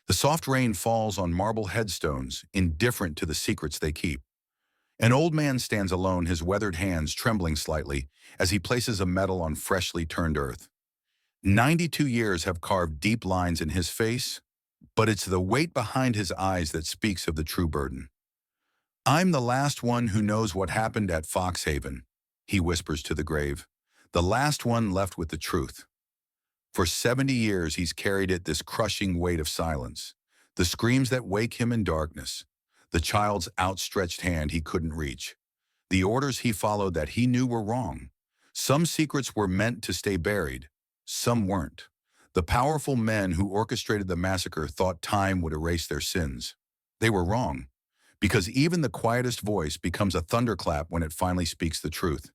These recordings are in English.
The soft rain falls on marble headstones, indifferent to the secrets they keep. An old man stands alone, his weathered hands trembling slightly as he places a medal on freshly turned earth. 92 years have carved deep lines in his face, but it's the weight behind his eyes that speaks of the true burden. "I'm the last one who knows what happened at Foxhaven," he whispers to the grave. "The last one left with the truth." For 70 years he's carried it, this crushing weight of silence. The screams that wake him in darkness. The child's outstretched hand he couldn't reach. The orders he followed that he knew were wrong. Some secrets were meant to stay buried. Some weren't. The powerful men who orchestrated the massacre thought time would erase their sins. They were wrong, because even the quietest voice becomes a thunderclap when it finally speaks the truth,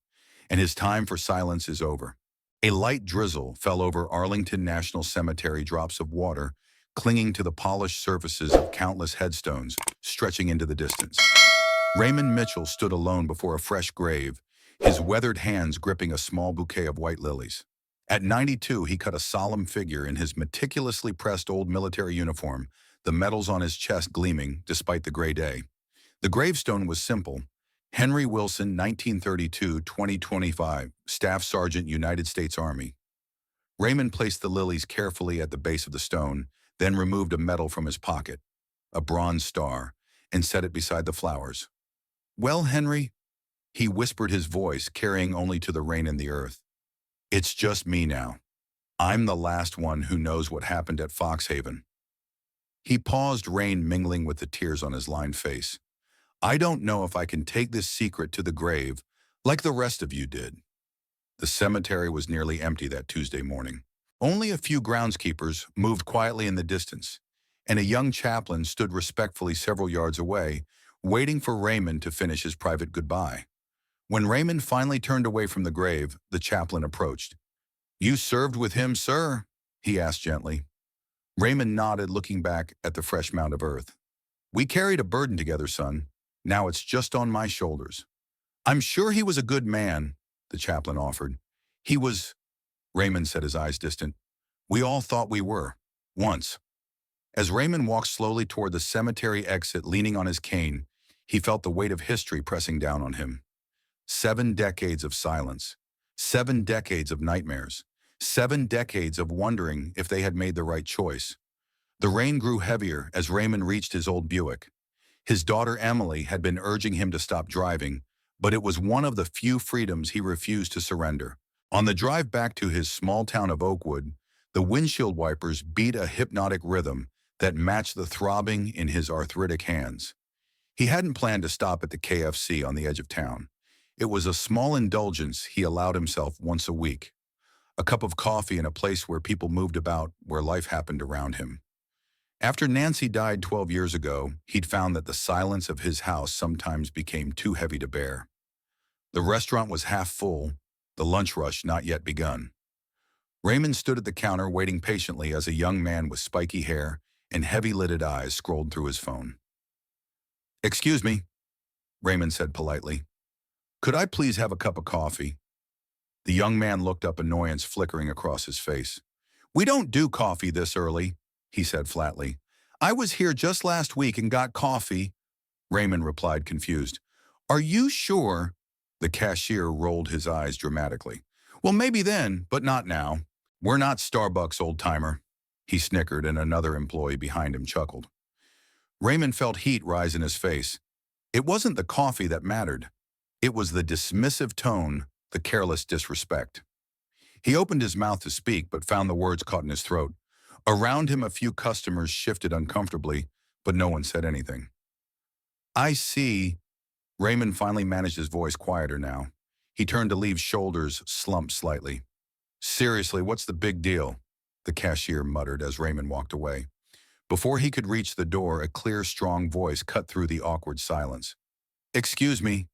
and his time for silence is over. A light drizzle fell over Arlington National Cemetery, drops of water clinging to the polished surfaces of countless headstones stretching into the distance. Raymond Mitchell stood alone before a fresh grave, his weathered hands gripping a small bouquet of white lilies. At 92, he cut a solemn figure in his meticulously pressed old military uniform, the medals on his chest gleaming despite the gray day. The gravestone was simple: Henry Wilson, 1932-2025, Staff Sergeant, United States Army. Raymond placed the lilies carefully at the base of the stone, then removed a medal from his pocket, a bronze star, and set it beside the flowers. "Well, Henry," he whispered, his voice carrying only to the rain and the earth. "It's just me now. I'm the last one who knows what happened at Foxhaven." He paused, rain mingling with the tears on his lined face. "I don't know if I can take this secret to the grave like the rest of you did." The cemetery was nearly empty that Tuesday morning. Only a few groundskeepers moved quietly in the distance, and a young chaplain stood respectfully several yards away, waiting for Raymond to finish his private goodbye. When Raymond finally turned away from the grave, the chaplain approached. "You served with him, sir?" he asked gently. Raymond nodded, looking back at the fresh mound of earth. "We carried a burden together, son. Now it's just on my shoulders." "I'm sure he was a good man," the chaplain offered. "He was," Raymond said, his eyes distant. "We all thought we were. Once." As Raymond walked slowly toward the cemetery exit, leaning on his cane, he felt the weight of history pressing down on him. 7 decades of silence. 7 decades of nightmares. 7 decades of wondering if they had made the right choice. The rain grew heavier as Raymond reached his old Buick. His daughter Emily had been urging him to stop driving, but it was one of the few freedoms he refused to surrender. On the drive back to his small town of Oakwood, the windshield wipers beat a hypnotic rhythm that matched the throbbing in his arthritic hands. He hadn't planned to stop at the KFC on the edge of town. It was a small indulgence he allowed himself once a week. A cup of coffee in a place where people moved about, where life happened around him. After Nancy died 12 years ago, he'd found that the silence of his house sometimes became too heavy to bear. The restaurant was half full, the lunch rush not yet begun. Raymond stood at the counter waiting patiently as a young man with spiky hair and heavy-lidded eyes scrolled through his phone. "Excuse me," Raymond said politely. "Could I please have a cup of coffee?" The young man looked up, annoyance flickering across his face. "We don't do coffee this early," he said flatly. "I was here just last week and got coffee," Raymond replied, confused. "Are you sure?" The cashier rolled his eyes dramatically. "Well, maybe then, but not now. We're not Starbucks, old-timer," he snickered, and another employee behind him chuckled. Raymond felt heat rise in his face. It wasn't the coffee that mattered. It was the dismissive tone, the careless disrespect. He opened his mouth to speak, but found the words caught in his throat. Around him, a few customers shifted uncomfortably, but no one said anything. "I see." Raymond finally managed his voice quieter now. He turned to leave, shoulders slumped slightly. "Seriously, what's the big deal?" the cashier muttered as Raymond walked away. Before he could reach the door, a clear, strong voice cut through the awkward silence. "Excuse me."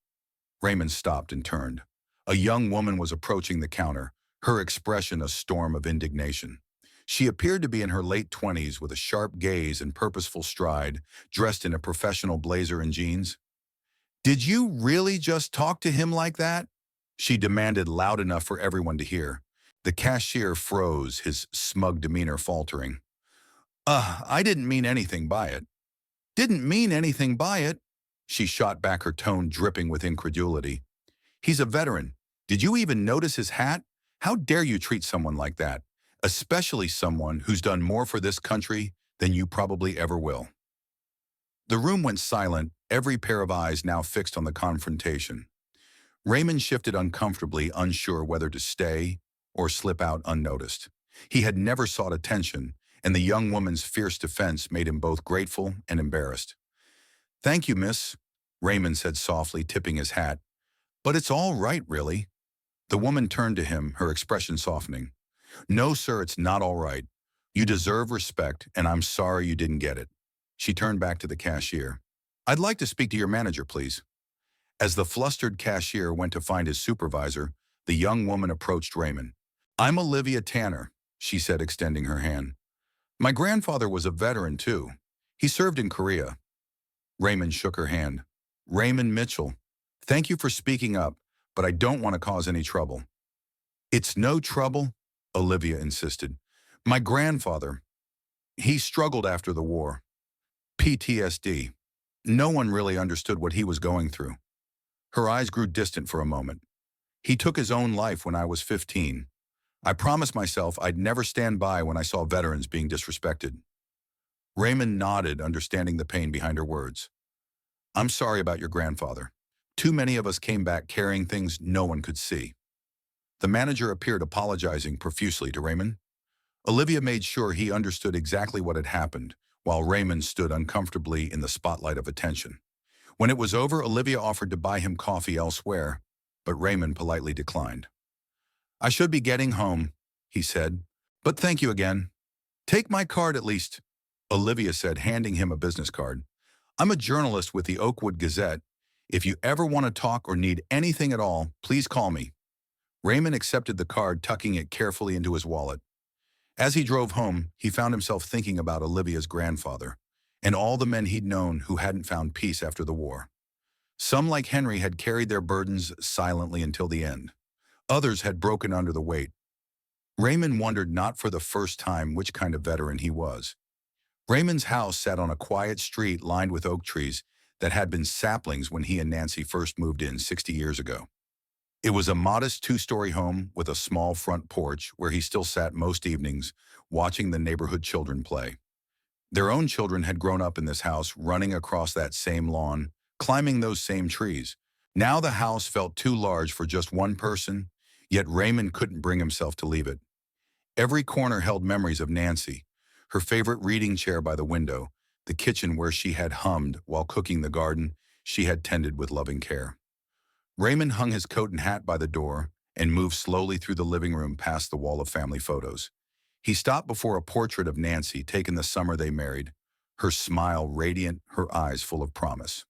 Raymond stopped and turned. A young woman was approaching the counter, her expression a storm of indignation. She appeared to be in her late 20s with a sharp gaze and purposeful stride, dressed in a professional blazer and jeans. "Did you really just talk to him like that?" she demanded, loud enough for everyone to hear. The cashier froze, his smug demeanor faltering. I didn't mean anything by it. Didn't mean anything by it. She shot back, her tone dripping with incredulity. He's a veteran. Did you even notice his hat? How dare you treat someone like that? Especially someone who's done more for this country than you probably ever will. The room went silent, every pair of eyes now fixed on the confrontation. Raymond shifted uncomfortably, unsure whether to stay or slip out unnoticed. He had never sought attention, and the young woman's fierce defense made him both grateful and embarrassed. "Thank you, miss," Raymond said softly, tipping his hat. "But it's all right, really." The woman turned to him, her expression softening. "No, sir, it's not all right. You deserve respect, and I'm sorry you didn't get it." She turned back to the cashier. "I'd like to speak to your manager, please." As the flustered cashier went to find his supervisor, the young woman approached Raymond. "I'm Olivia Tanner," she said, extending her hand. "My grandfather was a veteran, too. He served in Korea." Raymond shook her hand. "Raymond Mitchell, thank you for speaking up, but I don't want to cause any trouble." "It's no trouble," Olivia insisted. "My grandfather, he struggled after the war. PTSD. No one really understood what he was going through." Her eyes grew distant for a moment. "He took his own life when I was 15. I promised myself I'd never stand by when I saw veterans being disrespected." Raymond nodded, understanding the pain behind her words. "I'm sorry about your grandfather. Too many of us came back carrying things no one could see." The manager appeared, apologizing profusely to Raymond. Olivia made sure he understood exactly what had happened, while Raymond stood uncomfortably in the spotlight of attention. When it was over, Olivia offered to buy him coffee elsewhere, but Raymond politely declined. "I should be getting home," he said, "but thank you again." "Take my card at least," Olivia said, handing him a business card. "I'm a journalist with the Oakwood Gazette. If you ever want to talk or need anything at all, please call me." Raymond accepted the card, tucking it carefully into his wallet. As he drove home, he found himself thinking about Olivia's grandfather and all the men he'd known who hadn't found peace after the war. Some, like Henry, had carried their burdens silently until the end. Others had broken under the weight. Raymond wondered, not for the first time, which kind of veteran he was. Raymond's house sat on a quiet street lined with oak trees that had been saplings when he and Nancy first moved in 60 years ago. It was a modest two-story home with a small front porch where he still sat most evenings, watching the neighborhood children play. Their own children had grown up in this house, running across that same lawn, climbing those same trees. Now the house felt too large for just one person, yet Raymond couldn't bring himself to leave it. Every corner held memories of Nancy, her favorite reading chair by the window, the kitchen where she had hummed while cooking, the garden she had tended with loving care. Raymond hung his coat and hat by the door and moved slowly through the living room past the wall of family photos. He stopped before a portrait of Nancy taken the summer they married, her smile radiant, her eyes full of promise.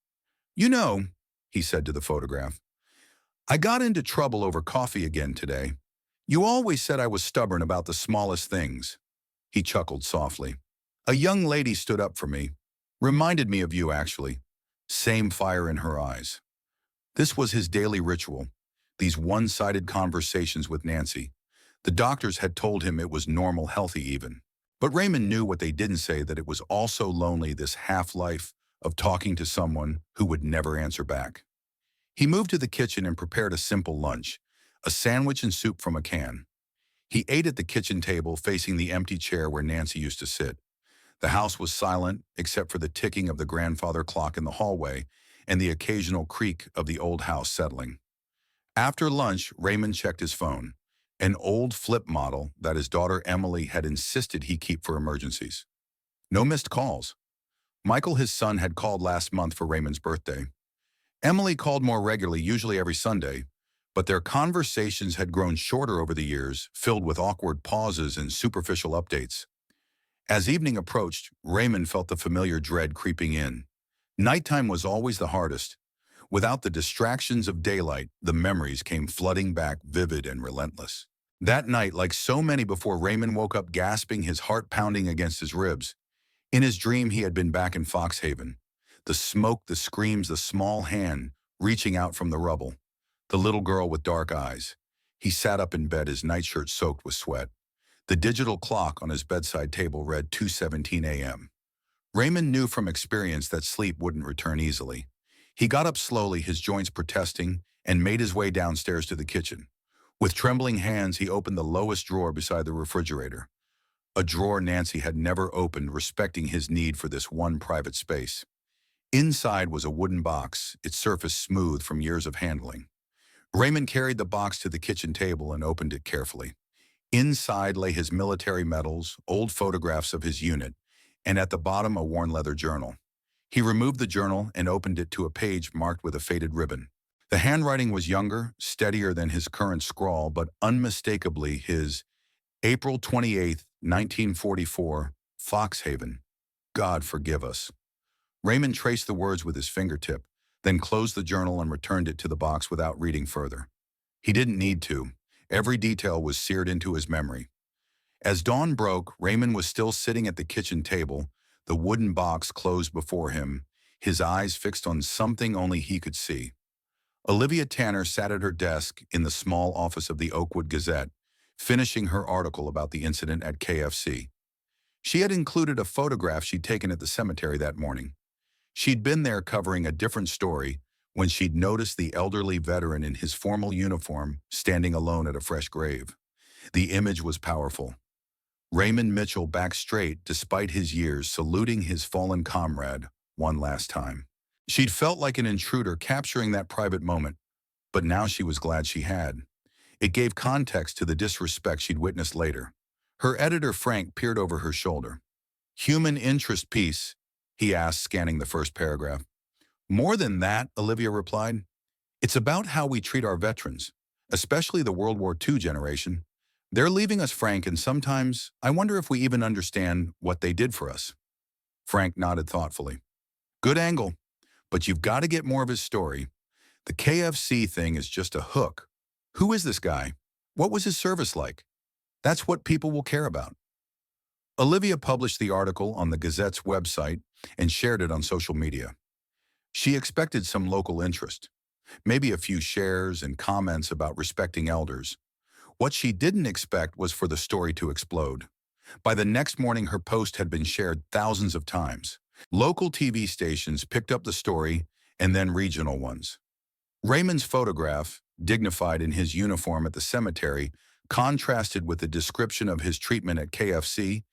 "You know," he said to the photograph, "I got into trouble over coffee again today. You always said I was stubborn about the smallest things." He chuckled softly. "A young lady stood up for me. Reminded me of you, actually. Same fire in her eyes." This was his daily ritual, these one-sided conversations with Nancy. The doctors had told him it was normal, healthy even. But Raymond knew what they didn't say, that it was also lonely, this half-life of talking to someone who would never answer back. He moved to the kitchen and prepared a simple lunch, a sandwich and soup from a can. He ate at the kitchen table, facing the empty chair where Nancy used to sit. The house was silent, except for the ticking of the grandfather clock in the hallway and the occasional creak of the old house settling. After lunch, Raymond checked his phone, an old flip model that his daughter Emily had insisted he keep for emergencies. No missed calls. Michael, his son, had called last month for Raymond's birthday. Emily called more regularly, usually every Sunday, but their conversations had grown shorter over the years, filled with awkward pauses and superficial updates. As evening approached, Raymond felt the familiar dread creeping in. Nighttime was always the hardest. Without the distractions of daylight, the memories came flooding back, vivid and relentless. That night, like so many before, Raymond woke up gasping, his heart pounding against his ribs. In his dream, he had been back in Foxhaven. The smoke, the screams, the small hand reaching out from the rubble. The little girl with dark eyes. He sat up in bed, his nightshirt soaked with sweat. The digital clock on his bedside table read 2:17 a.m. Raymond knew from experience that sleep wouldn't return easily. He got up slowly, his joints protesting, and made his way downstairs to the kitchen. With trembling hands, he opened the lowest drawer beside the refrigerator, a drawer Nancy had never opened, respecting his need for this one private space. Inside was a wooden box, its surface smooth from years of handling. Raymond carried the box to the kitchen table and opened it carefully. Inside lay his military medals, old photographs of his unit, and at the bottom a worn leather journal. He removed the journal and opened it to a page marked with a faded ribbon. The handwriting was younger, steadier than his current scrawl, but unmistakably his. April 28th, 1944, Foxhaven. God forgive us. Raymond traced the words with his fingertip, then closed the journal and returned it to the box without reading further. He didn't need to. Every detail was seared into his memory. As dawn broke, Raymond was still sitting at the kitchen table, the wooden box closed before him, his eyes fixed on something only he could see. Olivia Tanner sat at her desk in the small office of the Oakwood Gazette, finishing her article about the incident at KFC. She had included a photograph she'd taken at the cemetery that morning. She'd been there covering a different story when she'd noticed the elderly veteran in his formal uniform standing alone at a fresh grave. The image was powerful. Raymond Mitchell back straight despite his years, saluting his fallen comrade one last time. She'd felt like an intruder capturing that private moment, but now she was glad she had. It gave context to the disrespect she'd witnessed later. Her editor, Frank, peered over her shoulder. "Human interest piece?" he asked, scanning the first paragraph. "More than that," Olivia replied. "It's about how we treat our veterans, especially the World War II generation. They're leaving us, Frank, and sometimes I wonder if we even understand what they did for us." Frank nodded thoughtfully. "Good angle, but you've got to get more of his story. The KFC thing is just a hook. Who is this guy? What was his service like? That's what people will care about." Olivia published the article on the Gazette's website and shared it on social media. She expected some local interest, maybe a few shares and comments about respecting elders. What she didn't expect was for the story to explode. By the next morning, her post had been shared thousands of times. Local TV stations picked up the story, and then regional ones. Raymond's photograph, dignified in his uniform at the cemetery, contrasted with the description of his treatment at KFC,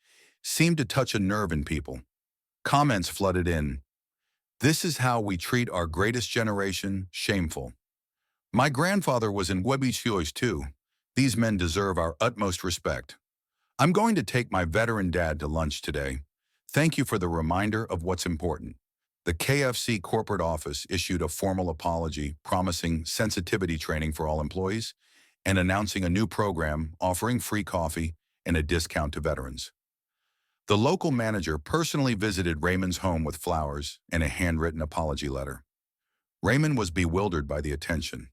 seemed to touch a nerve in people. Comments flooded in. "This is how we treat our greatest generation, shameful. My grandfather was in Webichois too. These men deserve our utmost respect. I'm going to take my veteran dad to lunch today. Thank you for the reminder of what's important." The KFC corporate office issued a formal apology promising sensitivity training for all employees and announcing a new program offering free coffee and a discount to veterans. The local manager personally visited Raymond's home with flowers and a handwritten apology letter. Raymond was bewildered by the attention.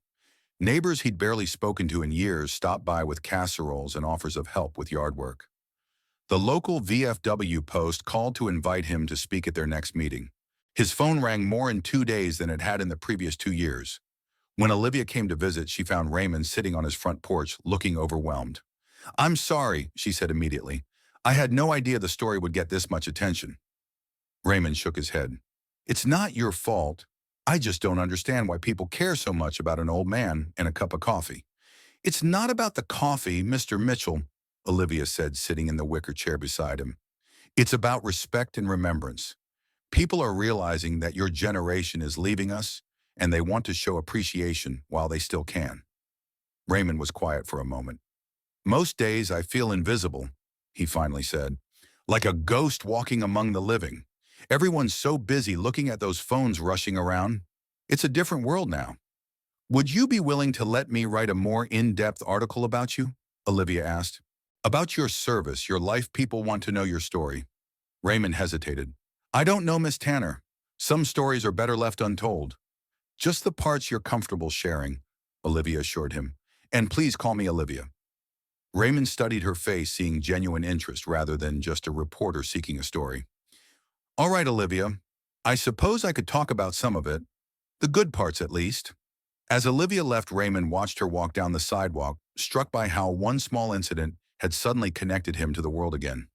Neighbors he'd barely spoken to in years stopped by with casseroles and offers of help with yard work. The local VFW Post called to invite him to speak at their next meeting. His phone rang more in 2 days than it had in the previous 2 years. When Olivia came to visit, she found Raymond sitting on his front porch, looking overwhelmed. "I'm sorry," she said immediately. "I had no idea the story would get this much attention." Raymond shook his head. "It's not your fault. I just don't understand why people care so much about an old man and a cup of coffee." "It's not about the coffee, Mr. Mitchell," Olivia said, sitting in the wicker chair beside him. "It's about respect and remembrance. People are realizing that your generation is leaving us, and they want to show appreciation while they still can." Raymond was quiet for a moment. "Most days I feel invisible," he finally said, "like a ghost walking among the living. Everyone's so busy looking at those phones rushing around. It's a different world now." "Would you be willing to let me write a more in-depth article about you?" Olivia asked. "About your service, your life. People want to know your story." Raymond hesitated. "I don't know, Miss Tanner. Some stories are better left untold." "Just the parts you're comfortable sharing," Olivia assured him. "And please call me Olivia." Raymond studied her face, seeing genuine interest rather than just a reporter seeking a story. "All right, Olivia. I suppose I could talk about some of it. The good parts, at least." As Olivia left, Raymond watched her walk down the sidewalk, struck by how one small incident had suddenly connected him to the world again.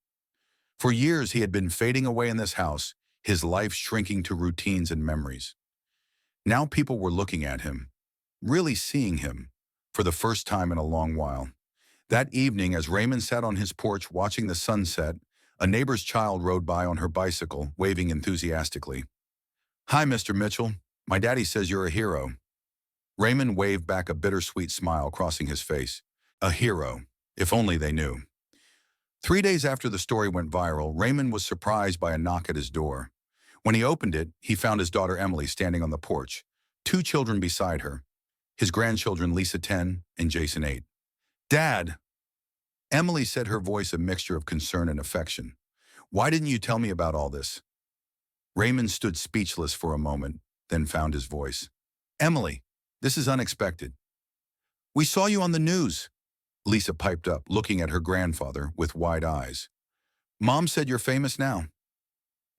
For years, he had been fading away in this house, his life shrinking to routines and memories. Now people were looking at him, really seeing him, for the first time in a long while. That evening, as Raymond sat on his porch watching the sunset, a neighbor's child rode by on her bicycle, waving enthusiastically. "Hi, Mr. Mitchell. My daddy says you're a hero." Raymond waved back, a bittersweet smile crossing his face. A hero, if only they knew. 3 days after the story went viral, Raymond was surprised by a knock at his door. When he opened it, he found his daughter Emily standing on the porch, 2 children beside her, his grandchildren Lisa 10 and Jason 8. "Dad," Emily said, her voice a mixture of concern and affection. "Why didn't you tell me about all this?" Raymond stood speechless for a moment, then found his voice. "Emily, this is unexpected." "We saw you on the news," Lisa piped up, looking at her grandfather with wide eyes. "Mom said you're famous now."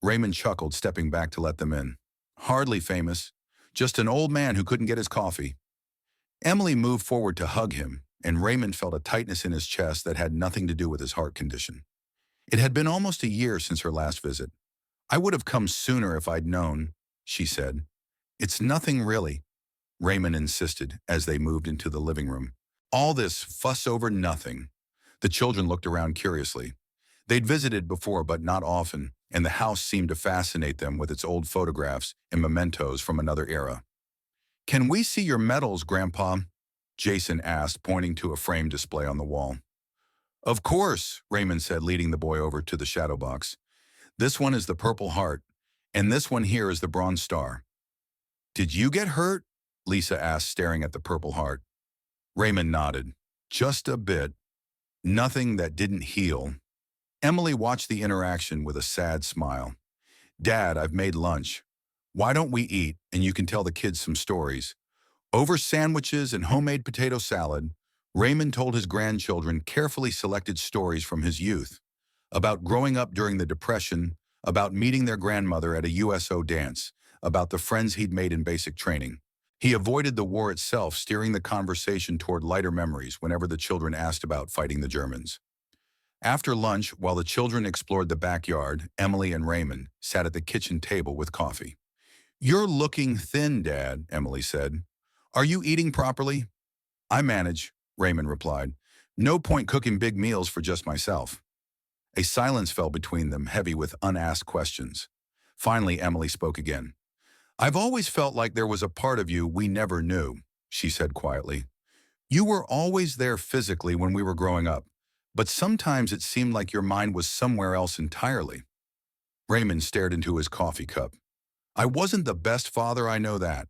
Raymond chuckled, stepping back to let them in. "Hardly famous, just an old man who couldn't get his coffee." Emily moved forward to hug him, and Raymond felt a tightness in his chest that had nothing to do with his heart condition. It had been almost a year since her last visit. "I would have come sooner if I'd known," she said. "It's nothing really," Raymond insisted as they moved into the living room. "All this fuss over nothing." The children looked around curiously. They'd visited before, but not often, and the house seemed to fascinate them with its old photographs and mementos from another era. "Can we see your medals, Grandpa?" Jason asked, pointing to a frame display on the wall. "Of course," Raymond said, leading the boy over to the shadow box. "This one is the Purple Heart, and this one here is the Bronze Star." "Did you get hurt?" Lisa asked, staring at the Purple Heart. Raymond nodded. "Just a bit. Nothing that didn't heal." Emily watched the interaction with a sad smile. "Dad, I've made lunch. Why don't we eat, and you can tell the kids some stories?" Over sandwiches and homemade potato salad, Raymond told his grandchildren carefully selected stories from his youth, about growing up during the Depression, about meeting their grandmother at a USO dance, about the friends he'd made in basic training. He avoided the war itself, steering the conversation toward lighter memories whenever the children asked about fighting the Germans. After lunch, while the children explored the backyard, Emily and Raymond sat at the kitchen table with coffee. "You're looking thin, Dad," Emily said. "Are you eating properly?" "I manage," Raymond replied. "No point cooking big meals for just myself." A silence fell between them, heavy with unasked questions. Finally, Emily spoke again. "I've always felt like there was a part of you we never knew," she said quietly. "You were always there physically when we were growing up, but sometimes it seemed like your mind was somewhere else entirely." Raymond stared into his coffee cup. "I wasn't the best father, I know that."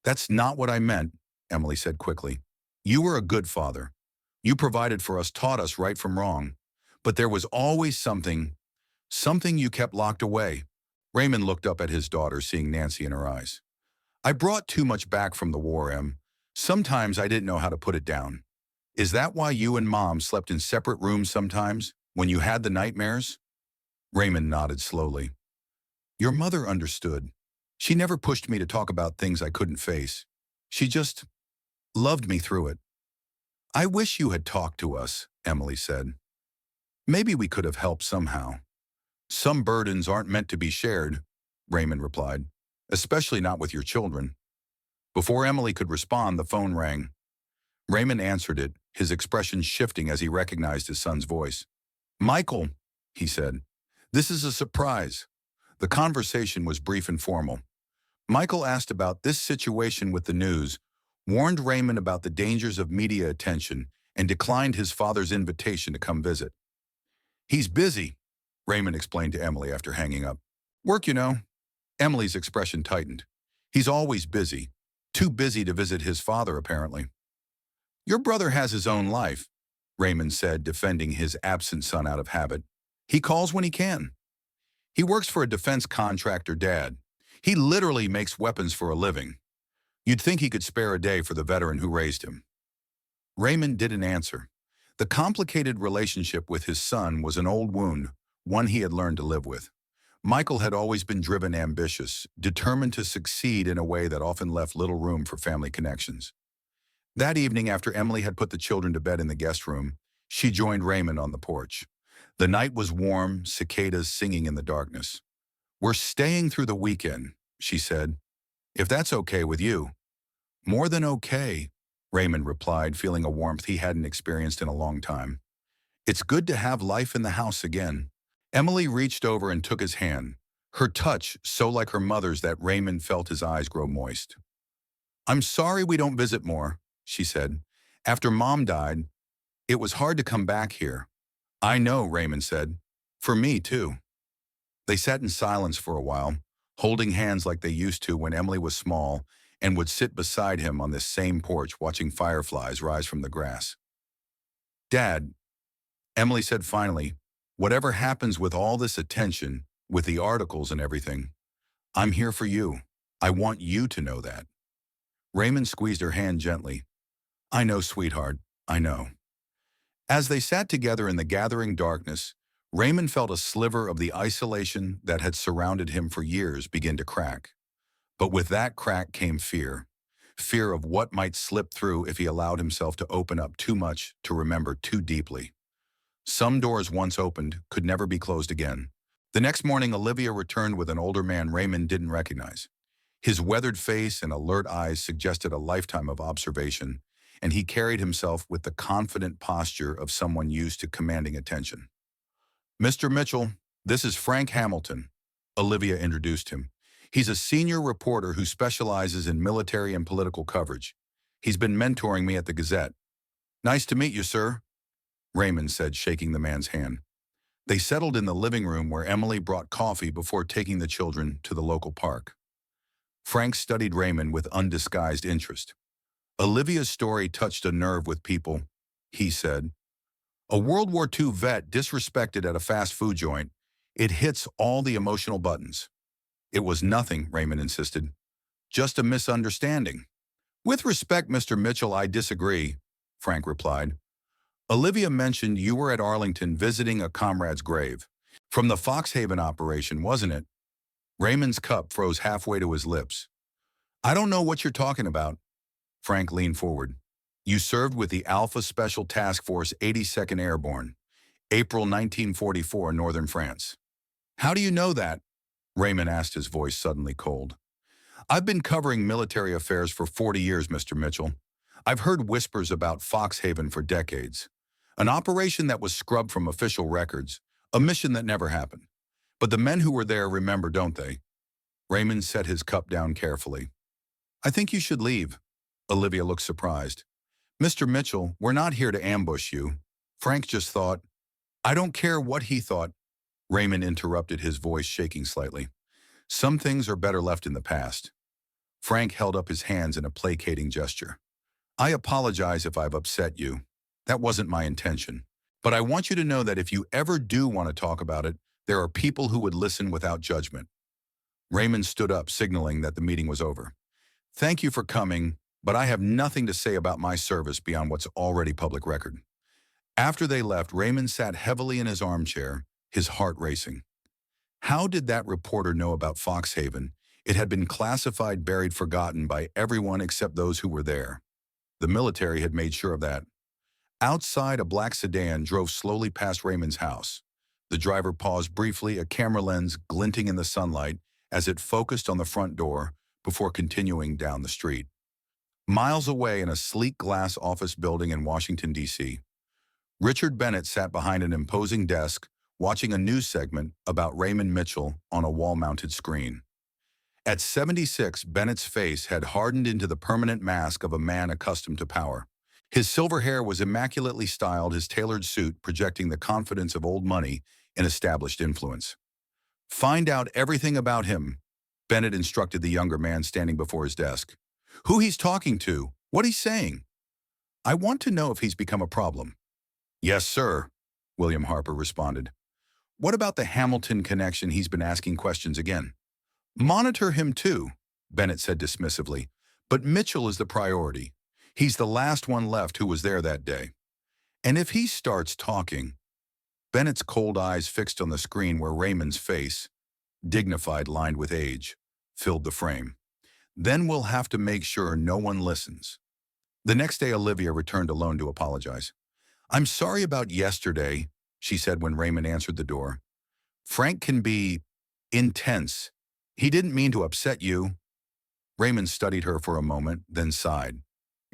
"That's not what I meant," Emily said quickly. "You were a good father. You provided for us, taught us right from wrong. But there was always something you kept locked away." Raymond looked up at his daughter, seeing Nancy in her eyes. "I brought too much back from the war, Em. Sometimes I didn't know how to put it down. Is that why you and Mom slept in separate rooms sometimes, when you had the nightmares?" Raymond nodded slowly. "Your mother understood. She never pushed me to talk about things I couldn't face. She just loved me through it." "I wish you had talked to us," Emily said. "Maybe we could have helped somehow." "Some burdens aren't meant to be shared," Raymond replied, "especially not with your children." Before Emily could respond, the phone rang. Raymond answered it, his expression shifting as he recognized his son's voice. "Michael," he said, "this is a surprise." The conversation was brief and formal. Michael asked about this situation with the news, warned Raymond about the dangers of media attention, and declined his father's invitation to come visit. "He's busy," Raymond explained to Emily after hanging up. "Work, you know." Emily's expression tightened. "He's always busy. Too busy to visit his father, apparently." "Your brother has his own life," Raymond said, defending his absent son out of habit. "He calls when he can. He works for a defense contractor, Dad. He literally makes weapons for a living. You'd think he could spare a day for the veteran who raised him." Raymond didn't answer. The complicated relationship with his son was an old wound, one he had learned to live with. Michael had always been driven, ambitious, determined to succeed in a way that often left little room for family connections. That evening, after Emily had put the children to bed in the guest room, She joined Raymond on the porch. The night was warm, cicadas singing in the darkness. "We're staying through the weekend," she said. "If that's okay with you." "More than okay," Raymond replied, feeling a warmth he hadn't experienced in a long time. "It's good to have life in the house again." Emily reached over and took his hand, her touch so like her mother's that Raymond felt his eyes grow moist. "I'm sorry we don't visit more," she said. "After Mom died, it was hard to come back here." "I know," Raymond said. "For me, too." They sat in silence for a while, holding hands like they used to when Emily was small and would sit beside him on this same porch watching fireflies rise from the grass. "Dad," Emily said finally, "whatever happens with all this attention, with the articles and everything, I'm here for you. I want you to know that." Raymond squeezed her hand gently. "I know, sweetheart, I know." As they sat together in the gathering darkness, Raymond felt a sliver of the isolation that had surrounded him for years begin to crack. But with that crack came fear. Fear of what might slip through if he allowed himself to open up too much, to remember too deeply. Some doors once opened could never be closed again. The next morning, Olivia returned with an older man Raymond didn't recognize. His weathered face and alert eyes suggested a lifetime of observation, and he carried himself with the confident posture of someone used to commanding attention. "Mr. Mitchell, this is Frank Hamilton," Olivia introduced him. "He's a senior reporter who specializes in military and political coverage. He's been mentoring me at the Gazette." "Nice to meet you, sir," Raymond said, shaking the man's hand. They settled in the living room where Emily brought coffee before taking the children to the local park. Frank studied Raymond with undisguised interest. "Olivia's story touched a nerve with people," he said. "A World War II vet disrespected at a fast food joint. It hits all the emotional buttons." "It was nothing," Raymond insisted. "Just a misunderstanding." "With respect, Mr. Mitchell, I disagree," Frank replied. "Olivia mentioned you were at Arlington visiting a comrade's grave. From the Foxhaven operation, wasn't it?" Raymond's cup froze halfway to his lips. "I don't know what you're talking about." Frank leaned forward. "You served with the Alpha Special Task Force 82nd Airborne, April 1944, Northern France." "How do you know that?" Raymond asked, his voice suddenly cold. "I've been covering military affairs for 40 years, Mr. Mitchell. I've heard whispers about Foxhaven for decades. An operation that was scrubbed from official records, a mission that never happened. But the men who were there remember, don't they?" Raymond set his cup down carefully. "I think you should leave." Olivia looked surprised. "Mr. Mitchell, we're not here to ambush you. Frank just thought—" "I don't care what he thought," Raymond interrupted, his voice shaking slightly. "Some things are better left in the past." Frank held up his hands in a placating gesture. "I apologize if I've upset you. That wasn't my intention. But I want you to know that if you ever do want to talk about it, there are people who would listen without judgment." Raymond stood up, signaling that the meeting was over. "Thank you for coming, but I have nothing to say about my service beyond what's already public record." After they left, Raymond sat heavily in his armchair, his heart racing. How did that reporter know about Foxhaven? It had been classified, buried, forgotten by everyone except those who were there. The military had made sure of that. Outside, a black sedan drove slowly past Raymond's house. The driver paused briefly, a camera lens glinting in the sunlight as it focused on the front door before continuing down the street. Miles away, in a sleek glass office building in Washington, D.C., Richard Bennett sat behind an imposing desk, watching a news segment about Raymond Mitchell on a wall-mounted screen. At 76, Bennett's face had hardened into the permanent mask of a man accustomed to power. His silver hair was immaculately styled, his tailored suit projecting the confidence of old money and established influence. "Find out everything about him," Bennett instructed the younger man standing before his desk. "Who he's talking to, what he's saying. I want to know if he's become a problem." "Yes, sir," William Harper responded. "What about the Hamilton connection? He's been asking questions again." "Monitor him too," Bennett said dismissively. "But Mitchell is the priority. He's the last one left who was there that day. And if he starts talking—" Bennett's cold eyes fixed on the screen where Raymond's face, dignified, lined with age, filled the frame. "Then we'll have to make sure no one listens." The next day, Olivia returned alone to apologize. I'm sorry about yesterday, she said when Raymond answered the door. Frank can be intense. He didn't mean to upset you. Raymond studied her for a moment, then sighed.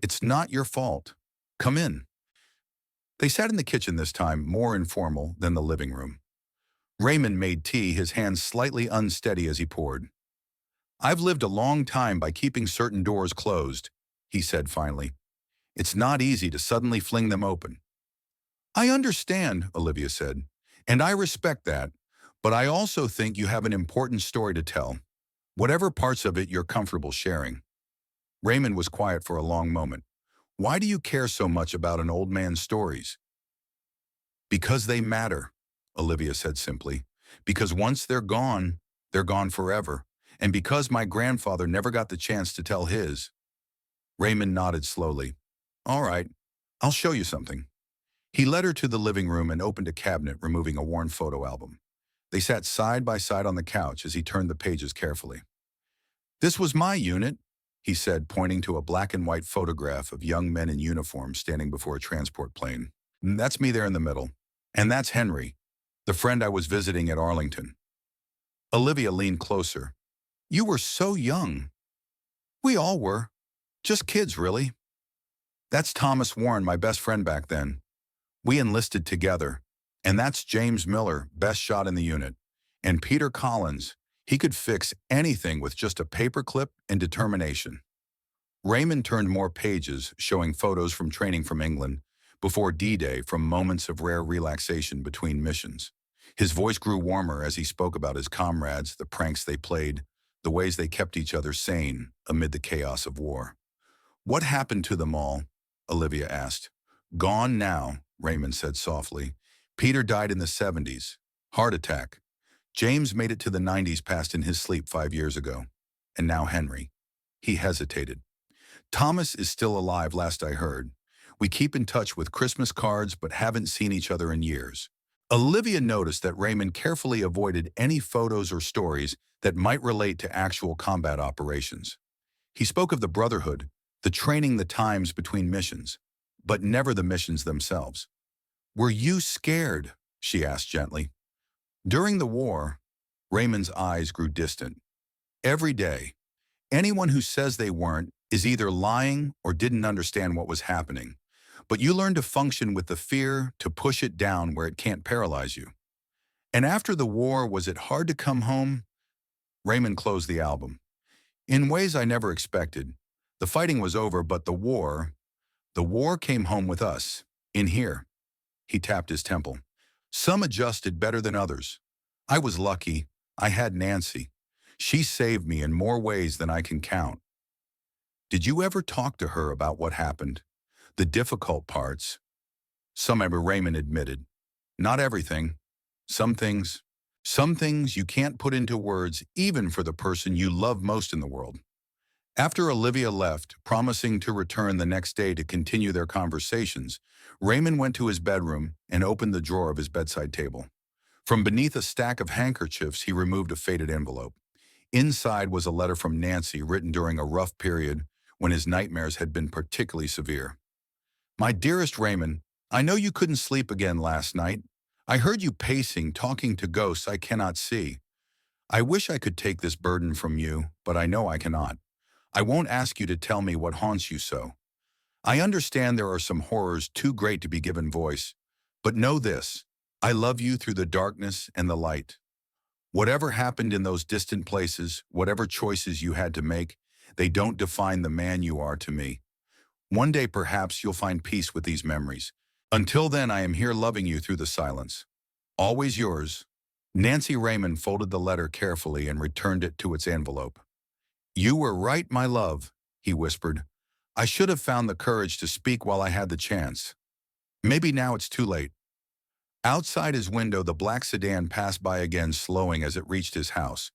It's not your fault. Come in. They sat in the kitchen this time, more informal than the living room. Raymond made tea, his hands slightly unsteady as he poured. I've lived a long time by keeping certain doors closed, he said finally. It's not easy to suddenly fling them open. I understand, Olivia said, and I respect that, but I also think you have an important story to tell, whatever parts of it you're comfortable sharing. Raymond was quiet for a long moment. Why do you care so much about an old man's stories? Because they matter, Olivia said simply. Because once they're gone forever. And because my grandfather never got the chance to tell his. Raymond nodded slowly. All right, I'll show you something. He led her to the living room and opened a cabinet, removing a worn photo album. They sat side by side on the couch as he turned the pages carefully. This was my unit, he said, pointing to a black and white photograph of young men in uniform standing before a transport plane. That's me there in the middle. And that's Henry, the friend I was visiting at Arlington. Olivia leaned closer. You were so young. We all were. Just kids, really. That's Thomas Warren, my best friend back then. We enlisted together. And that's James Miller, best shot in the unit. And Peter Collins, he could fix anything with just a paperclip and determination. Raymond turned more pages, showing photos from training from England, before D-Day, from moments of rare relaxation between missions. His voice grew warmer as he spoke about his comrades, the pranks they played, the ways they kept each other sane amid the chaos of war. What happened to them all? Olivia asked. Gone now, Raymond said softly. Peter died in the 70s. Heart attack. James made it to the 90s, passed in his sleep 5 years ago. And now Henry. He hesitated. Thomas is still alive, last I heard. We keep in touch with Christmas cards but haven't seen each other in years. Olivia noticed that Raymond carefully avoided any photos or stories that might relate to actual combat operations. He spoke of the brotherhood, the training, the times between missions, but never the missions themselves. Were you scared? She asked gently. During the war, Raymond's eyes grew distant. Every day, anyone who says they weren't is either lying or didn't understand what was happening. But you learn to function with the fear, to push it down where it can't paralyze you. And after the war, was it hard to come home? Raymond closed the album. In ways I never expected. The fighting was over, but the war came home with us, in here. He tapped his temple. Some adjusted better than others. I was lucky. I had Nancy. She saved me in more ways than I can count. Did you ever talk to her about what happened? The difficult parts? Some ever, Raymond admitted. Not everything. Some things you can't put into words, even for the person you love most in the world. After Olivia left, promising to return the next day to continue their conversations, Raymond went to his bedroom and opened the drawer of his bedside table. From beneath a stack of handkerchiefs, he removed a faded envelope. Inside was a letter from Nancy, written during a rough period when his nightmares had been particularly severe. My dearest Raymond, I know you couldn't sleep again last night. I heard you pacing, talking to ghosts I cannot see. I wish I could take this burden from you, but I know I cannot. I won't ask you to tell me what haunts you so. I understand there are some horrors too great to be given voice, but know this, I love you through the darkness and the light. Whatever happened in those distant places, whatever choices you had to make, they don't define the man you are to me. One day perhaps you'll find peace with these memories. Until then, I am here loving you through the silence. Always yours. Nancy. Raymond folded the letter carefully and returned it to its envelope. You were right, my love, he whispered. I should have found the courage to speak while I had the chance. Maybe now it's too late. Outside his window, the black sedan passed by again, slowing as it reached his house.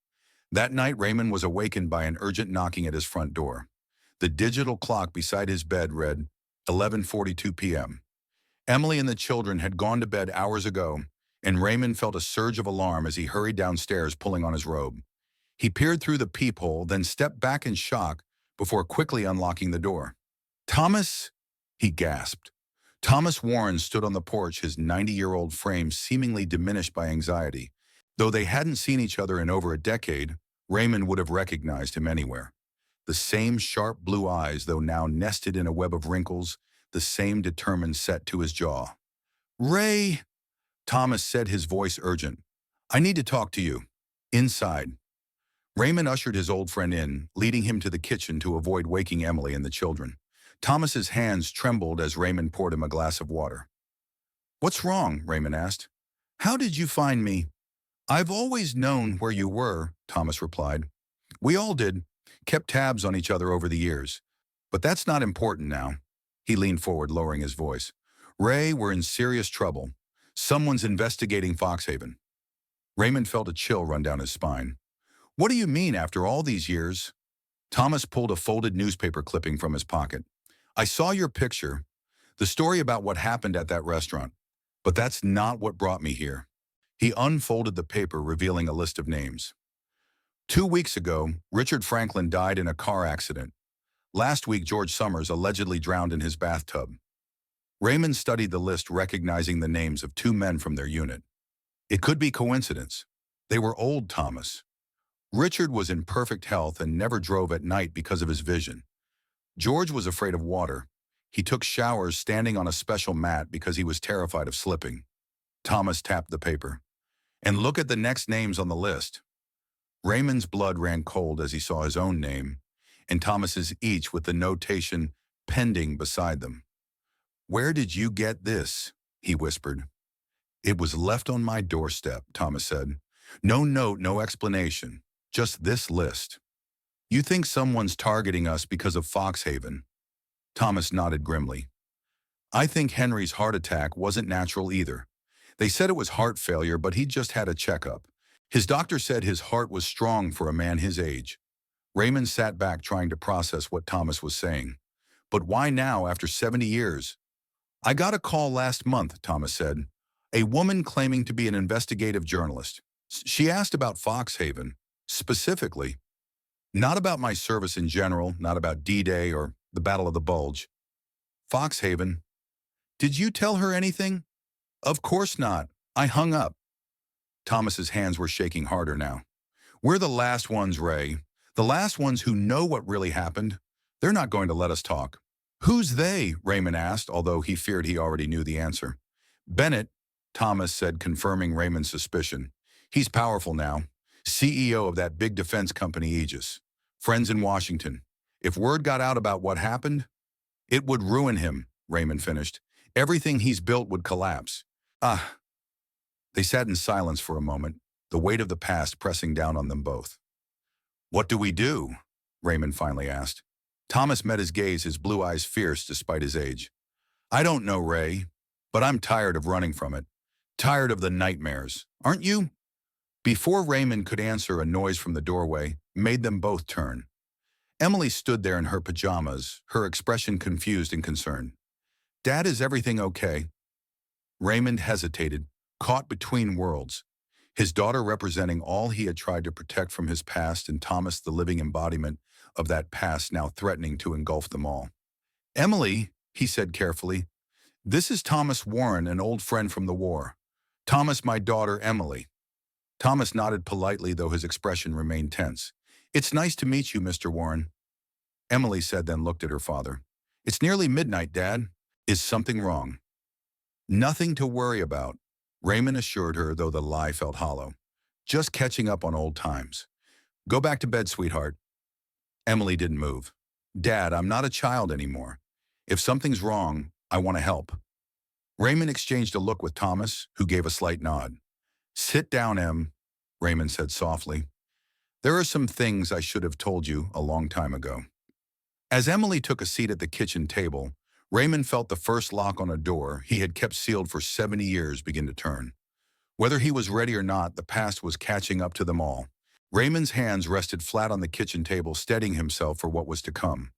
That night, Raymond was awakened by an urgent knocking at his front door. The digital clock beside his bed read 11:42 p.m. Emily and the children had gone to bed hours ago, and Raymond felt a surge of alarm as he hurried downstairs, pulling on his robe. He peered through the peephole, then stepped back in shock before quickly unlocking the door. Thomas, he gasped. Thomas Warren stood on the porch, his 90-year-old frame seemingly diminished by anxiety. Though they hadn't seen each other in over a decade, Raymond would have recognized him anywhere. The same sharp blue eyes, though now nested in a web of wrinkles, the same determined set to his jaw. "Ray," Thomas said, his voice urgent. "I need to talk to you." Inside. Raymond ushered his old friend in, leading him to the kitchen to avoid waking Emily and the children. Thomas's hands trembled as Raymond poured him a glass of water. "What's wrong?" Raymond asked. "How did you find me?" "I've always known where you were," Thomas replied. "We all did, kept tabs on each other over the years. But that's not important now." He leaned forward, lowering his voice. "Ray, we're in serious trouble. Someone's investigating Foxhaven." Raymond felt a chill run down his spine. "What do you mean, after all these years?" Thomas pulled a folded newspaper clipping from his pocket. "I saw your picture, the story about what happened at that restaurant. But that's not what brought me here." He unfolded the paper, revealing a list of names. 2 weeks ago, Richard Franklin died in a car accident. Last week, George Summers allegedly drowned in his bathtub. Raymond studied the list, recognizing the names of 2 men from their unit. It could be coincidence. They were old, Thomas. Richard was in perfect health and never drove at night because of his vision. George was afraid of water. He took showers standing on a special mat because he was terrified of slipping. Thomas tapped the paper. "And look at the next names on the list." Raymond's blood ran cold as he saw his own name, and Thomas's, each with the notation pending beside them. "Where did you get this?" he whispered. "It was left on my doorstep," Thomas said. "No note, no explanation, just this list." "You think someone's targeting us because of Foxhaven?" Thomas nodded grimly. "I think Henry's heart attack wasn't natural either. They said it was heart failure, but he just had a checkup. His doctor said his heart was strong for a man his age." Raymond sat back, trying to process what Thomas was saying. "But why now, after 70 years? "I got a call last month," Thomas said. "A woman claiming to be an investigative journalist. She asked about Foxhaven, specifically. Not about my service in general, not about D-Day or the Battle of the Bulge. Foxhaven. Did you tell her anything?" "Of course not." I hung up. Thomas's hands were shaking harder now. "We're the last ones, Ray. The last ones who know what really happened. They're not going to let us talk." "Who's they?" Raymond asked, although he feared he already knew the answer. "Bennett," Thomas said, confirming Raymond's suspicion. "He's powerful now. CEO of that big defense company, Aegis. Friends in Washington. If word got out about what happened, it would ruin him," Raymond finished. "Everything he's built would collapse." "Ah." They sat in silence for a moment, the weight of the past pressing down on them both. "What do we do?" Raymond finally asked. Thomas met his gaze, his blue eyes fierce despite his age. "I don't know, Ray, but I'm tired of running from it. Tired of the nightmares. Aren't you?" Before Raymond could answer, a noise from the doorway made them both turn. Emily stood there in her pajamas, her expression confused and concerned. "Dad, is everything okay?" Raymond hesitated, caught between worlds. His daughter representing all he had tried to protect from his past, and Thomas the living embodiment of that past now threatening to engulf them all. "Emily," he said carefully, "this is Thomas Warren, an old friend from the war. Thomas, my daughter, Emily." Thomas nodded politely, though his expression remained tense. "It's nice to meet you, Mr. Warren." Emily said, then looked at her father. "It's nearly midnight, Dad. Is something wrong?" "Nothing to worry about," Raymond assured her, though the lie felt hollow. "Just catching up on old times. Go back to bed, sweetheart." Emily didn't move. "Dad, I'm not a child anymore. If something's wrong, I want to help." Raymond exchanged a look with Thomas, who gave a slight nod. "Sit down, Em," Raymond said softly. "There are some things I should have told you a long time ago." As Emily took a seat at the kitchen table, Raymond felt the first lock on a door he had kept sealed for 70 years begin to turn. Whether he was ready or not, the past was catching up to them all. Raymond's hands rested flat on the kitchen table, steadying himself for what was to come.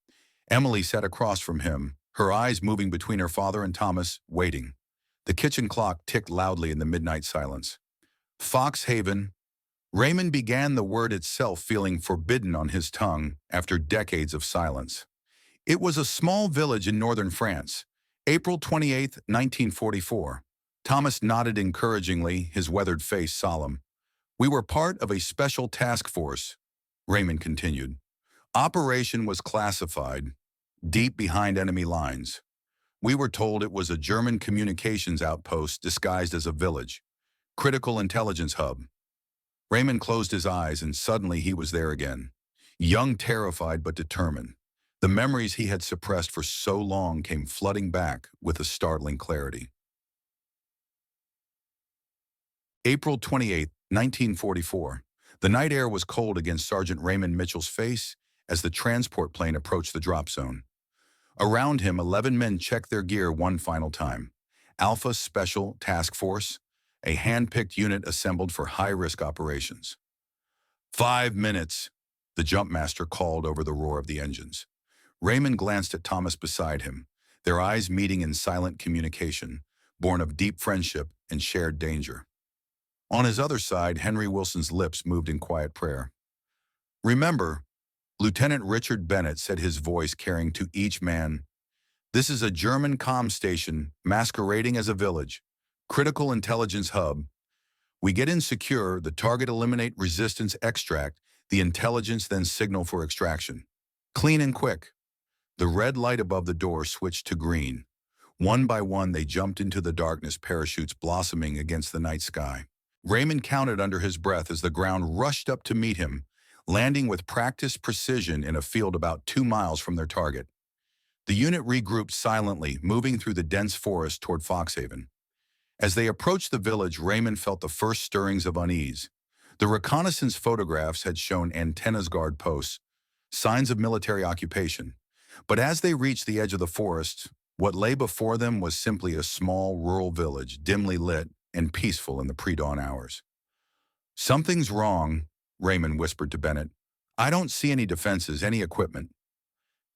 Emily sat across from him, her eyes moving between her father and Thomas, waiting. The kitchen clock ticked loudly in the midnight silence. Foxhaven. Raymond began the word itself, feeling forbidden on his tongue after decades of silence. It was a small village in northern France, April 28th, 1944. Thomas nodded encouragingly, his weathered face solemn. We were part of a special task force, Raymond continued. Operation was classified, deep behind enemy lines. We were told it was a German communications outpost disguised as a village. Critical intelligence hub. Raymond closed his eyes and suddenly he was there again. Young, terrified, but determined. The memories he had suppressed for so long came flooding back with a startling clarity. April 28th, 1944. The night air was cold against Sergeant Raymond Mitchell's face as the transport plane approached the drop zone. Around him, 11 men checked their gear one final time. Alpha Special Task Force, a hand-picked unit assembled for high-risk operations. 5 minutes, the jumpmaster called over the roar of the engines. Raymond glanced at Thomas beside him, their eyes meeting in silent communication, born of deep friendship and shared danger. On his other side, Henry Wilson's lips moved in quiet prayer. Remember, Lieutenant Richard Bennett said, his voice carrying to each man, this is a German comm station masquerading as a village, critical intelligence hub. We get insecure, the target eliminate resistance extract, the intelligence then signal for extraction. Clean and quick. The red light above the door switched to green. One by one, they jumped into the darkness, parachutes blossoming against the night sky. Raymond counted under his breath as the ground rushed up to meet him, landing with practiced precision in a field about 2 miles from their target. The unit regrouped silently, moving through the dense forest toward Foxhaven. As they approached the village, Raymond felt the first stirrings of unease. The reconnaissance photographs had shown antennas, guard posts, signs of military occupation. But as they reached the edge of the forest, what lay before them was simply a small rural village, dimly lit and peaceful in the pre-dawn hours. Something's wrong, Raymond whispered to Bennett. I don't see any defenses, any equipment.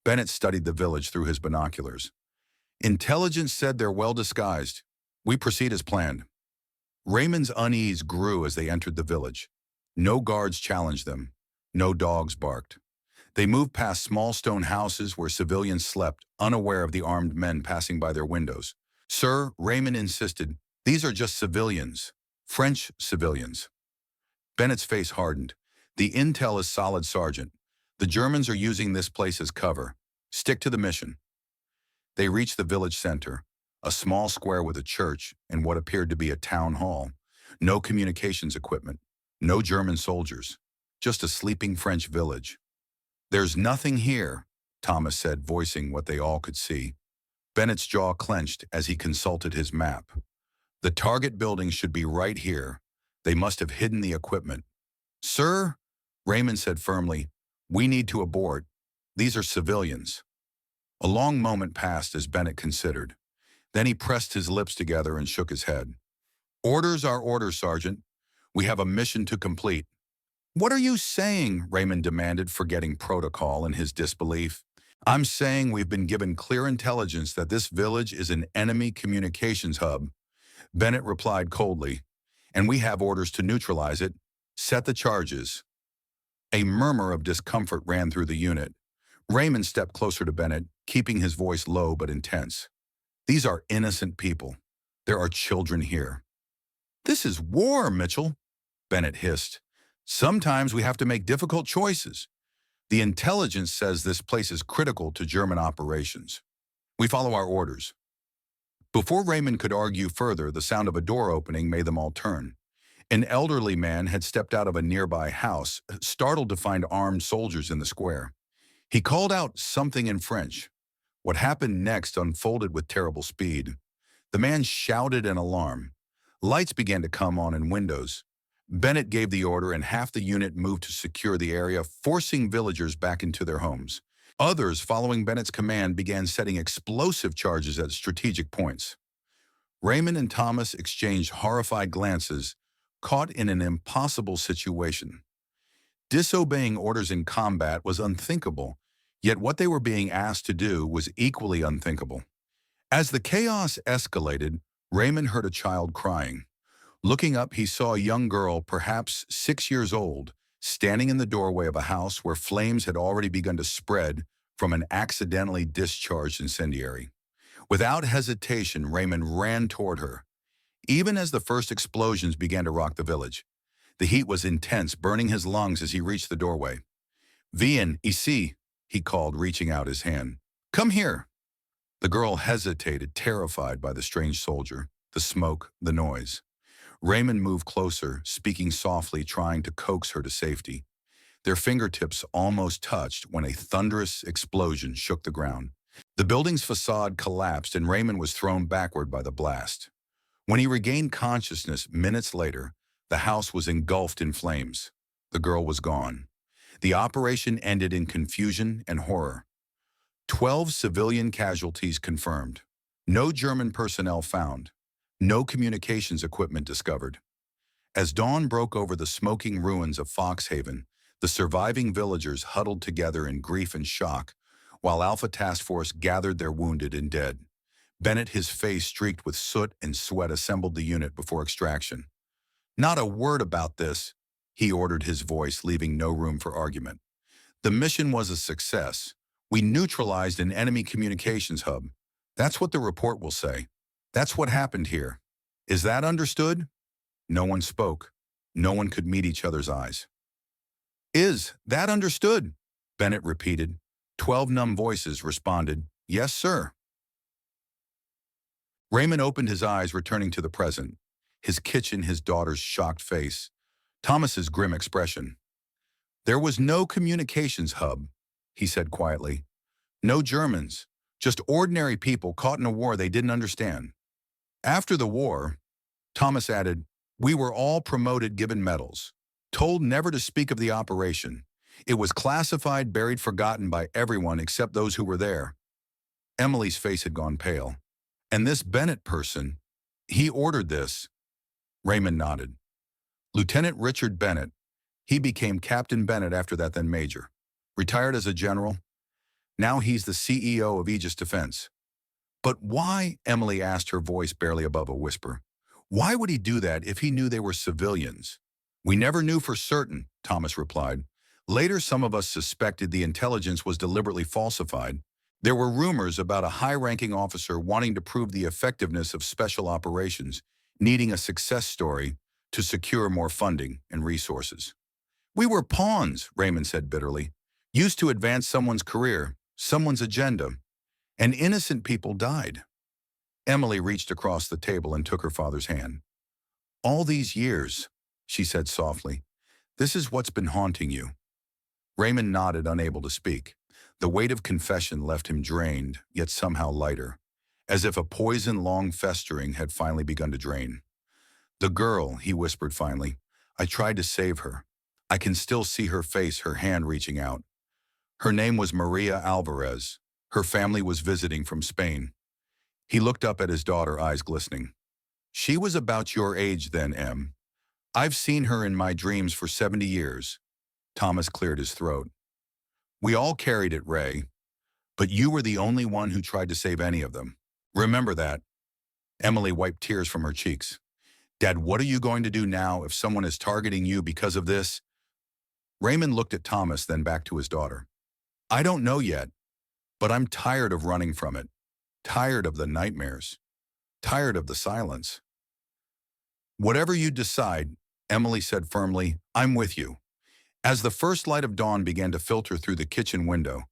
Bennett studied the village through his binoculars. Intelligence said they're well disguised. We proceed as planned. Raymond's unease grew as they entered the village. No guards challenged them. No dogs barked. They moved past small stone houses where civilians slept, unaware of the armed men passing by their windows. Sir, Raymond insisted, these are just civilians. French civilians. Bennett's face hardened. The intel is solid, Sergeant. The Germans are using this place as cover. Stick to the mission. They reached the village center, a small square with a church and what appeared to be a town hall. No communications equipment, no German soldiers, just a sleeping French village. There's nothing here, Thomas said, voicing what they all could see. Bennett's jaw clenched as he consulted his map. The target building should be right here. They must have hidden the equipment. Sir, Raymond said firmly, we need to abort. These are civilians. A long moment passed as Bennett considered. Then he pressed his lips together and shook his head. Orders are orders, Sergeant. We have a mission to complete. What are you saying? Raymond demanded, forgetting protocol in his disbelief. I'm saying we've been given clear intelligence that this village is an enemy communications hub. Bennett replied coldly, and we have orders to neutralize it. Set the charges. A murmur of discomfort ran through the unit. Raymond stepped closer to Bennett, keeping his voice low but intense. These are innocent people. There are children here. This is war, Mitchell, Bennett hissed. Sometimes we have to make difficult choices. The intelligence says this place is critical to German operations. We follow our orders. Before Raymond could argue further, the sound of a door opening made them all turn. An elderly man had stepped out of a nearby house, startled to find armed soldiers in the square. He called out something in French. What happened next unfolded with terrible speed. The man shouted in alarm. Lights began to come on in windows. Bennett gave the order and half the unit moved to secure the area, forcing villagers back into their homes. Others, following Bennett's command, began setting explosive charges at strategic points. Raymond and Thomas exchanged horrified glances, caught in an impossible situation. Disobeying orders in combat was unthinkable, yet what they were being asked to do was equally unthinkable. As the chaos escalated, Raymond heard a child crying. Looking up, he saw a young girl, perhaps 6 years old, standing in the doorway of a house where flames had already begun to spread from an accidentally discharged incendiary. Without hesitation, Raymond ran toward her, even as the first explosions began to rock the village. The heat was intense, burning his lungs as he reached the doorway. "Viens, ici," he called, reaching out his hand. "Come here." The girl hesitated, terrified by the strange soldier, the smoke, the noise. Raymond moved closer, speaking softly, trying to coax her to safety. Their fingertips almost touched when a thunderous explosion shook the ground. The building's facade collapsed and Raymond was thrown backward by the blast. When he regained consciousness minutes later, the house was engulfed in flames. The girl was gone. The operation ended in confusion and horror. 12 civilian casualties confirmed. No German personnel found. No communications equipment discovered. As dawn broke over the smoking ruins of Foxhaven, the surviving villagers huddled together in grief and shock, while Alpha Task Force gathered their wounded and dead. Bennett, his face streaked with soot and sweat, assembled the unit before extraction. "Not a word about this," he ordered, his voice leaving no room for argument. "The mission was a success. We neutralized an enemy communications hub. That's what the report will say. That's what happened here. Is that understood?" No one spoke. No one could meet each other's eyes. "Is that understood?" Bennett repeated. 12 numb voices responded, "Yes, sir." Raymond opened his eyes, returning to the present. His kitchen, his daughter's shocked face, Thomas's grim expression. "There was no communications hub," he said quietly. "No Germans, just ordinary people caught in a war they didn't understand. After the war," Thomas added, "we were all promoted, given medals, told never to speak of the operation. It was classified, buried, forgotten by everyone except those who were there." Emily's face had gone pale. "And this Bennett person, he ordered this?" Raymond nodded. "Lieutenant Richard Bennett. He became Captain Bennett after that, then Major. Retired as a general. Now he's the CEO of Aegis Defense." "But why?" Emily asked, her voice barely above a whisper. "Why would he do that if he knew they were civilians?" "We never knew for certain," Thomas replied. "Later, some of us suspected the intelligence was deliberately falsified. There were rumors about a high-ranking officer wanting to prove the effectiveness of special operations, needing a success story to secure more funding and resources." "We were pawns," Raymond said bitterly, "used to advance someone's career, someone's agenda, and innocent people died." Emily reached across the table and took her father's hand. "All these years," she said softly, "this is what's been haunting you." Raymond nodded, unable to speak. The weight of confession left him drained, yet somehow lighter, as if a poison long festering had finally begun to drain. "The girl," he whispered finally, "I tried to save her. I can still see her face, her hand reaching out. Her name was Maria Alvarez. Her family was visiting from Spain." He looked up at his daughter, eyes glistening. "She was about your age then, Em. I've seen her in my dreams for 70 years. Thomas cleared his throat. "We all carried it, Ray. But you were the only one who tried to save any of them. Remember that." Emily wiped tears from her cheeks. "Dad, what are you going to do now if someone is targeting you because of this?" Raymond looked at Thomas, then back to his daughter. "I don't know yet, but I'm tired of running from it. Tired of the nightmares. Tired of the silence." "Whatever you decide," Emily said firmly, "I'm with you." As the first light of dawn began to filter through the kitchen window,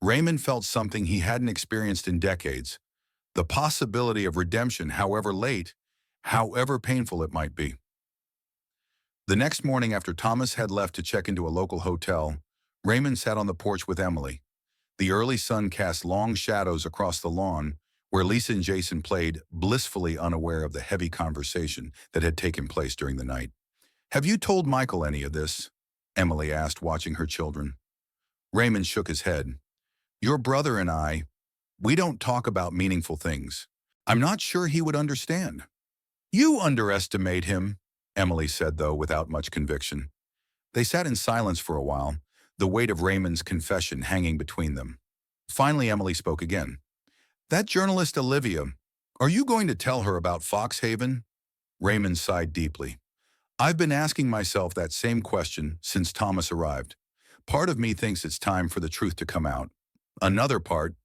Raymond felt something he hadn't experienced in decades: the possibility of redemption, however late, however painful it might be. The next morning, after Thomas had left to check into a local hotel, Raymond sat on the porch with Emily. The early sun cast long shadows across the lawn, where Lisa and Jason played, blissfully unaware of the heavy conversation that had taken place during the night. "Have you told Michael any of this?" Emily asked, watching her children. Raymond shook his head. "Your brother and we don't talk about meaningful things. I'm not sure he would understand." "You underestimate him," Emily said, though without much conviction. They sat in silence for a while, the weight of Raymond's confession hanging between them. Finally, Emily spoke again. "That journalist Olivia, are you going to tell her about Foxhaven?" Raymond sighed deeply. "I've been asking myself that same question since Thomas arrived. Part of me thinks it's time for the truth to come out. Another part,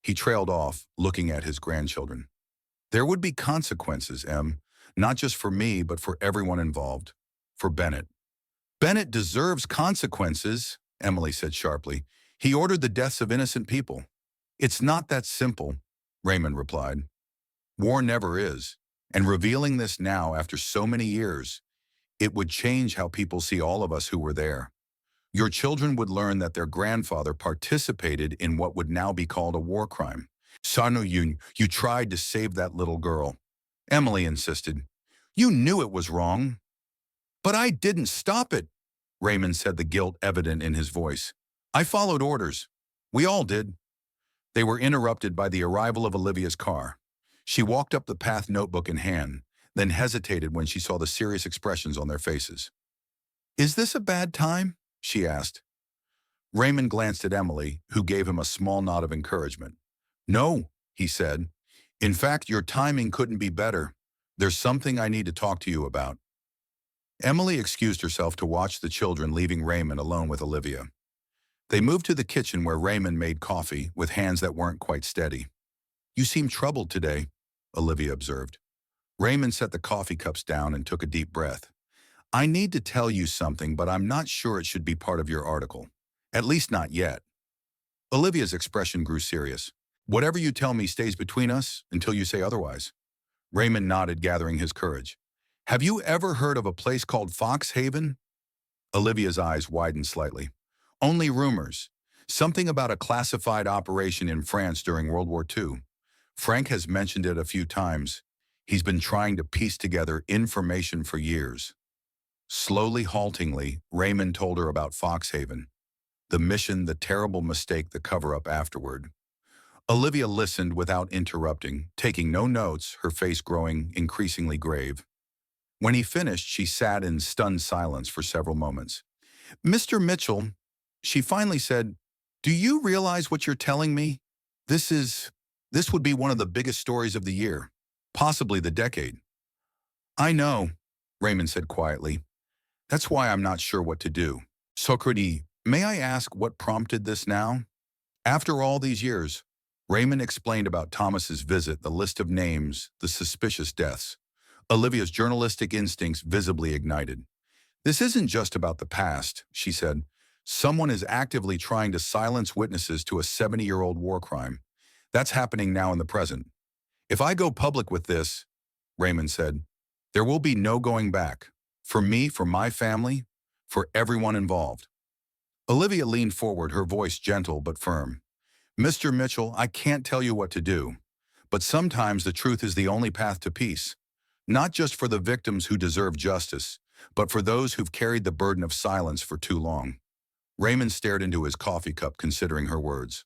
He trailed off, looking at his grandchildren. There would be consequences, Em, not just for me, but for everyone involved. For Bennett. Bennett deserves consequences, Emily said sharply. He ordered the deaths of innocent people. It's not that simple, Raymond replied. War never is. And revealing this now after so many years, it would change how people see all of us who were there. Your children would learn that their grandfather participated in what would now be called a war crime. Sanu Yun, you tried to save that little girl. Emily insisted. You knew it was wrong. But I didn't stop it, Raymond said, the guilt evident in his voice. I followed orders. We all did. They were interrupted by the arrival of Olivia's car. She walked up the path, notebook in hand, then hesitated when she saw the serious expressions on their faces. Is this a bad time? She asked. Raymond glanced at Emily, who gave him a small nod of encouragement. No, he said. In fact, your timing couldn't be better. There's something I need to talk to you about. Emily excused herself to watch the children, leaving Raymond alone with Olivia. They moved to the kitchen where Raymond made coffee with hands that weren't quite steady. You seem troubled today, Olivia observed. Raymond set the coffee cups down and took a deep breath. I need to tell you something, but I'm not sure it should be part of your article. At least not yet. Olivia's expression grew serious. Whatever you tell me stays between us until you say otherwise. Raymond nodded, gathering his courage. Have you ever heard of a place called Foxhaven? Olivia's eyes widened slightly. Only rumors. Something about a classified operation in France during World War II. Frank has mentioned it a few times. He's been trying to piece together information for years. Slowly, haltingly, Raymond told her about Foxhaven. The mission, the terrible mistake, the cover-up afterward. Olivia listened without interrupting, taking no notes, her face growing increasingly grave. When he finished, she sat in stunned silence for several moments. Mr. Mitchell, she finally said, do you realize what you're telling me? This would be one of the biggest stories of the year, possibly the decade. I know, Raymond said quietly. That's why I'm not sure what to do. Socrates, may I ask what prompted this now? After all these years, Raymond explained about Thomas's visit, the list of names, the suspicious deaths. Olivia's journalistic instincts visibly ignited. This isn't just about the past, she said. Someone is actively trying to silence witnesses to a 70-year-old war crime. That's happening now in the present. If I go public with this, Raymond said, there will be no going back. For me, for my family, for everyone involved. Olivia leaned forward, her voice gentle but firm. Mr. Mitchell, I can't tell you what to do, but sometimes the truth is the only path to peace. Not just for the victims who deserve justice, but for those who've carried the burden of silence for too long. Raymond stared into his coffee cup, considering her words.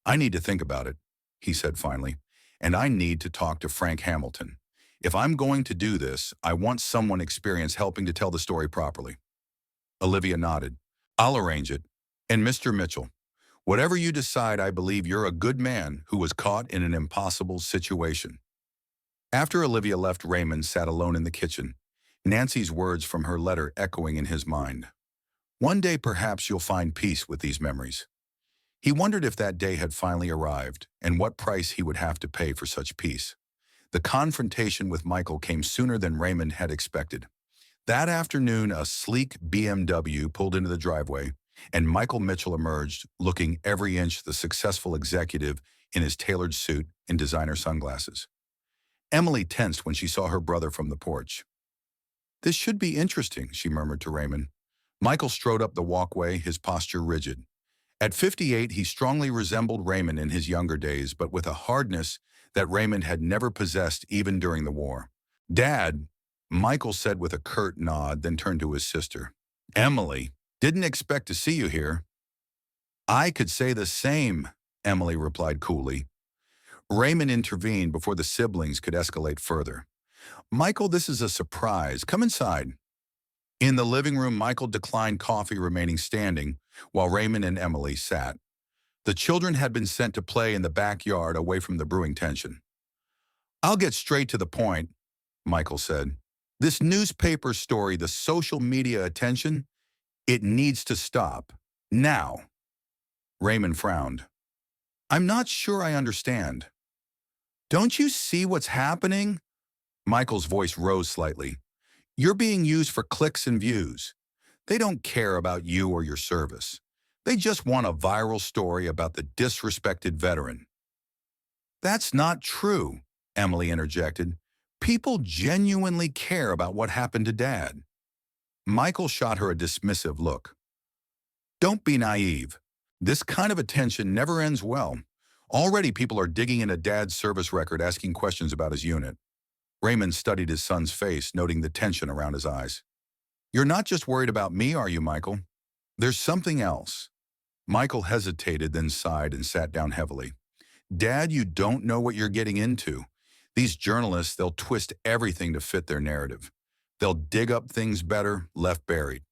I need to think about it, he said finally, and I need to talk to Frank Hamilton. If I'm going to do this, I want someone experienced helping to tell the story properly. Olivia nodded. I'll arrange it. And Mr. Mitchell, whatever you decide, I believe you're a good man who was caught in an impossible situation. After Olivia left, Raymond sat alone in the kitchen, Nancy's words from her letter echoing in his mind. One day perhaps you'll find peace with these memories. He wondered if that day had finally arrived and what price he would have to pay for such peace. The confrontation with Michael came sooner than Raymond had expected. That afternoon, a sleek BMW pulled into the driveway, and Michael Mitchell emerged, looking every inch the successful executive in his tailored suit and designer sunglasses. Emily tensed when she saw her brother from the porch. This should be interesting, she murmured to Raymond. Michael strode up the walkway, his posture rigid. At 58, he strongly resembled Raymond in his younger days, but with a hardness that Raymond had never possessed even during the war. Dad, Michael said with a curt nod, then turned to his sister. Emily, didn't expect to see you here. I could say the same, Emily replied coolly. Raymond intervened before the siblings could escalate further. Michael, this is a surprise. Come inside. In the living room, Michael declined coffee, remaining standing, while Raymond and Emily sat. The children had been sent to play in the backyard away from the brewing tension. I'll get straight to the point, Michael said. This newspaper story, the social media attention, it needs to stop. Now. Raymond frowned. I'm not sure I understand. Don't you see what's happening? Michael's voice rose slightly. You're being used for clicks and views. They don't care about you or your service. They just want a viral story about the disrespected veteran. That's not true, Emily interjected. People genuinely care about what happened to Dad. Michael shot her a dismissive look. Don't be naive. This kind of attention never ends well. Already people are digging into Dad's service record asking questions about his unit. Raymond studied his son's face, noting the tension around his eyes. You're not just worried about me, are you, Michael? There's something else. Michael hesitated, then sighed and sat down heavily. Dad, you don't know what you're getting into. These journalists, they'll twist everything to fit their narrative. They'll dig up things better left buried.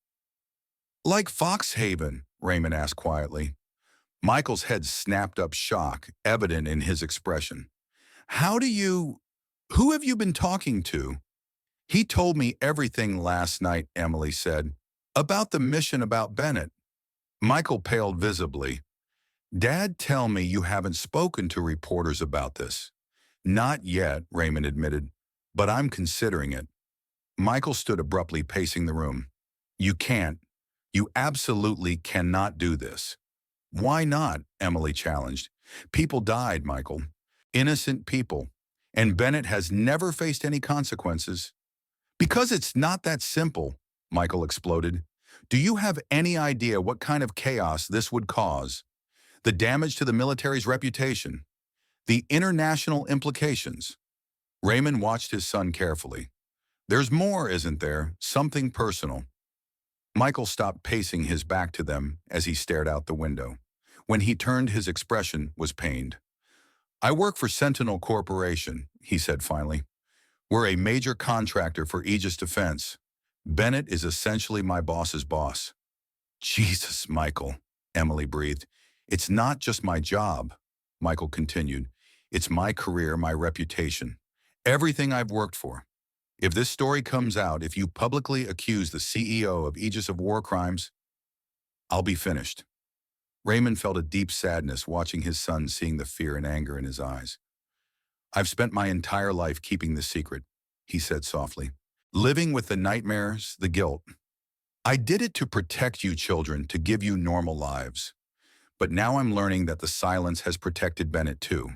Like Foxhaven, Raymond asked quietly. Michael's head snapped up, shock evident in his expression. Who have you been talking to? He told me everything last night, Emily said. About the mission about Bennett. Michael paled visibly. Dad, tell me you haven't spoken to reporters about this. Not yet, Raymond admitted, but I'm considering it. Michael stood abruptly, pacing the room. You can't. You absolutely cannot do this. Why not? Emily challenged. People died, Michael. Innocent people. And Bennett has never faced any consequences. Because it's not that simple, Michael exploded. Do you have any idea what kind of chaos this would cause? The damage to the military's reputation? The international implications? Raymond watched his son carefully. There's more, isn't there? Something personal. Michael stopped, pacing his back to them as he stared out the window. When he turned, his expression was pained. I work for Sentinel Corporation, he said finally. We're a major contractor for Aegis Defense. Bennett is essentially my boss's boss. Jesus, Michael, Emily breathed. It's not just my job, Michael continued. It's my career, my reputation. Everything I've worked for. If this story comes out, if you publicly accuse the CEO of Aegis of war crimes, I'll be finished. Raymond felt a deep sadness watching his son, seeing the fear and anger in his eyes. I've spent my entire life keeping this secret, he said softly. Living with the nightmares, the guilt. I did it to protect you children, to give you normal lives. But now I'm learning that the silence has protected Bennett too.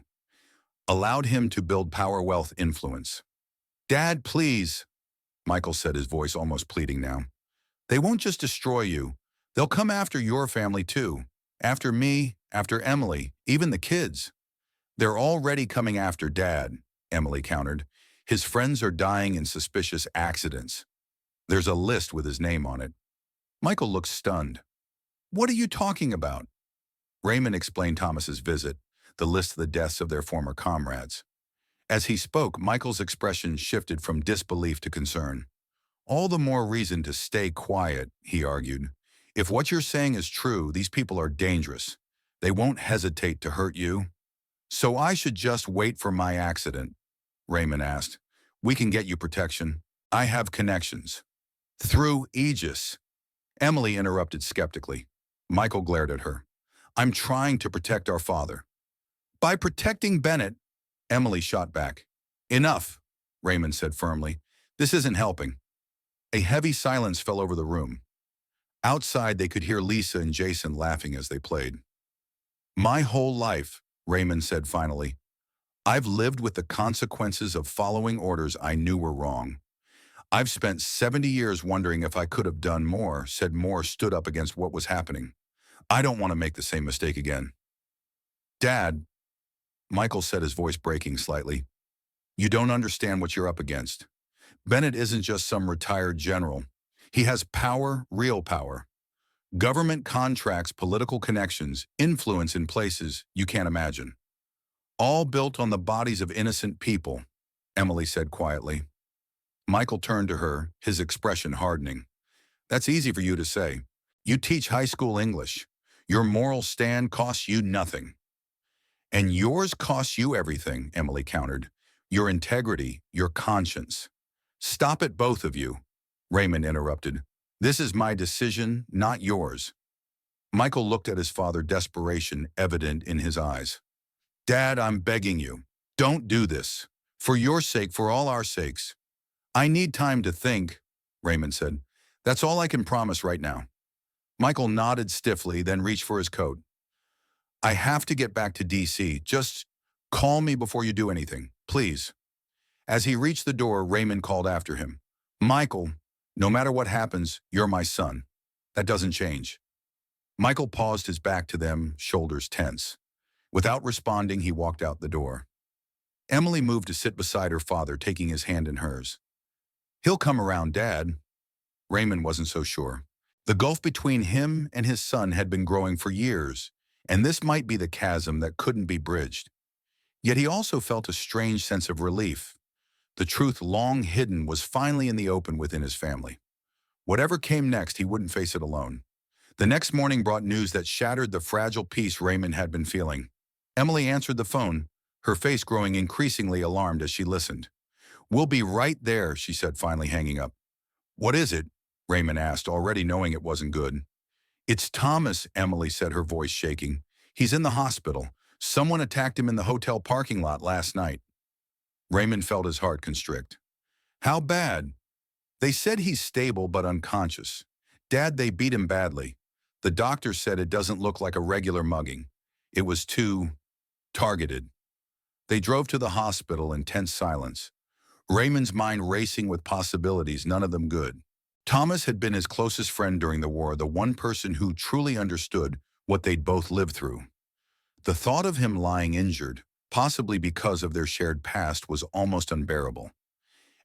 Allowed him to build power, wealth, influence. Dad, please, Michael said, his voice almost pleading now. They won't just destroy you. They'll come after your family too. After me, after Emily, even the kids. They're already coming after Dad, Emily countered. His friends are dying in suspicious accidents. There's a list with his name on it. Michael looked stunned. What are you talking about? Raymond explained Thomas's visit, the list of the deaths of their former comrades. As he spoke, Michael's expression shifted from disbelief to concern. All the more reason to stay quiet, he argued. If what you're saying is true, these people are dangerous. They won't hesitate to hurt you. So I should just wait for my accident? Raymond asked. We can get you protection. I have connections. Through Aegis. Emily interrupted skeptically. Michael glared at her. I'm trying to protect our father. By protecting Bennett, Emily shot back. Enough, Raymond said firmly. This isn't helping. A heavy silence fell over the room. Outside, they could hear Lisa and Jason laughing as they played. My whole life, Raymond said finally, I've lived with the consequences of following orders I knew were wrong. I've spent 70 years wondering if I could have done more, said Moore stood up against what was happening. I don't want to make the same mistake again. Dad, Michael said, his voice breaking slightly, you don't understand what you're up against. Bennett isn't just some retired general. He has power, real power. Government contracts, political connections, influence in places you can't imagine. All built on the bodies of innocent people, Emily said quietly. Michael turned to her, his expression hardening. That's easy for you to say. You teach high school English. Your moral stand costs you nothing. And yours costs you everything, Emily countered. Your integrity, your conscience. Stop it, both of you, Raymond interrupted. This is my decision, not yours. Michael looked at his father, desperation evident in his eyes. Dad, I'm begging you. Don't do this. For your sake, for all our sakes. I need time to think, Raymond said. That's all I can promise right now. Michael nodded stiffly, then reached for his coat. I have to get back to D.C. Just call me before you do anything, please. As he reached the door, Raymond called after him. Michael, no matter what happens, you're my son. That doesn't change. Michael paused, his back to them, shoulders tense. Without responding, he walked out the door. Emily moved to sit beside her father, taking his hand in hers. He'll come around, Dad. Raymond wasn't so sure. The gulf between him and his son had been growing for years, and this might be the chasm that couldn't be bridged. Yet he also felt a strange sense of relief. The truth long hidden was finally in the open within his family. Whatever came next, he wouldn't face it alone. The next morning brought news that shattered the fragile peace Raymond had been feeling. Emily answered the phone, her face growing increasingly alarmed as she listened. We'll be right there, she said, finally hanging up. What is it? Raymond asked, already knowing it wasn't good. It's Thomas, Emily said, her voice shaking. He's in the hospital. Someone attacked him in the hotel parking lot last night. Raymond felt his heart constrict. How bad? They said he's stable but unconscious. Dad, they beat him badly. The doctor said it doesn't look like a regular mugging. It was too targeted. They drove to the hospital in tense silence. Raymond's mind racing with possibilities, none of them good. Thomas had been his closest friend during the war, the one person who truly understood what they'd both lived through. The thought of him lying injured, possibly because of their shared past, was almost unbearable.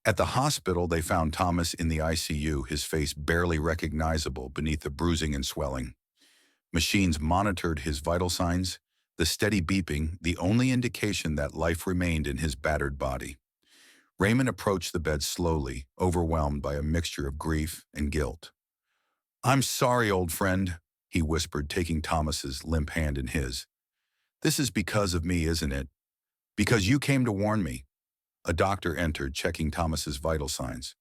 At the hospital, they found Thomas in the ICU, his face barely recognizable beneath the bruising and swelling. Machines monitored his vital signs, the steady beeping, the only indication that life remained in his battered body. Raymond approached the bed slowly, overwhelmed by a mixture of grief and guilt. I'm sorry, old friend, he whispered, taking Thomas's limp hand in his. This is because of me, isn't it? Because you came to warn me. A doctor entered, checking Thomas's vital signs.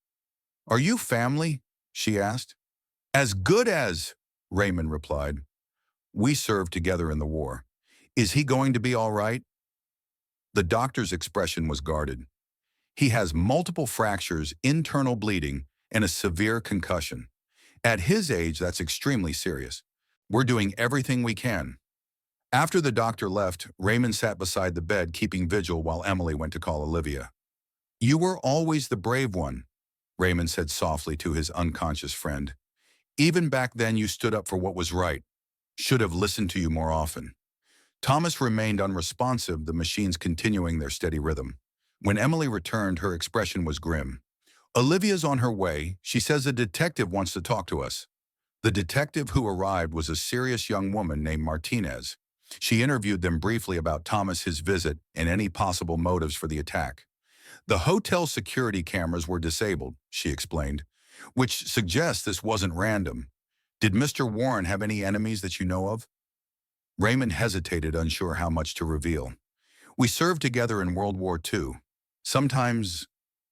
Are you family? She asked. As good as, Raymond replied. We served together in the war. Is he going to be all right? The doctor's expression was guarded. He has multiple fractures, internal bleeding, and a severe concussion. At his age, that's extremely serious. We're doing everything we can. After the doctor left, Raymond sat beside the bed, keeping vigil while Emily went to call Olivia. You were always the brave one, Raymond said softly to his unconscious friend. Even back then you stood up for what was right. Should have listened to you more often. Thomas remained unresponsive, the machines continuing their steady rhythm. When Emily returned, her expression was grim. Olivia's on her way. She says a detective wants to talk to us. The detective who arrived was a serious young woman named Martinez. She interviewed them briefly about Thomas, his visit, and any possible motives for the attack. The hotel security cameras were disabled, she explained, which suggests this wasn't random. Did Mr. Warren have any enemies that you know of? Raymond hesitated, unsure how much to reveal. We served together in World War II. Sometimes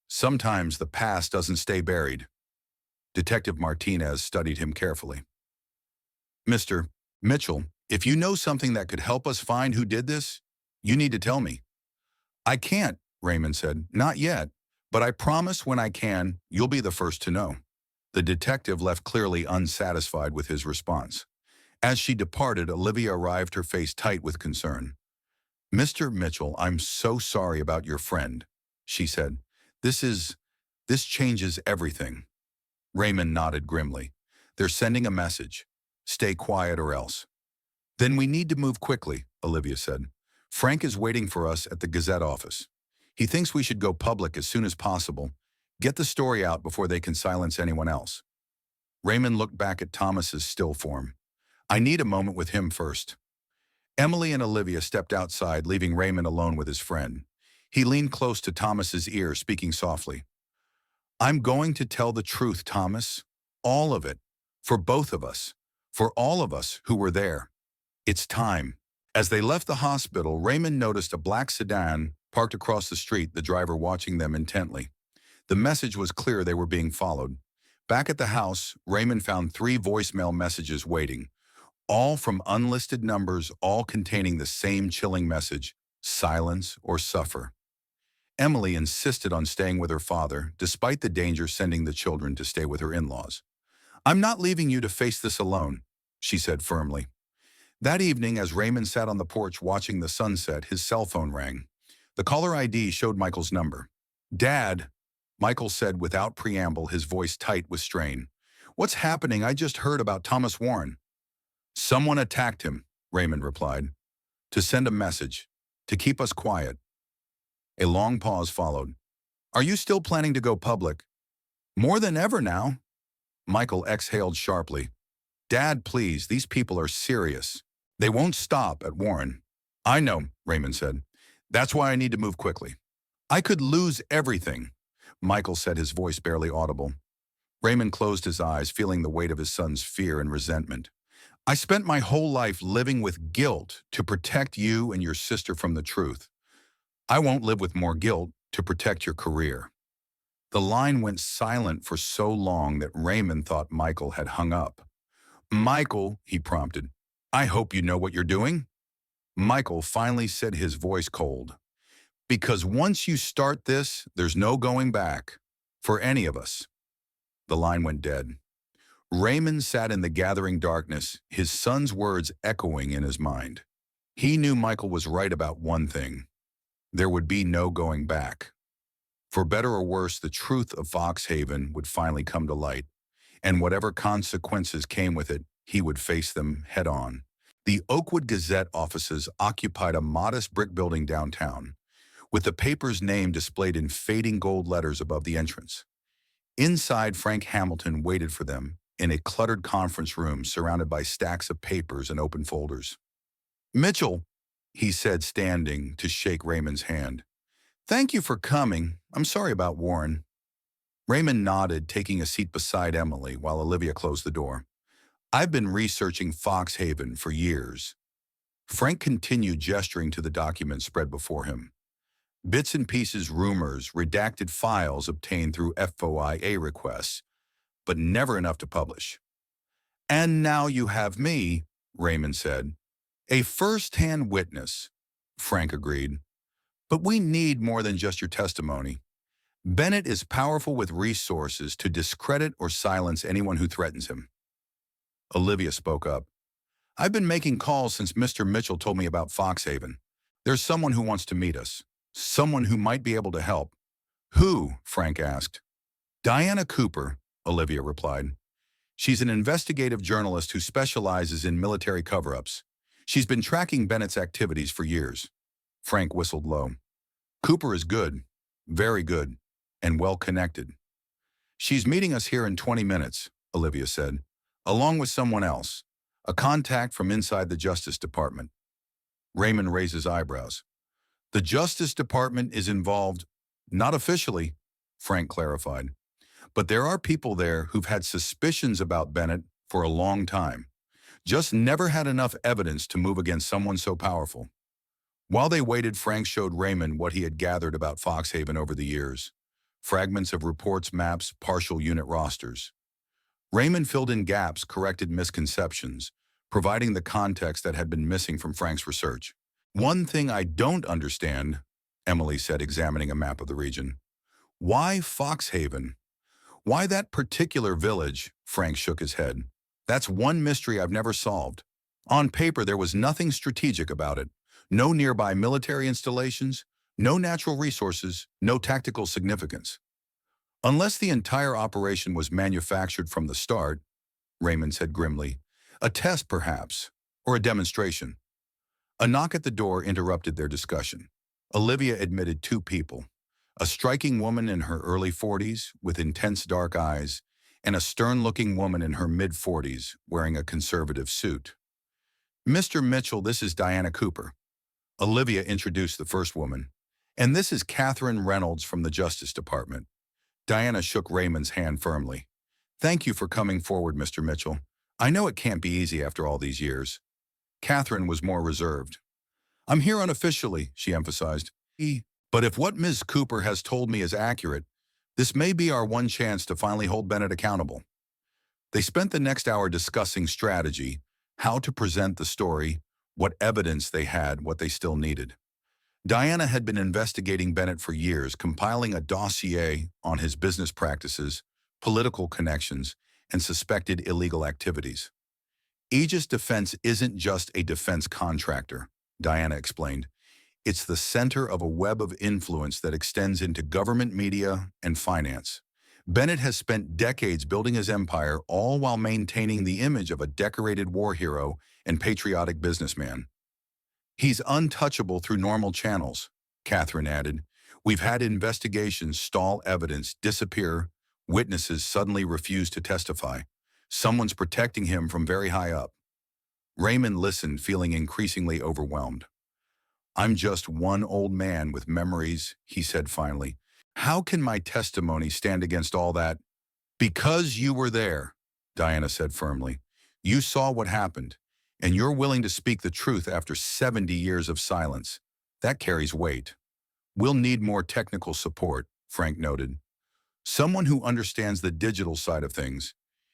the past doesn't stay buried. Detective Martinez studied him carefully. Mr. Mitchell, if you know something that could help us find who did this, you need to tell me. I can't, Raymond said. Not yet, but I promise when I can, you'll be the first to know. The detective left clearly unsatisfied with his response. As she departed, Olivia arrived, her face tight with concern. Mr. Mitchell, I'm so sorry about your friend, she said. This changes everything. Raymond nodded grimly. They're sending a message. Stay quiet or else. Then we need to move quickly, Olivia said. Frank is waiting for us at the Gazette office. He thinks we should go public as soon as possible. Get the story out before they can silence anyone else. Raymond looked back at Thomas's still form. I need a moment with him first. Emily and Olivia stepped outside, leaving Raymond alone with his friend. He leaned close to Thomas's ear, speaking softly. I'm going to tell the truth, Thomas. All of it. For both of us. For all of us who were there. It's time. As they left the hospital, Raymond noticed a black sedan parked across the street, the driver watching them intently. The message was clear, they were being followed. Back at the house, Raymond found 3 voicemail messages waiting. All from unlisted numbers, all containing the same chilling message. silence, or suffer. Emily insisted on staying with her father, despite the danger sending the children to stay with her in-laws. "I'm not leaving you to face this alone," she said firmly. That evening, as Raymond sat on the porch watching the sunset, his cell phone rang. The caller ID showed Michael's number. "Dad," Michael said without preamble, his voice tight with strain. "What's happening? I just heard about Thomas Warren." "Someone attacked him," Raymond replied. "To send a message. To keep us quiet." A long pause followed. "Are you still planning to go public?" "More than ever now." Michael exhaled sharply. "Dad, please, these people are serious. They won't stop at Warren." "I know," Raymond said. "That's why I need to move quickly." "I could lose everything," Michael said, his voice barely audible. Raymond closed his eyes, feeling the weight of his son's fear and resentment. "I spent my whole life living with guilt to protect you and your sister from the truth. I won't live with more guilt to protect your career." The line went silent for so long that Raymond thought Michael had hung up. "Michael," he prompted, "I hope you know what you're doing." Michael finally said, his voice cold, "Because once you start this, there's no going back. For any of us." The line went dead. Raymond sat in the gathering darkness, his son's words echoing in his mind. He knew Michael was right about one thing. There would be no going back. For better or worse, the truth of Foxhaven would finally come to light, and whatever consequences came with it, he would face them head on. The Oakwood Gazette offices occupied a modest brick building downtown, with the paper's name displayed in fading gold letters above the entrance. Inside, Frank Hamilton waited for them in a cluttered conference room surrounded by stacks of papers and open folders. "Mitchell," he said, standing to shake Raymond's hand. "Thank you for coming. I'm sorry about Warren." Raymond nodded, taking a seat beside Emily while Olivia closed the door. "I've been researching Foxhaven for years." Frank continued, gesturing to the documents spread before him. Bits and pieces, rumors, redacted files obtained through FOIA requests, but never enough to publish. "And now you have me," Raymond said. "A first-hand witness," Frank agreed. "But we need more than just your testimony. Bennett is powerful with resources to discredit or silence anyone who threatens him." Olivia spoke up. "I've been making calls since Mr. Mitchell told me about Foxhaven. There's someone who wants to meet us. Someone who might be able to help." "Who?" Frank asked. "Diana Cooper," Olivia replied. "She's an investigative journalist who specializes in military cover-ups. She's been tracking Bennett's activities for years." Frank whistled low. "Cooper is good, very good, and well-connected." "She's meeting us here in 20 minutes, Olivia said, "along with someone else, a contact from inside the Justice Department." Raymond raised his eyebrows. "The Justice Department is involved, not officially," Frank clarified. "But there are people there who've had suspicions about Bennett for a long time. Just never had enough evidence to move against someone so powerful." While they waited, Frank showed Raymond what he had gathered about Foxhaven over the years. Fragments of reports, maps, partial unit rosters. Raymond filled in gaps, corrected misconceptions, providing the context that had been missing from Frank's research. "One thing I don't understand," Emily said, examining a map of the region. "Why Foxhaven? Why that particular village?" Frank shook his head. "That's one mystery I've never solved. On paper, there was nothing strategic about it. No nearby military installations, no natural resources, no tactical significance. Unless the entire operation was manufactured from the start," Raymond said grimly. "A test, perhaps, or a demonstration." A knock at the door interrupted their discussion. Olivia admitted two people, a striking woman in her early 40s with intense dark eyes, and a stern-looking woman in her mid-40s wearing a conservative suit. "Mr. Mitchell, this is Diana Cooper." Olivia introduced the first woman. "And this is Catherine Reynolds from the Justice Department." Diana shook Raymond's hand firmly. "Thank you for coming forward, Mr. Mitchell. I know it can't be easy after all these years." Catherine was more reserved. "I'm here unofficially," she emphasized. "But if what Ms. Cooper has told me is accurate, this may be our one chance to finally hold Bennett accountable." They spent the next hour discussing strategy, how to present the story, what evidence they had, what they still needed. Diana had been investigating Bennett for years, compiling a dossier on his business practices, political connections, and suspected illegal activities. Aegis Defense isn't just a defense contractor, Diana explained. It's the center of a web of influence that extends into government, media, and finance. Bennett has spent decades building his empire, all while maintaining the image of a decorated war hero and patriotic businessman. He's untouchable through normal channels, Catherine added. We've had investigations stall evidence, disappear, witnesses suddenly refuse to testify. Someone's protecting him from very high up. Raymond listened, feeling increasingly overwhelmed. I'm just one old man with memories, he said finally. How can my testimony stand against all that? Because you were there, Diana said firmly. You saw what happened, and you're willing to speak the truth after 70 years of silence. That carries weight. We'll need more technical support, Frank noted. Someone who understands the digital side of things.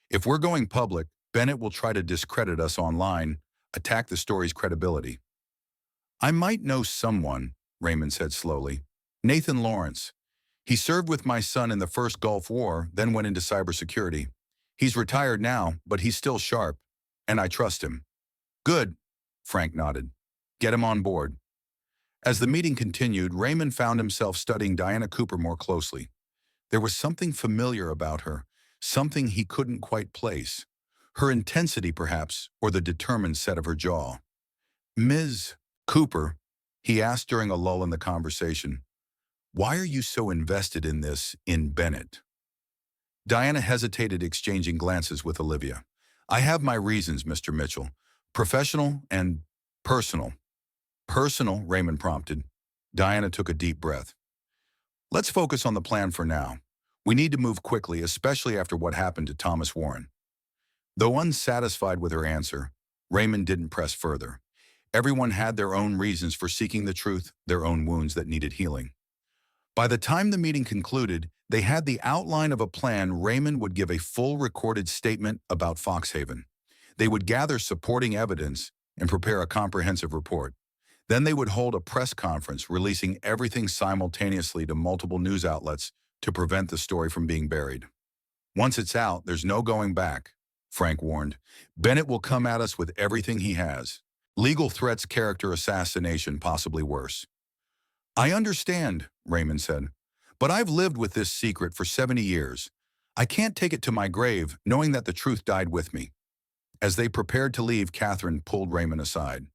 If we're going public, Bennett will try to discredit us online, attack the story's credibility. I might know someone, Raymond said slowly. Nathan Lawrence. He served with my son in the first Gulf War, then went into cybersecurity. He's retired now, but he's still sharp, and I trust him. Good, Frank nodded. Get him on board. As the meeting continued, Raymond found himself studying Diana Cooper more closely. There was something familiar about her, something he couldn't quite place. Her intensity, perhaps, or the determined set of her jaw. Ms. Cooper, he asked during a lull in the conversation, why are you so invested in this, in Bennett? Diana hesitated, exchanging glances with Olivia. I have my reasons, Mr. Mitchell. Professional and personal. Personal, Raymond prompted. Diana took a deep breath. Let's focus on the plan for now. We need to move quickly, especially after what happened to Thomas Warren. Though unsatisfied with her answer, Raymond didn't press further. Everyone had their own reasons for seeking the truth, their own wounds that needed healing. By the time the meeting concluded, they had the outline of a plan. Raymond would give a full recorded statement about Foxhaven. They would gather supporting evidence and prepare a comprehensive report. Then they would hold a press conference, releasing everything simultaneously to multiple news outlets to prevent the story from being buried. Once it's out, there's no going back, Frank warned. Bennett will come at us with everything he has. Legal threats, character assassination, possibly worse. I understand, Raymond said, but I've lived with this secret for 70 years. I can't take it to my grave knowing that the truth died with me. As they prepared to leave, Catherine pulled Raymond aside.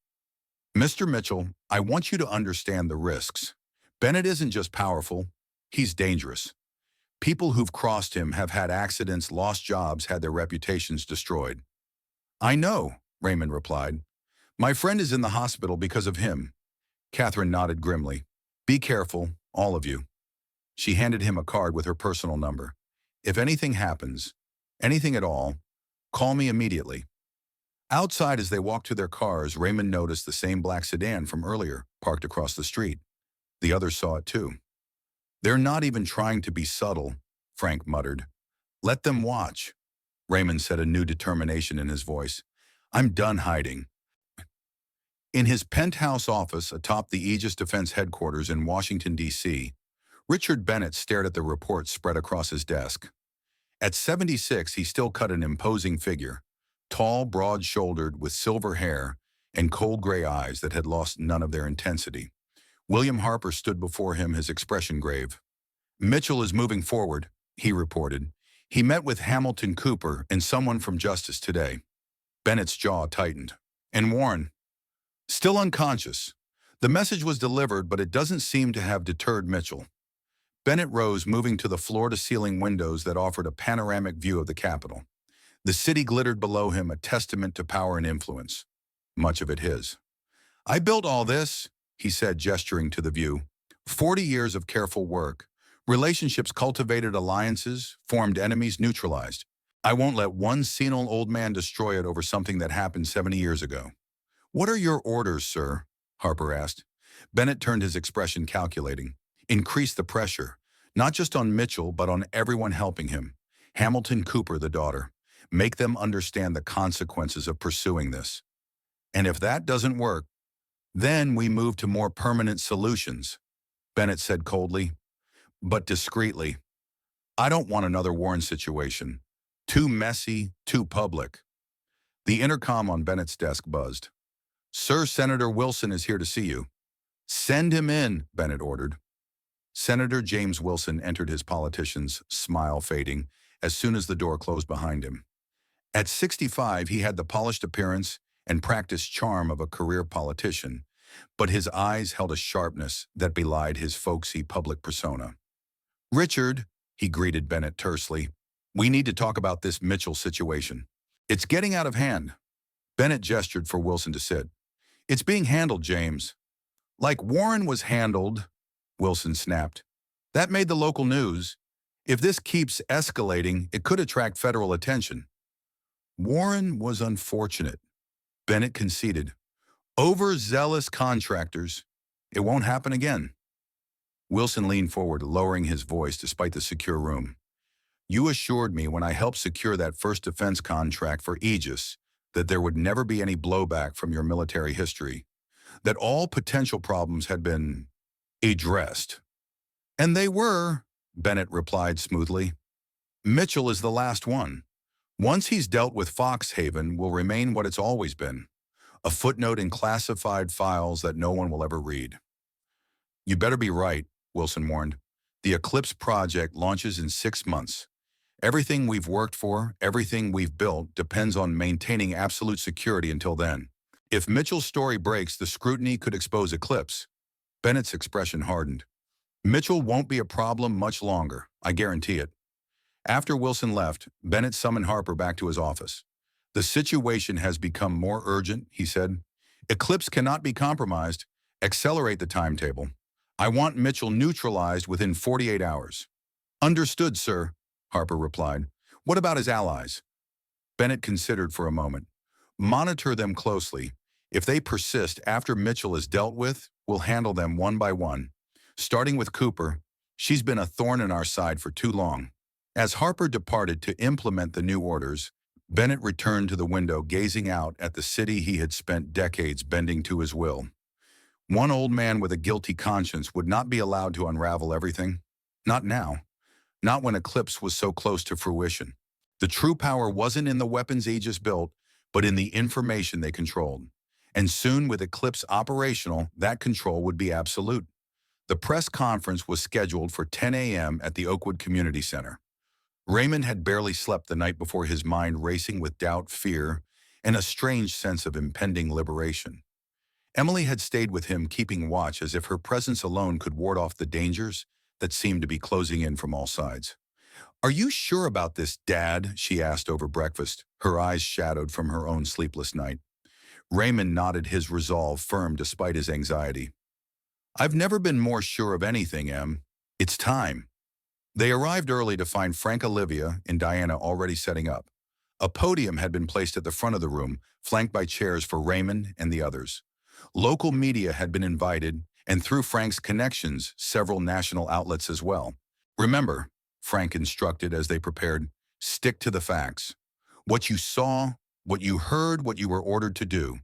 Mr. Mitchell, I want you to understand the risks. Bennett isn't just powerful, he's dangerous. People who've crossed him have had accidents, lost jobs, had their reputations destroyed. I know, Raymond replied. My friend is in the hospital because of him. Catherine nodded grimly. Be careful, all of you. She handed him a card with her personal number. If anything happens, anything at all, call me immediately. Outside, as they walked to their cars, Raymond noticed the same black sedan from earlier, parked across the street. The others saw it too. They're not even trying to be subtle, Frank muttered. Let them watch. Raymond said, a new determination in his voice. I'm done hiding. In his penthouse office atop the Aegis Defense headquarters in Washington, D.C., Richard Bennett stared at the report spread across his desk. At 76, he still cut an imposing figure, tall, broad-shouldered, with silver hair and cold gray eyes that had lost none of their intensity. William Harper stood before him, his expression grave. Mitchell is moving forward, he reported. He met with Hamilton Cooper and someone from Justice today. Bennett's jaw tightened. And Warren? Still unconscious. The message was delivered, but it doesn't seem to have deterred Mitchell. Bennett rose, moving to the floor-to-ceiling windows that offered a panoramic view of the Capitol. The city glittered below him, a testament to power and influence. Much of it his. I built all this, he said, gesturing to the view. 40 years of careful work. Relationships cultivated, alliances, formed enemies, neutralized. I won't let one senile old man destroy it over something that happened 70 years ago. What are your orders, sir? Harper asked. Bennett turned, his expression calculating. Increase the pressure, not just on Mitchell, but on everyone helping him. Hamilton Cooper, the daughter. Make them understand the consequences of pursuing this. And if that doesn't work, Then we move to more permanent solutions, Bennett said coldly, but discreetly. I don't want another Warren situation. Too messy, too public. The intercom on Bennett's desk buzzed. Sir, Senator Wilson is here to see you. Send him in, Bennett ordered. Senator James Wilson entered, his politician's smile fading as soon as the door closed behind him. At 65, he had the polished appearance and practiced charm of a career politician, but his eyes held a sharpness that belied his folksy public persona. Richard, he greeted Bennett tersely, we need to talk about this Mitchell situation. It's getting out of hand. Bennett gestured for Wilson to sit. It's being handled, James. Like Warren was handled, Wilson snapped. That made the local news. If this keeps escalating, it could attract federal attention. Warren was unfortunate, Bennett conceded. Overzealous contractors. It won't happen again. Wilson leaned forward, lowering his voice despite the secure room. You assured me when I helped secure that first defense contract for Aegis that there would never be any blowback from your military history, that all potential problems had been addressed. And they were, Bennett replied smoothly. Mitchell is the last one. Once he's dealt with, Foxhaven will remain what it's always been, a footnote in classified files that no one will ever read. You better be right, Wilson warned. The Eclipse project launches in 6 months. Everything we've worked for, everything we've built, depends on maintaining absolute security until then. If Mitchell's story breaks, the scrutiny could expose Eclipse. Bennett's expression hardened. Mitchell won't be a problem much longer, I guarantee it. After Wilson left, Bennett summoned Harper back to his office. The situation has become more urgent, he said. Eclipse cannot be compromised. Accelerate the timetable. I want Mitchell neutralized within 48 hours. Understood, sir, Harper replied. What about his allies? Bennett considered for a moment. Monitor them closely. If they persist after Mitchell is dealt with, we'll handle them one by one. Starting with Cooper, she's been a thorn in our side for too long. As Harper departed to implement the new orders, Bennett returned to the window, gazing out at the city he had spent decades bending to his will. One old man with a guilty conscience would not be allowed to unravel everything. Not now. Not when Eclipse was so close to fruition. The true power wasn't in the weapons Aegis built, but in the information they controlled. And soon, with Eclipse operational, that control would be absolute. The press conference was scheduled for 10 a.m. at the Oakwood Community Center. Raymond had barely slept the night before, his mind racing with doubt, fear, and a strange sense of impending liberation. Emily had stayed with him, keeping watch as if her presence alone could ward off the dangers that seemed to be closing in from all sides. Are you sure about this, Dad? She asked over breakfast, her eyes shadowed from her own sleepless night. Raymond nodded, his resolve firm despite his anxiety. I've never been more sure of anything, Em. It's time. They arrived early to find Frank, Olivia, and Diana already setting up. A podium had been placed at the front of the room, flanked by chairs for Raymond and the others. Local media had been invited, and through Frank's connections, several national outlets as well. Remember, Frank instructed as they prepared, stick to the facts. What you saw, what you heard, what you were ordered to do.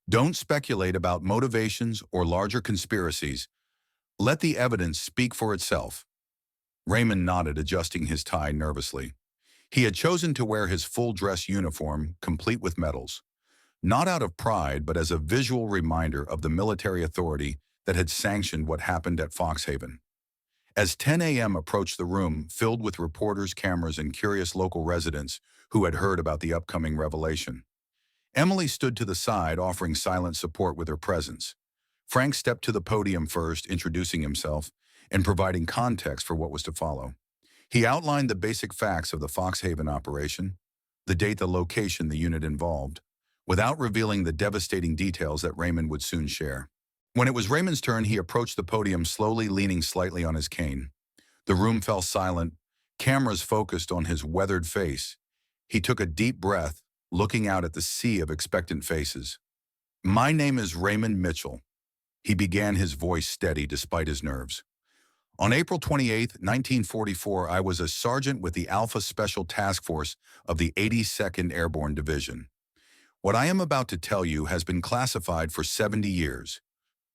Don't speculate about motivations or larger conspiracies. Let the evidence speak for itself. Raymond nodded, adjusting his tie nervously. He had chosen to wear his full-dress uniform, complete with medals. Not out of pride, but as a visual reminder of the military authority that had sanctioned what happened at Foxhaven. As 10 a.m. approached, the room filled with reporters, cameras, and curious local residents who had heard about the upcoming revelation. Emily stood to the side, offering silent support with her presence. Frank stepped to the podium first, introducing himself and providing context for what was to follow. He outlined the basic facts of the Foxhaven operation, the date, the location, the unit involved, without revealing the devastating details that Raymond would soon share. When it was Raymond's turn, he approached the podium, slowly, leaning slightly on his cane. The room fell silent, cameras focused on his weathered face. He took a deep breath, looking out at the sea of expectant faces. My name is Raymond Mitchell. He began, his voice steady despite his nerves. On April 28, 1944, I was a sergeant with the Alpha Special Task Force of the 82nd Airborne Division. What I am about to tell you has been classified for 70 years.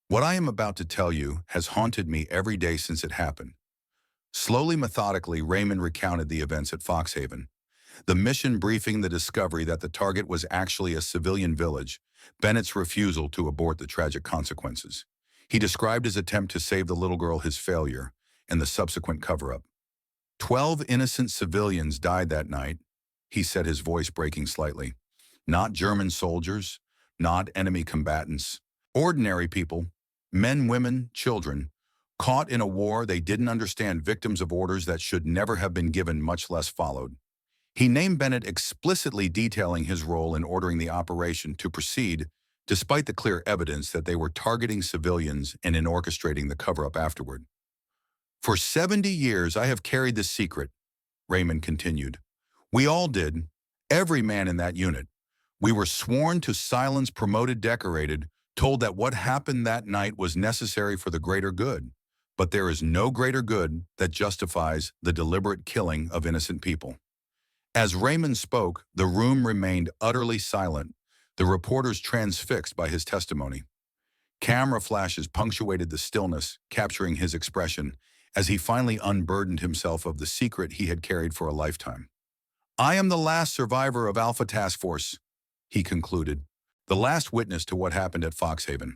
What I am about to tell you has haunted me every day since it happened. Slowly, methodically, Raymond recounted the events at Foxhaven. The mission briefing, the discovery that the target was actually a civilian village, Bennett's refusal to abort the tragic consequences. He described his attempt to save the little girl, his failure, and the subsequent cover-up. 12 innocent civilians died that night, he said, his voice breaking slightly. Not German soldiers, not enemy combatants, ordinary people, men, women, children, caught in a war they didn't understand, victims of orders that should never have been given, much less followed. He named Bennett, explicitly detailing his role in ordering the operation to proceed, despite the clear evidence that they were targeting civilians and in orchestrating the cover-up afterward. For 70 years I have carried this secret, Raymond continued. We all did, every man in that unit. We were sworn to silence, promoted, decorated, told that what happened that night was necessary for the greater good. But there is no greater good that justifies the deliberate killing of innocent people. As Raymond spoke, the room remained utterly silent, the reporters transfixed by his testimony. Camera flashes punctuated the stillness, capturing his expression as he finally unburdened himself of the secret he had carried for a lifetime. I am the last survivor of Alpha Task Force, he concluded, the last witness to what happened at Foxhaven.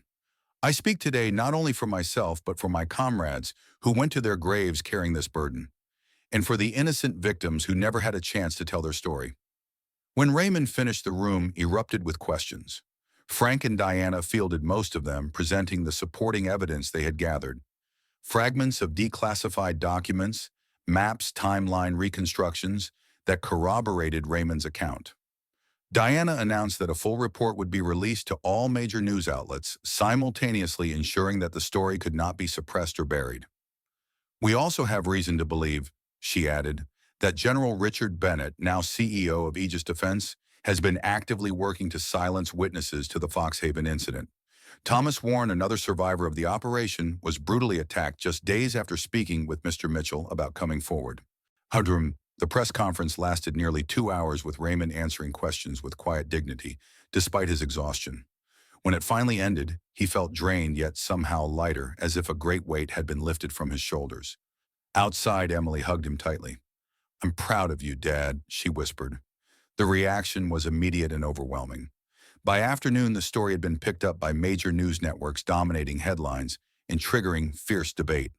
I speak today not only for myself but for my comrades who went to their graves carrying this burden, and for the innocent victims who never had a chance to tell their story. When Raymond finished, the room erupted with questions. Frank and Diana fielded most of them, presenting the supporting evidence they had gathered. Fragments of declassified documents, maps, timeline reconstructions that corroborated Raymond's account. Diana announced that a full report would be released to all major news outlets, simultaneously ensuring that the story could not be suppressed or buried. We also have reason to believe, she added, that General Richard Bennett, now CEO of Aegis Defense, has been actively working to silence witnesses to the Foxhaven incident. Thomas Warren, another survivor of the operation, was brutally attacked just days after speaking with Mr. Mitchell about coming forward. Heartwarming. The press conference lasted nearly 2 hours, with Raymond answering questions with quiet dignity, despite his exhaustion. When it finally ended, he felt drained yet somehow lighter, as if a great weight had been lifted from his shoulders. Outside, Emily hugged him tightly. I'm proud of you, Dad, she whispered. The reaction was immediate and overwhelming. By afternoon, the story had been picked up by major news networks, dominating headlines and triggering fierce debate.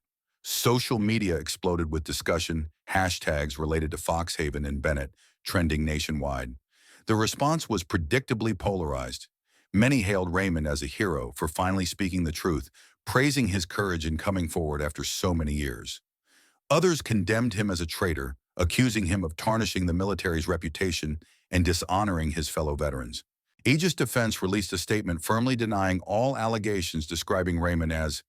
Social media exploded with discussion, hashtags related to Foxhaven and Bennett trending nationwide. The response was predictably polarized. Many hailed Raymond as a hero for finally speaking the truth, praising his courage in coming forward after so many years. Others condemned him as a traitor, accusing him of tarnishing the military's reputation and dishonoring his fellow veterans. Aegis Defense released a statement firmly denying all allegations, describing Raymond as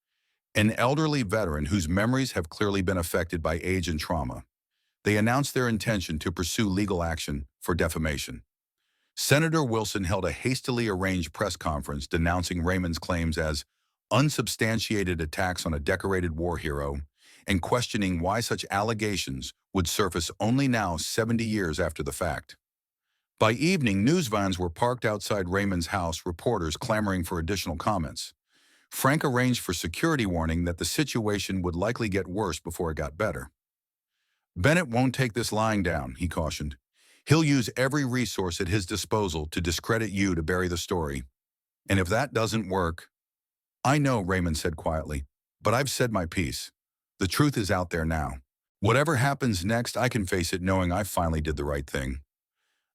an elderly veteran whose memories have clearly been affected by age and trauma. They announced their intention to pursue legal action for defamation. Senator Wilson held a hastily arranged press conference denouncing Raymond's claims as unsubstantiated attacks on a decorated war hero and questioning why such allegations would surface only now, 70 years after the fact. By evening, news vans were parked outside Raymond's house, reporters clamoring for additional comments. Frank arranged for security, warning that the situation would likely get worse before it got better. Bennett won't take this lying down, he cautioned. He'll use every resource at his disposal to discredit you, to bury the story. And if that doesn't work... I know, Raymond said quietly, but I've said my piece. The truth is out there now. Whatever happens next, I can face it knowing I finally did the right thing.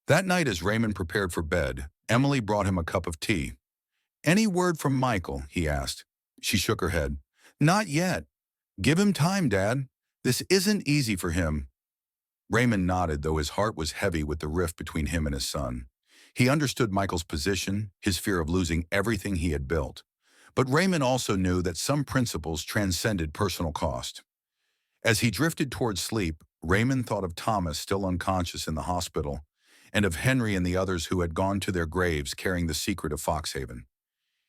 That night, as Raymond prepared for bed, Emily brought him a cup of tea. Any word from Michael? He asked. She shook her head. Not yet. Give him time, Dad. This isn't easy for him. Raymond nodded, though his heart was heavy with the rift between him and his son. He understood Michael's position, his fear of losing everything he had built. But Raymond also knew that some principles transcended personal cost. As he drifted toward sleep, Raymond thought of Thomas, still unconscious in the hospital, and of Henry and the others who had gone to their graves carrying the secret of Foxhaven.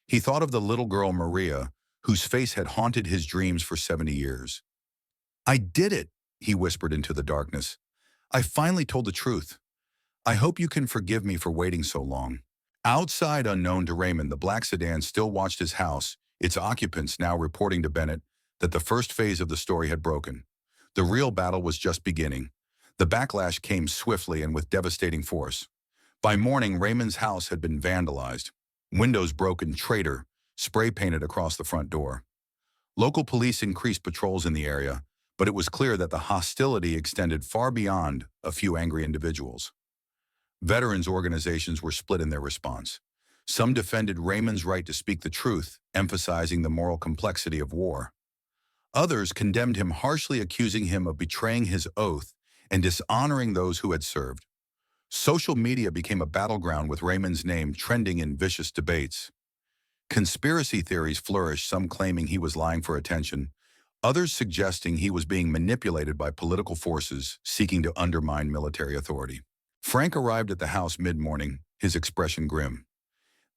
He thought of the little girl, Maria, whose face had haunted his dreams for 70 years. I did it, he whispered into the darkness. I finally told the truth. I hope you can forgive me for waiting so long. Outside, unknown to Raymond, the black sedan still watched his house, its occupants now reporting to Bennett that the first phase of the story had broken. The real battle was just beginning. The backlash came swiftly and with devastating force. By morning, Raymond's house had been vandalized. Windows broken, traitor, spray painted across the front door. Local police increased patrols in the area, but it was clear that the hostility extended far beyond a few angry individuals. Veterans organizations were split in their response. Some defended Raymond's right to speak the truth, emphasizing the moral complexity of war. Others condemned him harshly, accusing him of betraying his oath and dishonoring those who had served. Social media became a battleground with Raymond's name trending in vicious debates. Conspiracy theories flourished, some claiming he was lying for attention, others suggesting he was being manipulated by political forces seeking to undermine military authority. Frank arrived at the house mid-morning, his expression grim.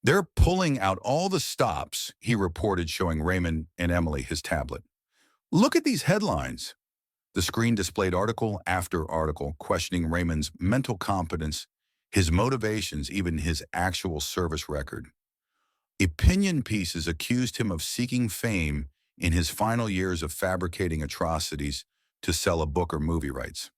"They're pulling out all the stops," he reported, showing Raymond and Emily his tablet. "Look at these headlines." The screen displayed article after article questioning Raymond's mental competence, his motivations, even his actual service record. Opinion pieces accused him of seeking fame in his final years, of fabricating atrocities to sell a book or movie rights.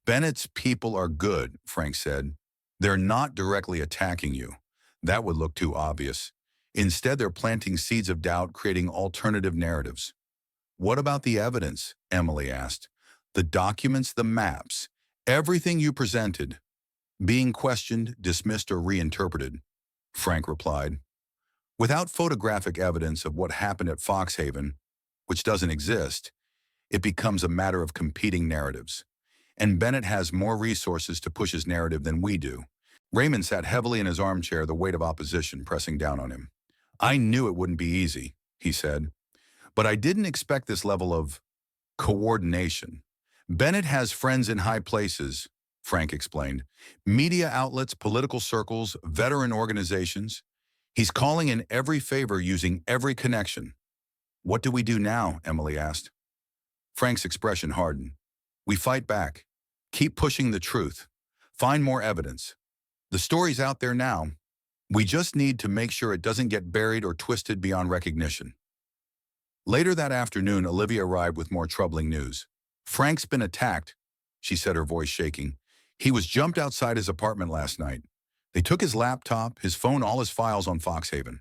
"Bennett's people are good," Frank said. "They're not directly attacking you. That would look too obvious. Instead, they're planting seeds of doubt, creating alternative narratives." "What about the evidence?" Emily asked. "The documents, the maps, everything you presented." "Being questioned, dismissed, or reinterpreted," Frank replied. "Without photographic evidence of what happened at Foxhaven, which doesn't exist, it becomes a matter of competing narratives. And Bennett has more resources to push his narrative than we do." Raymond sat heavily in his armchair, the weight of opposition pressing down on him. "I knew it wouldn't be easy," he said. "But I didn't expect this level of coordination. Bennett has friends in high places," Frank explained. "Media outlets, political circles, veteran organizations. He's calling in every favor, using every connection." "What do we do now?" Emily asked. Frank's expression hardened. "We fight back. Keep pushing the truth. Find more evidence. The story's out there now. We just need to make sure it doesn't get buried or twisted beyond recognition." Later that afternoon, Olivia arrived with more troubling news. "Frank's been attacked," she said, her voice shaking. "He was jumped outside his apartment last night. They took his laptop, his phone, all his files on Foxhaven."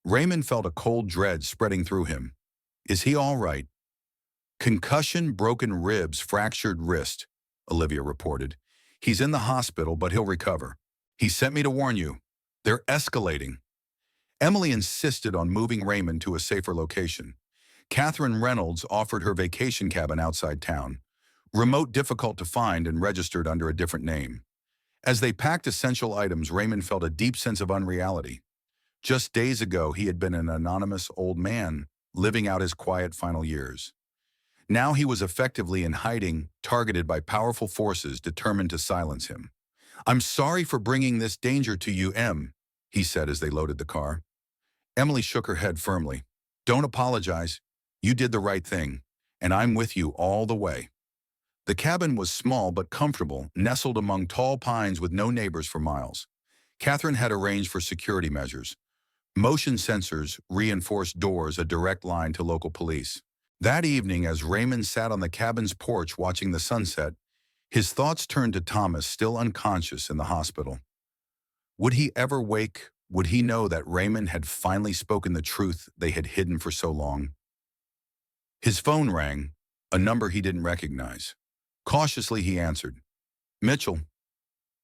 Raymond felt a cold dread spreading through him. "Is he all right?" "Concussion, broken ribs, fractured wrist," Olivia reported. "He's in the hospital, but he'll recover. He sent me to warn you. They're escalating." Emily insisted on moving Raymond to a safer location. Catherine Reynolds offered her vacation cabin outside town, remote, difficult to find, and registered under a different name. As they packed essential items, Raymond felt a deep sense of unreality. Just days ago, he had been an anonymous old man, living out his quiet final years. Now he was effectively in hiding, targeted by powerful forces determined to silence him. "I'm sorry for bringing this danger to you, Em," he said as they loaded the car. Emily shook her head firmly. "Don't apologize. You did the right thing, and I'm with you all the way." The cabin was small but comfortable, nestled among tall pines with no neighbors for miles. Catherine had arranged for security measures. Motion sensors, reinforced doors, a direct line to local police. That evening, as Raymond sat on the cabin's porch watching the sunset, his thoughts turned to Thomas, still unconscious in the hospital. Would he ever wake? Would he know that Raymond had finally spoken the truth they had hidden for so long? His phone rang, a number he didn't recognize. Cautiously, he answered. "Mitchell."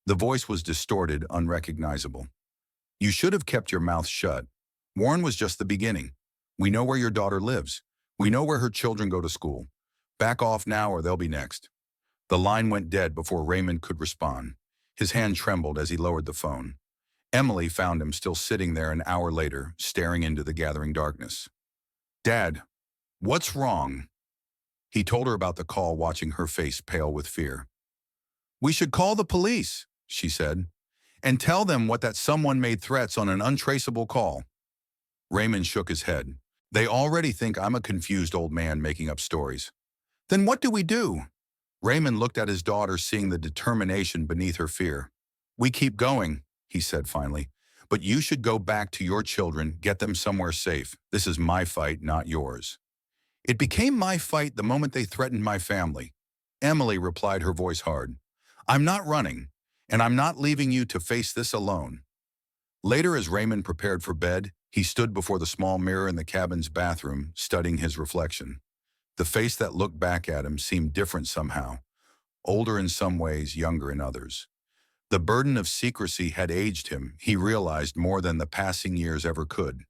The voice was distorted, unrecognizable. "You should have kept your mouth shut. Warren was just the beginning. We know where your daughter lives. We know where her children go to school. Back off now or they'll be next." The line went dead before Raymond could respond. His hand trembled as he lowered the phone. Emily found him still sitting there an hour later, staring into the gathering darkness. "Dad, what's wrong?" He told her about the call, watching her face pale with fear. "We should call the police," she said, "and tell them that someone made threats on an untraceable call." Raymond shook his head. "They already think I'm a confused old man making up stories." "Then what do we do?" Raymond looked at his daughter, seeing the determination beneath her fear. "We keep going," he said finally. But you should go back to your children, get them somewhere safe. This is my fight, not yours. It became my fight the moment they threatened my family. Emily replied, her voice hard. I'm not running, and I'm not leaving you to face this alone. Later, as Raymond prepared for bed, he stood before the small mirror in the cabin's bathroom, studying his reflection. The face that looked back at him seemed different somehow, older in some ways, younger in others. The burden of secrecy had aged him, he realized, more than the passing years ever could.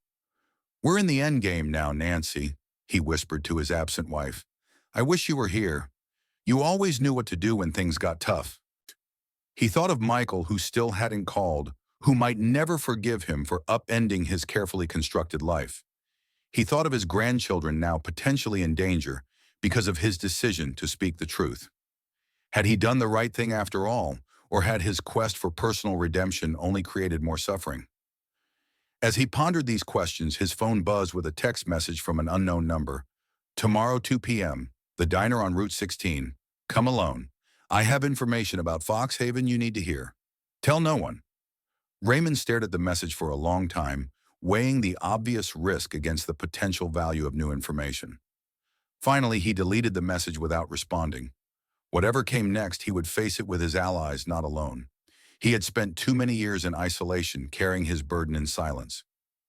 We're in the end game now, Nancy, he whispered to his absent wife. I wish you were here. You always knew what to do when things got tough. He thought of Michael, who still hadn't called, who might never forgive him for upending his carefully constructed life. He thought of his grandchildren now potentially in danger because of his decision to speak the truth. Had he done the right thing after all, or had his quest for personal redemption only created more suffering? As he pondered these questions, his phone buzzed with a text message from an unknown number. Tomorrow, 2 p.m., the diner on Route 16. Come alone. I have information about Foxhaven you need to hear. Tell no one. Raymond stared at the message for a long time, weighing the obvious risk against the potential value of new information. Finally, he deleted the message without responding. Whatever came next, he would face it with his allies, not alone. He had spent too many years in isolation, carrying his burden in silence.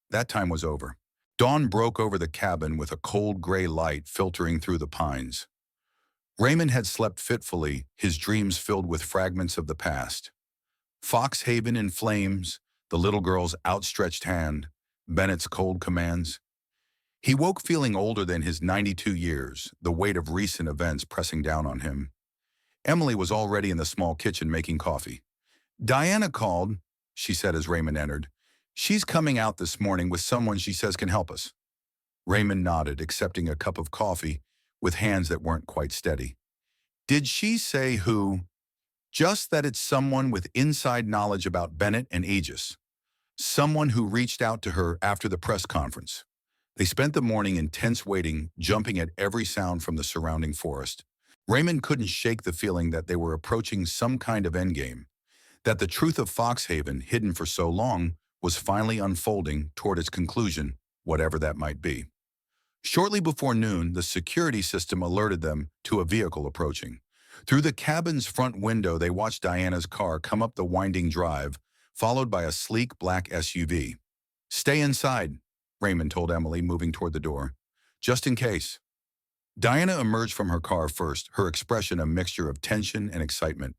That time was over. Dawn broke over the cabin with a cold gray light filtering through the pines. Raymond had slept fitfully, his dreams filled with fragments of the past. Foxhaven in flames, the little girl's outstretched hand, Bennett's cold commands. He woke feeling older than his 92 years, the weight of recent events pressing down on him. Emily was already in the small kitchen making coffee. Diana called, she said as Raymond entered. She's coming out this morning with someone she says can help us. Raymond nodded, accepting a cup of coffee with hands that weren't quite steady. Did she say who? Just that it's someone with inside knowledge about Bennett and Aegis. Someone who reached out to her after the press conference. They spent the morning in tense waiting, jumping at every sound from the surrounding forest. Raymond couldn't shake the feeling that they were approaching some kind of endgame, that the truth of Foxhaven, hidden for so long, was finally unfolding toward its conclusion, whatever that might be. Shortly before noon, the security system alerted them to a vehicle approaching. Through the cabin's front window, they watched Diana's car come up the winding drive, followed by a sleek black SUV. Stay inside, Raymond told Emily, moving toward the door. Just in case. Diana emerged from her car first, her expression a mixture of tension and excitement.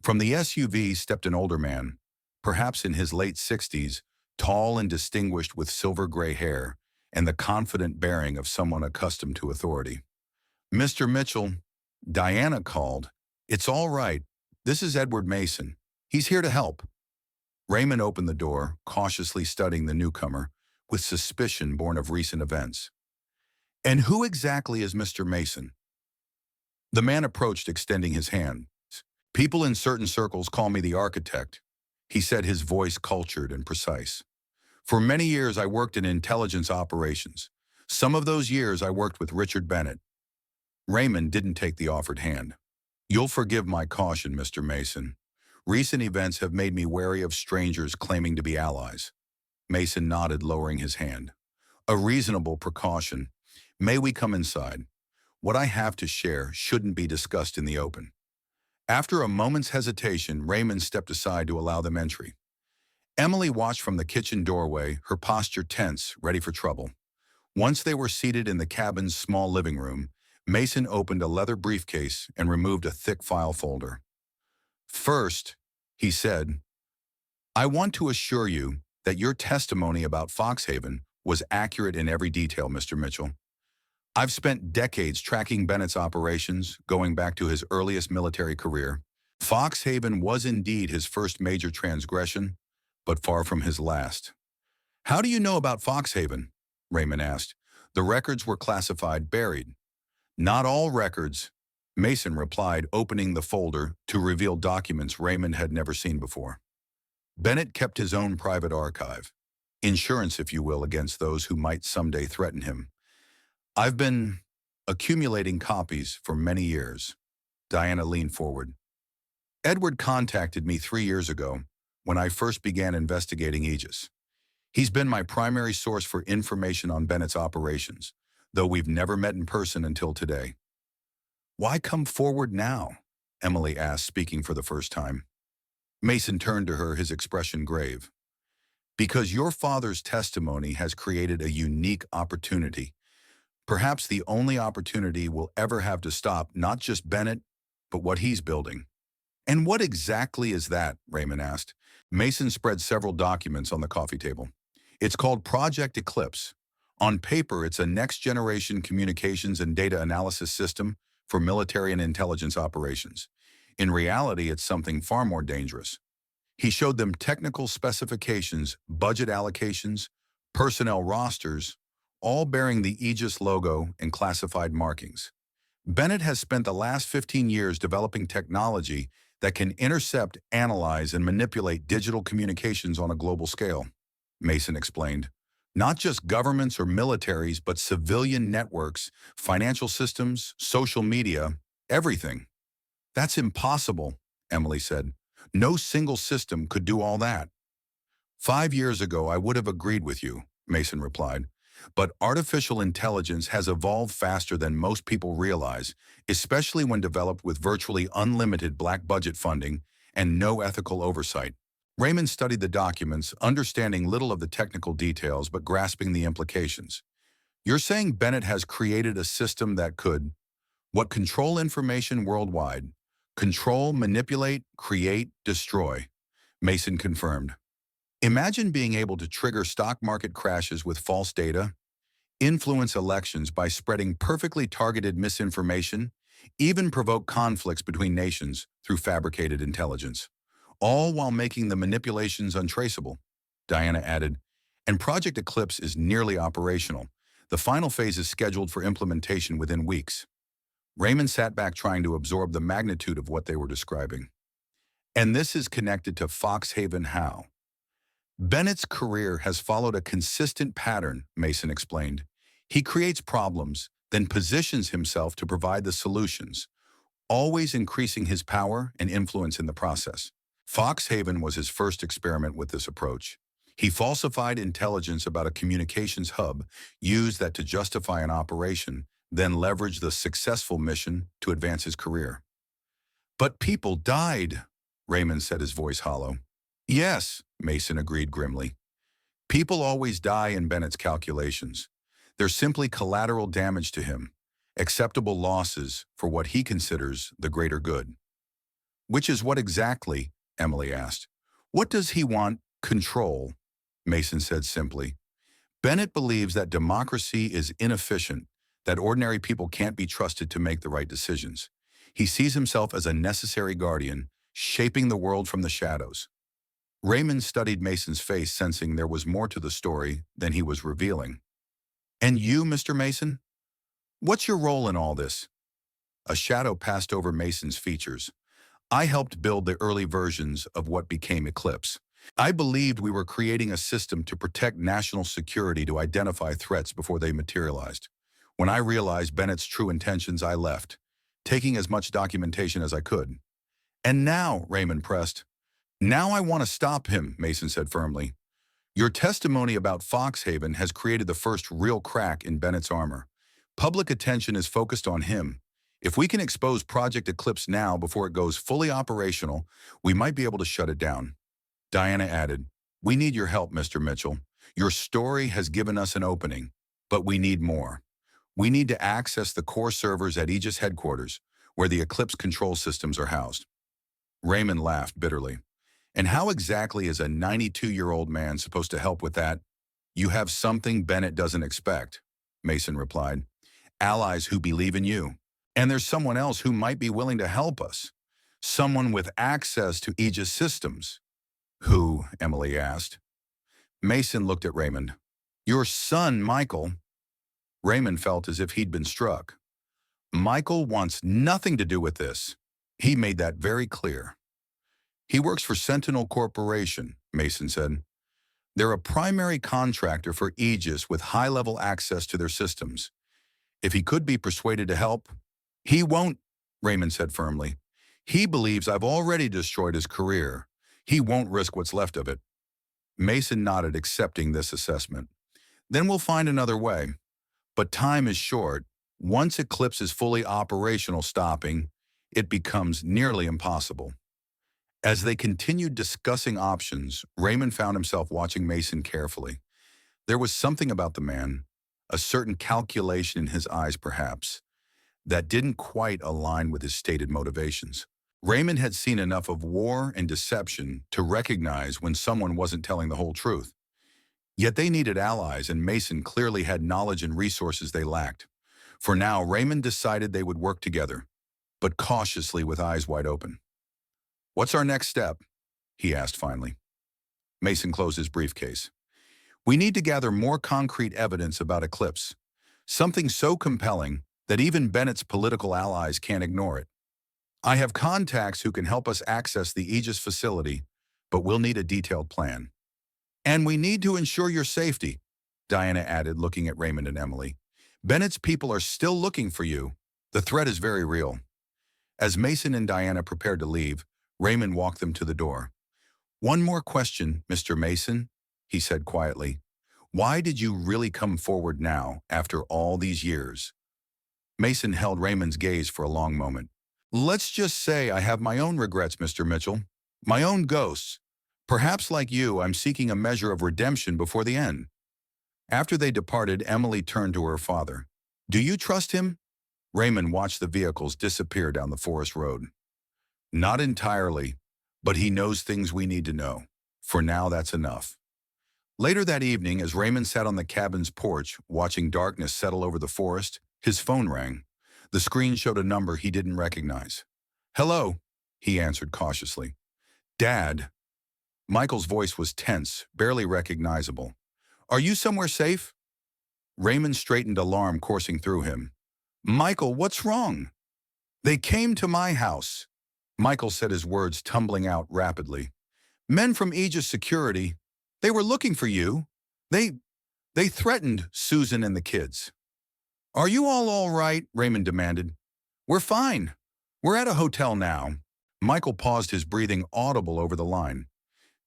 From the SUV stepped an older man, perhaps in his late 60s, tall and distinguished with silver gray hair and the confident bearing of someone accustomed to authority. Mr. Mitchell, Diana called. It's all right. This is Edward Mason. He's here to help. Raymond opened the door, cautiously studying the newcomer, with suspicion born of recent events. And who exactly is Mr. Mason? The man approached, extending his hand. People in certain circles call me the architect, he said, his voice cultured and precise. For many years, I worked in intelligence operations. Some of those years, I worked with Richard Bennett. Raymond didn't take the offered hand. You'll forgive my caution, Mr. Mason. Recent events have made me wary of strangers claiming to be allies. Mason nodded, lowering his hand. A reasonable precaution. May we come inside? What I have to share shouldn't be discussed in the open. After a moment's hesitation, Raymond stepped aside to allow them entry. Emily watched from the kitchen doorway, her posture tense, ready for trouble. Once they were seated in the cabin's small living room, Mason opened a leather briefcase and removed a thick file folder. First, he said, I want to assure you that your testimony about Foxhaven was accurate in every detail, Mr. Mitchell. I've spent decades tracking Bennett's operations, going back to his earliest military career. Foxhaven was indeed his first major transgression, but far from his last. How do you know about Foxhaven? Raymond asked. The records were classified, buried. Not all records, Mason replied, opening the folder to reveal documents Raymond had never seen before. Bennett kept his own private archive, insurance, if you will, against those who might someday threaten him. I've been accumulating copies for many years. Diana leaned forward. Edward contacted me 3 years ago when I first began investigating Aegis. He's been my primary source for information on Bennett's operations, though we've never met in person until today. Why come forward now? Emily asked, speaking for the first time. Mason turned to her, his expression grave. Because your father's testimony has created a unique opportunity, perhaps the only opportunity we'll ever have to stop not just Bennett, but what he's building. And what exactly is that? Raymond asked. Mason spread several documents on the coffee table. It's called Project Eclipse. On paper, it's a next-generation communications and data analysis system for military and intelligence operations. In reality, it's something far more dangerous. He showed them technical specifications, budget allocations, personnel rosters, all bearing the Aegis logo and classified markings. Bennett has spent the last 15 years developing technology that can intercept, analyze, and manipulate digital communications on a global scale, Mason explained. Not just governments or militaries, but civilian networks, financial systems, social media, everything. That's impossible, Emily said. No single system could do all that. 5 years ago, I would have agreed with you, Mason replied. But artificial intelligence has evolved faster than most people realize, especially when developed with virtually unlimited black budget funding and no ethical oversight. Raymond studied the documents, understanding little of the technical details but grasping the implications. You're saying Bennett has created a system that could, what, control information worldwide? Control, manipulate, create, destroy, Mason confirmed. Imagine being able to trigger stock market crashes with false data, influence elections by spreading perfectly targeted misinformation, even provoke conflicts between nations through fabricated intelligence, all while making the manipulations untraceable, Diana added. And Project Eclipse is nearly operational. The final phase is scheduled for implementation within weeks. Raymond sat back, trying to absorb the magnitude of what they were describing. And this is connected to Foxhaven how? Bennett's career has followed a consistent pattern, Mason explained. He creates problems, then positions himself to provide the solutions, always increasing his power and influence in the process. Foxhaven was his first experiment with this approach. He falsified intelligence about a communications hub, used that to justify an operation, then leveraged the successful mission to advance his career. But people died, Raymond said, his voice hollow. Yes, Mason agreed grimly. People always die in Bennett's calculations. They're simply collateral damage to him, acceptable losses for what he considers the greater good. Which is what exactly? Emily asked. What does he want? Control, Mason said simply. Bennett believes that democracy is inefficient, that ordinary people can't be trusted to make the right decisions. He sees himself as a necessary guardian, shaping the world from the shadows. Raymond studied Mason's face, sensing there was more to the story than he was revealing. And you, Mr. Mason? What's your role in all this? A shadow passed over Mason's features. I helped build the early versions of what became Eclipse. I believed we were creating a system to protect national security, to identify threats before they materialized. When I realized Bennett's true intentions, I left, taking as much documentation as I could. And now, Raymond pressed. Now I want to stop him, Mason said firmly. Your testimony about Foxhaven has created the first real crack in Bennett's armor. Public attention is focused on him. If we can expose Project Eclipse now before it goes fully operational, we might be able to shut it down. Diana added, we need your help, Mr. Mitchell. Your story has given us an opening, but we need more. We need to access the core servers at Aegis headquarters, where the Eclipse control systems are housed. Raymond laughed bitterly. And how exactly is a 92-year-old man supposed to help with that? You have something Bennett doesn't expect, Mason replied. Allies who believe in you. And there's someone else who might be willing to help us. Someone with access to Aegis systems. Who? Emily asked. Mason looked at Raymond. Your son, Michael. Raymond felt as if he'd been struck. Michael wants nothing to do with this. He made that very clear. He works for Sentinel Corporation, Mason said. They're a primary contractor for Aegis with high-level access to their systems. If he could be persuaded to help, he won't, Raymond said firmly. He believes I've already destroyed his career. He won't risk what's left of it. Mason nodded, accepting this assessment. Then we'll find another way. But time is short. Once Eclipse is fully operational, stopping it becomes nearly impossible. As they continued discussing options, Raymond found himself watching Mason carefully. There was something about the man, a certain calculation in his eyes perhaps, that didn't quite align with his stated motivations. Raymond had seen enough of war and deception to recognize when someone wasn't telling the whole truth. Yet they needed allies, and Mason clearly had knowledge and resources they lacked. For now, Raymond decided they would work together, but cautiously with eyes wide open. "What's our next step?" he asked finally. Mason closed his briefcase. "We need to gather more concrete evidence about Eclipse, something so compelling that even Bennett's political allies can't ignore it. I have contacts who can help us access the Aegis facility, but we'll need a detailed plan. And we need to ensure your safety," Diana added, looking at Raymond and Emily. "Bennett's people are still looking for you. The threat is very real." As Mason and Diana prepared to leave, Raymond walked them to the door. "One more question, Mr. Mason," he said quietly. "Why did you really come forward now, after all these years?" Mason held Raymond's gaze for a long moment. "Let's just say I have my own regrets, Mr. Mitchell. My own ghosts. Perhaps like you, I'm seeking a measure of redemption before the end." After they departed, Emily turned to her father. "Do you trust him?" Raymond watched the vehicles disappear down the forest road. "Not entirely, but he knows things we need to know. For now, that's enough." Later that evening, as Raymond sat on the cabin's porch, watching darkness settle over the forest, his phone rang. The screen showed a number he didn't recognize. "Hello," he answered cautiously. "Dad." Michael's voice was tense, barely recognizable. "Are you somewhere safe?" Raymond straightened, alarm coursing through him. "Michael, what's wrong?" "They came to my house," Michael said, his words tumbling out rapidly. "Men from Aegis Security. They were looking for you. They threatened Susan and the kids." "Are you all right?" Raymond demanded. "We're fine. We're at a hotel now." Michael paused, his breathing audible over the line.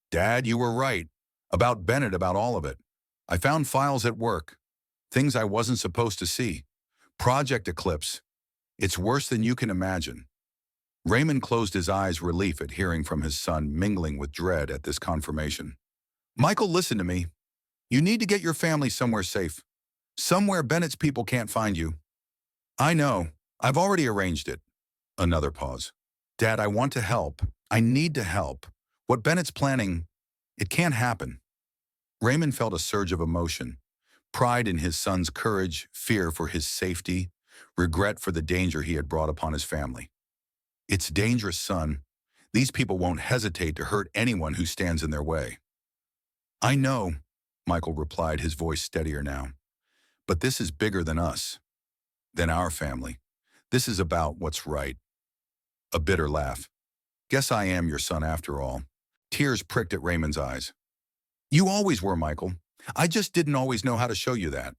"Dad, you were right. About Bennett, about all of it. I found files at work. Things I wasn't supposed to see. Project Eclipse. It's worse than you can imagine." Raymond closed his eyes, relief at hearing from his son, mingling with dread at this confirmation. "Michael, listen to me. You need to get your family somewhere safe. Somewhere Bennett's people can't find you." "I know. I've already arranged it." Another pause. "Dad, I want to help. I need to help. What Bennett's planning, it can't happen." Raymond felt a surge of emotion. Pride in his son's courage, fear for his safety, regret for the danger he had brought upon his family. "It's dangerous, son. These people won't hesitate to hurt anyone who stands in their way." "I know," Michael replied, his voice steadier now. "But this is bigger than us, than our family. This is about what's right." A bitter laugh. "Guess I am your son after all." Tears pricked at Raymond's eyes. "You always were, Michael. I just didn't always know how to show you that."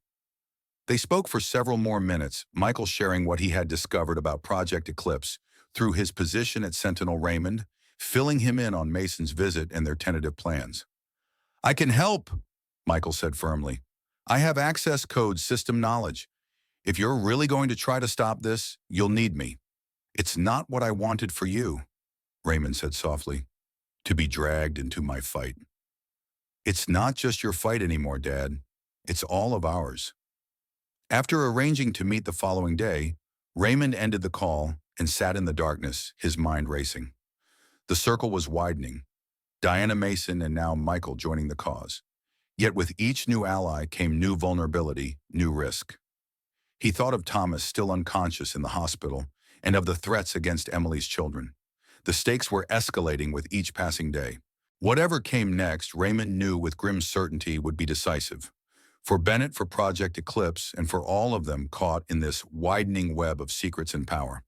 They spoke for several more minutes, Michael sharing what he had discovered about Project Eclipse through his position at Sentinel, Raymond filling him in on Mason's visit and their tentative plans. "I can help," Michael said firmly. "I have access code system knowledge. If you're really going to try to stop this, you'll need me." "It's not what I wanted for you," Raymond said softly, "to be dragged into my fight." "It's not just your fight anymore, Dad. It's all of ours." After arranging to meet the following day, Raymond ended the call and sat in the darkness, his mind racing. The circle was widening. Diana, Mason, and now Michael joining the cause. Yet with each new ally came new vulnerability, new risk. He thought of Thomas still unconscious in the hospital and of the threats against Emily's children. The stakes were escalating with each passing day. Whatever came next, Raymond knew with grim certainty would be decisive. For Bennett, for Project Eclipse, and for all of them caught in this widening web of secrets and power.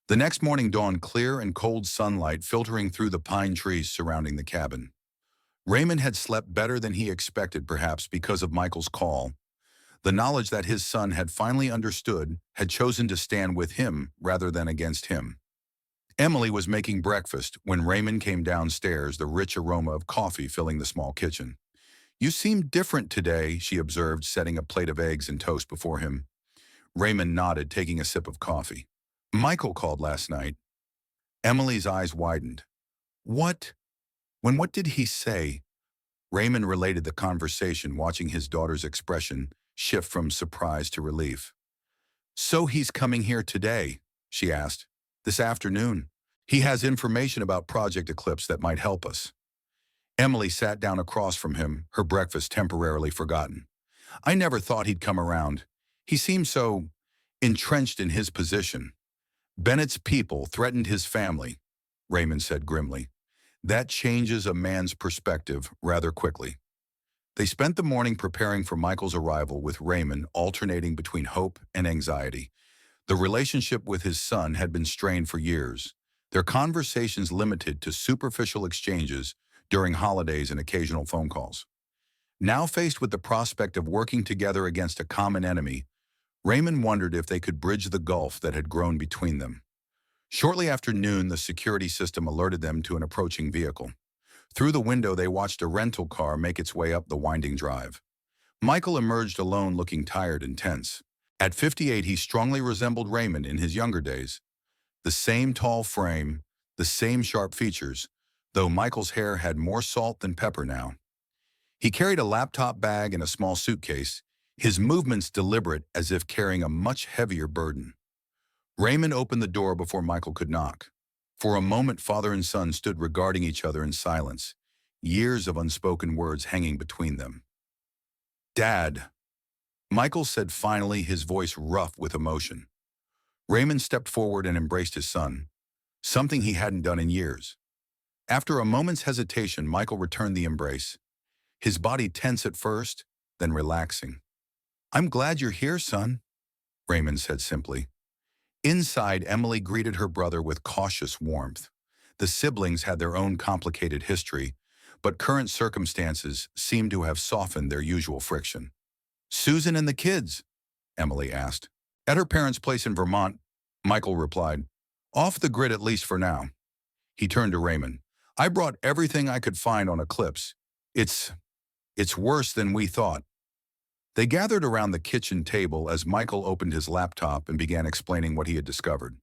The next morning dawned, clear and cold sunlight filtering through the pine trees surrounding the cabin. Raymond had slept better than he expected, perhaps because of Michael's call. The knowledge that his son had finally understood, had chosen to stand with him rather than against him. Emily was making breakfast when Raymond came downstairs, the rich aroma of coffee filling the small kitchen. "You seem different today," she observed, setting a plate of eggs and toast before him. Raymond nodded, taking a sip of coffee. "Michael called last night." Emily's eyes widened. "What? What did he say?" Raymond related the conversation, watching his daughter's expression shift from surprise to relief. "So he's coming here today?" she asked. "This afternoon. He has information about Project Eclipse that might help us." Emily sat down across from him, her breakfast temporarily forgotten. "I never thought he'd come around. He seemed so entrenched in his position." "Bennett's people threatened his family," Raymond said grimly. "That changes a man's perspective rather quickly." They spent the morning preparing for Michael's arrival, with Raymond alternating between hope and anxiety. The relationship with his son had been strained for years, their conversations limited to superficial exchanges during holidays and occasional phone calls. Now faced with the prospect of working together against a common enemy, Raymond wondered if they could bridge the gulf that had grown between them. Shortly after noon, the security system alerted them to an approaching vehicle. Through the window, they watched a rental car make its way up the winding drive. Michael emerged alone, looking tired and tense. At 58, he strongly resembled Raymond in his younger days. The same tall frame, the same sharp features, though Michael's hair had more salt than pepper now. He carried a laptop bag and a small suitcase, his movements deliberate as if carrying a much heavier burden. Raymond opened the door before Michael could knock. For a moment, father and son stood regarding each other in silence, years of unspoken words hanging between them. "Dad," Michael said finally, his voice rough with emotion. Raymond stepped forward and embraced his son, something he hadn't done in years. After a moment's hesitation, Michael returned the embrace, his body tense at first, then relaxing. "I'm glad you're here, son," Raymond said simply. Inside, Emily greeted her brother with cautious warmth. The siblings had their own complicated history, but current circumstances seemed to have softened their usual friction. "Susan and the kids?" Emily asked. "At her parents' place in Vermont," Michael replied. "Off the grid at least for now." He turned to Raymond. "I brought everything I could find on Eclipse. It's worse than we thought." They gathered around the kitchen table as Michael opened his laptop and began explaining what he had discovered.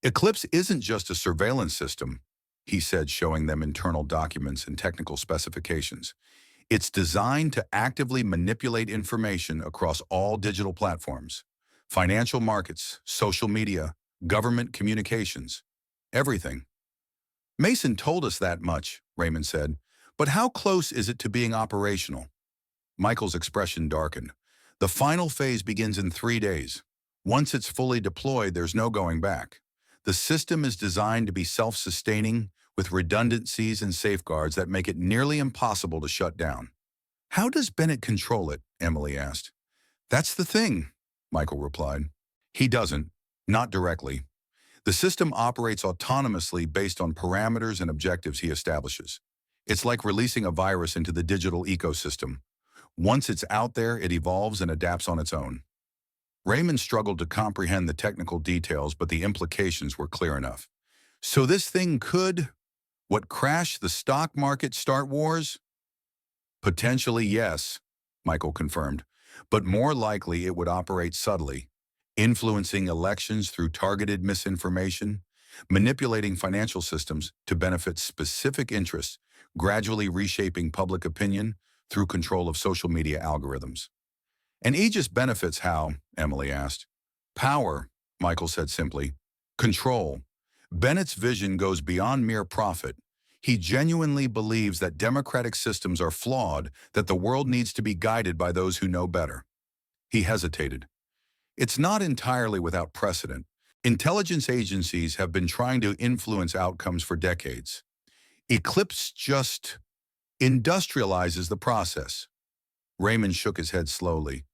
"Eclipse isn't just a surveillance system," he said, showing them internal documents and technical specifications. "It's designed to actively manipulate information across all digital platforms, financial markets, social media, government communications, everything." "Mason told us that much," Raymond said, "but how close is it to being operational?" Michael's expression darkened. "The final phase begins in 3 days. Once it's fully deployed, there's no going back. The system is designed to be self-sustaining, with redundancies and safeguards that make it nearly impossible to shut down." "How does Bennett control it?" Emily asked. "That's the thing," Michael replied. "He doesn't, not directly. The system operates autonomously based on parameters and objectives he establishes. It's like releasing a virus into the digital ecosystem. Once it's out there, it evolves and adapts on its own." Raymond struggled to comprehend the technical details, but the implications were clear enough. "So this thing could, crash the stock market, start wars?" "Potentially, yes," Michael confirmed, "but more likely it would operate subtly, influencing elections through targeted misinformation, manipulating financial systems to benefit specific interests, gradually reshaping public opinion through control of social media algorithms." "And Aegis benefits how?" Emily asked. "Power," Michael said simply. "Control. Bennett's vision goes beyond mere profit. He genuinely believes that democratic systems are flawed, that the world needs to be guided by those who know better." He hesitated. "It's not entirely without precedent. Intelligence agencies have been trying to influence outcomes for decades. Eclipse just industrializes the process." Raymond shook his head slowly.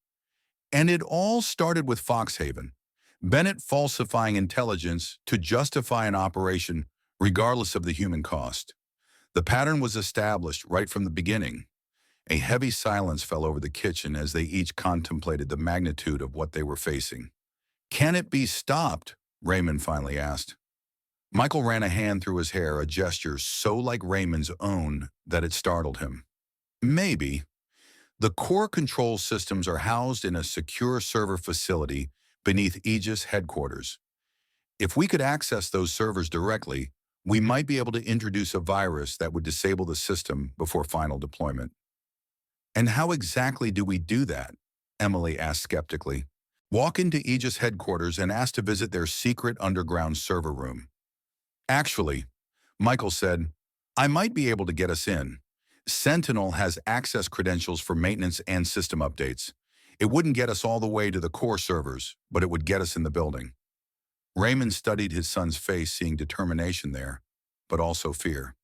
"And it all started with Foxhaven. Bennett falsifying intelligence to justify an operation regardless of the human cost. The pattern was established right from the beginning." A heavy silence fell over the kitchen as they each contemplated the magnitude of what they were facing. "Can it be stopped?" Raymond finally asked. Michael ran a hand through his hair, a gesture so like Raymond's own that it startled him. Maybe. The core control systems are housed in a secure server facility beneath Aegis headquarters. If we could access those servers directly, we might be able to introduce a virus that would disable the system before final deployment. And how exactly do we do that? Emily asked skeptically. Walk into Aegis headquarters and ask to visit their secret underground server room. Actually, Michael said, I might be able to get us in. Sentinel has access credentials for maintenance and system updates. It wouldn't get us all the way to the core servers, but it would get us in the building. Raymond studied his son's face, seeing determination there, but also fear.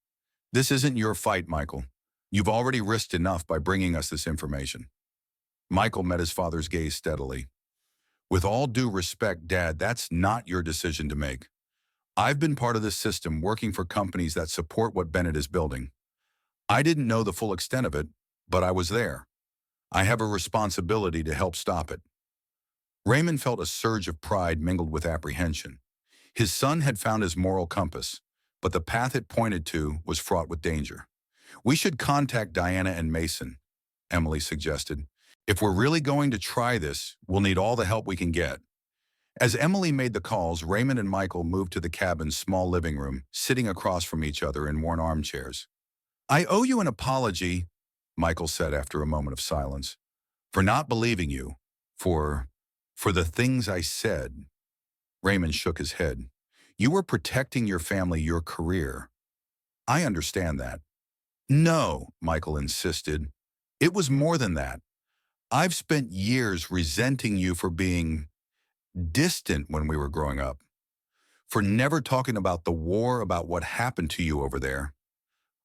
This isn't your fight, Michael. You've already risked enough by bringing us this information. Michael met his father's gaze steadily. With all due respect, Dad, that's not your decision to make. I've been part of this system working for companies that support what Bennett is building. I didn't know the full extent of it, but I was there. I have a responsibility to help stop it. Raymond felt a surge of pride mingled with apprehension. His son had found his moral compass, but the path it pointed to was fraught with danger. We should contact Diana and Mason, Emily suggested. If we're really going to try this, we'll need all the help we can get. As Emily made the calls, Raymond and Michael moved to the cabin's small living room, sitting across from each other in worn armchairs. I owe you an apology, Michael said after a moment of silence, for not believing you, for the things I said. Raymond shook his head. You were protecting your family, your career. I understand that. No, Michael insisted. It was more than that. I've spent years resenting you for being distant when we were growing up, for never talking about the war, about what happened to you over there.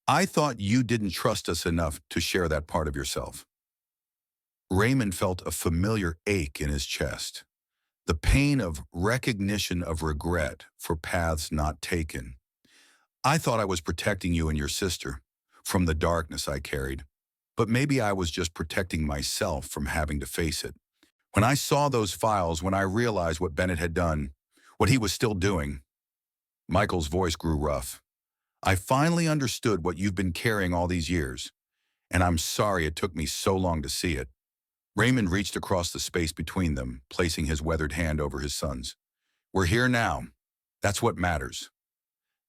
I thought you didn't trust us enough to share that part of yourself. Raymond felt a familiar ache in his chest, the pain of recognition of regret for paths not taken. I thought I was protecting you and your sister from the darkness I carried, but maybe I was just protecting myself from having to face it. When I saw those files, when I realized what Bennett had done, what he was still doing, Michael's voice grew rough. I finally understood what you've been carrying all these years, and I'm sorry it took me so long to see it. Raymond reached across the space between them, placing his weathered hand over his son's. We're here now. That's what matters.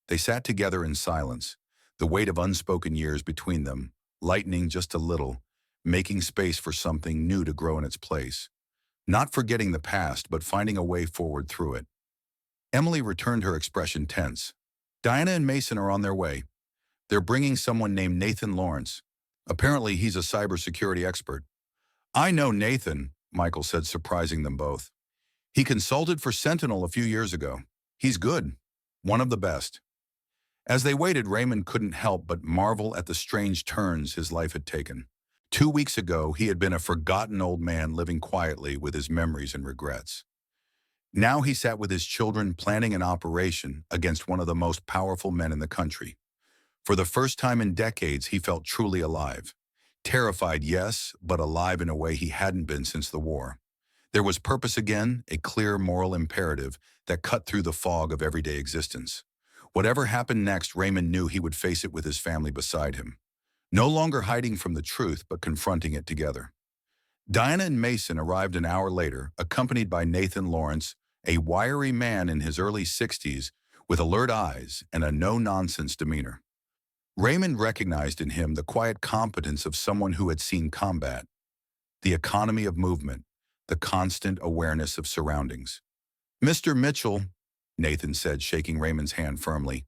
They sat together in silence, the weight of unspoken years between them, lightening just a little, making space for something new to grow in its place. Not forgetting the past, but finding a way forward through it. Emily returned her expression tense. Diana and Mason are on their way. They're bringing someone named Nathan Lawrence. Apparently, he's a cybersecurity expert. I know Nathan, Michael said, surprising them both. He consulted for Sentinel a few years ago. He's good. One of the best. As they waited, Raymond couldn't help but marvel at the strange turns his life had taken. 2 weeks ago, he had been a forgotten old man living quietly with his memories and regrets. Now he sat with his children planning an operation against one of the most powerful men in the country. For the first time in decades, he felt truly alive. Terrified, yes, but alive in a way he hadn't been since the war. There was purpose again, a clear moral imperative that cut through the fog of everyday existence. Whatever happened next, Raymond knew he would face it with his family beside him. No longer hiding from the truth, but confronting it together. Diana and Mason arrived an hour later, accompanied by Nathan Lawrence, a wiry man in his early 60s with alert eyes and a no-nonsense demeanor. Raymond recognized in him the quiet competence of someone who had seen combat, the economy of movement, the constant awareness of surroundings. Mr. Mitchell, Nathan said, shaking Raymond's hand firmly.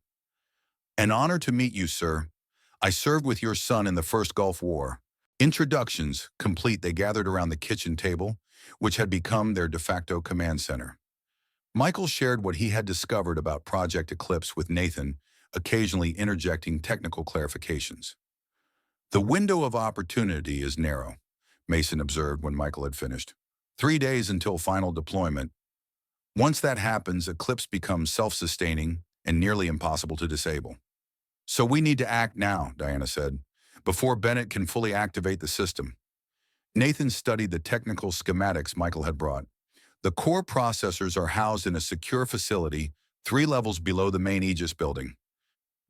An honor to meet you, sir. I served with your son in the First Gulf War. Introductions complete, they gathered around the kitchen table, which had become their de facto command center. Michael shared what he had discovered about Project Eclipse with Nathan, occasionally interjecting technical clarifications. The window of opportunity is narrow, Mason observed when Michael had finished. 3 days until final deployment. Once that happens, Eclipse becomes self-sustaining and nearly impossible to disable. So we need to act now, Diana said, before Bennett can fully activate the system. Nathan studied the technical schematics Michael had brought. The core processors are housed in a secure facility 3 levels below the main Aegis building.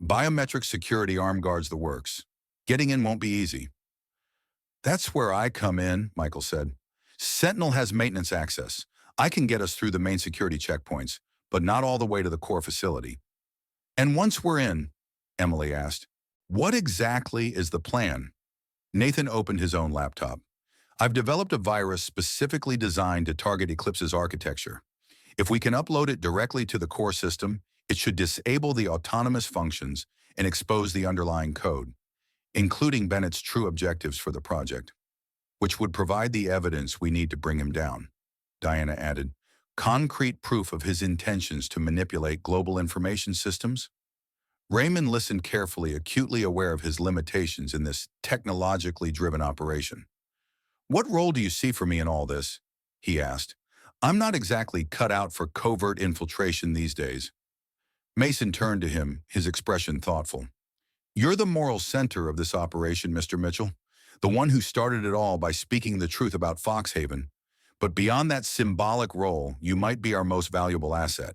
Biometric security arm guards the works. Getting in won't be easy. That's where I come in, Michael said. Sentinel has maintenance access. I can get us through the main security checkpoints, but not all the way to the core facility. And once we're in, Emily asked, what exactly is the plan? Nathan opened his own laptop. I've developed a virus specifically designed to target Eclipse's architecture. If we can upload it directly to the core system, it should disable the autonomous functions and expose the underlying code, including Bennett's true objectives for the project, which would provide the evidence we need to bring him down. Diana added, concrete proof of his intentions to manipulate global information systems? Raymond listened carefully, acutely aware of his limitations in this technologically driven operation. What role do you see for me in all this? He asked. I'm not exactly cut out for covert infiltration these days. Mason turned to him, his expression thoughtful. You're the moral center of this operation, Mr. Mitchell, the one who started it all by speaking the truth about Foxhaven. But beyond that symbolic role, you might be our most valuable asset.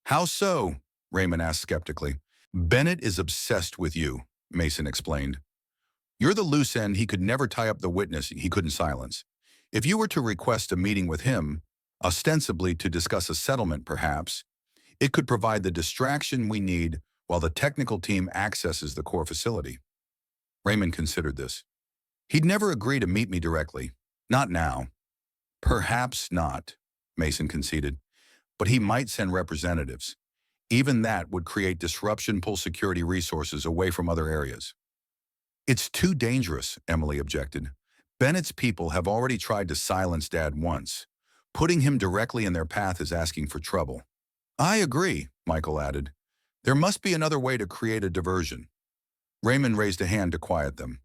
How so? Raymond asked skeptically. Bennett is obsessed with you, Mason explained. You're the loose end he could never tie up the witness he couldn't silence. If you were to request a meeting with him, ostensibly to discuss a settlement perhaps, it could provide the distraction we need while the technical team accesses the core facility. Raymond considered this. He'd never agree to meet me directly. Not now. Perhaps not, Mason conceded, but he might send representatives. Even that would create disruption, pull security resources away from other areas. It's too dangerous, Emily objected. Bennett's people have already tried to silence Dad once. Putting him directly in their path is asking for trouble. I agree, Michael added. There must be another way to create a diversion. Raymond raised a hand to quiet them.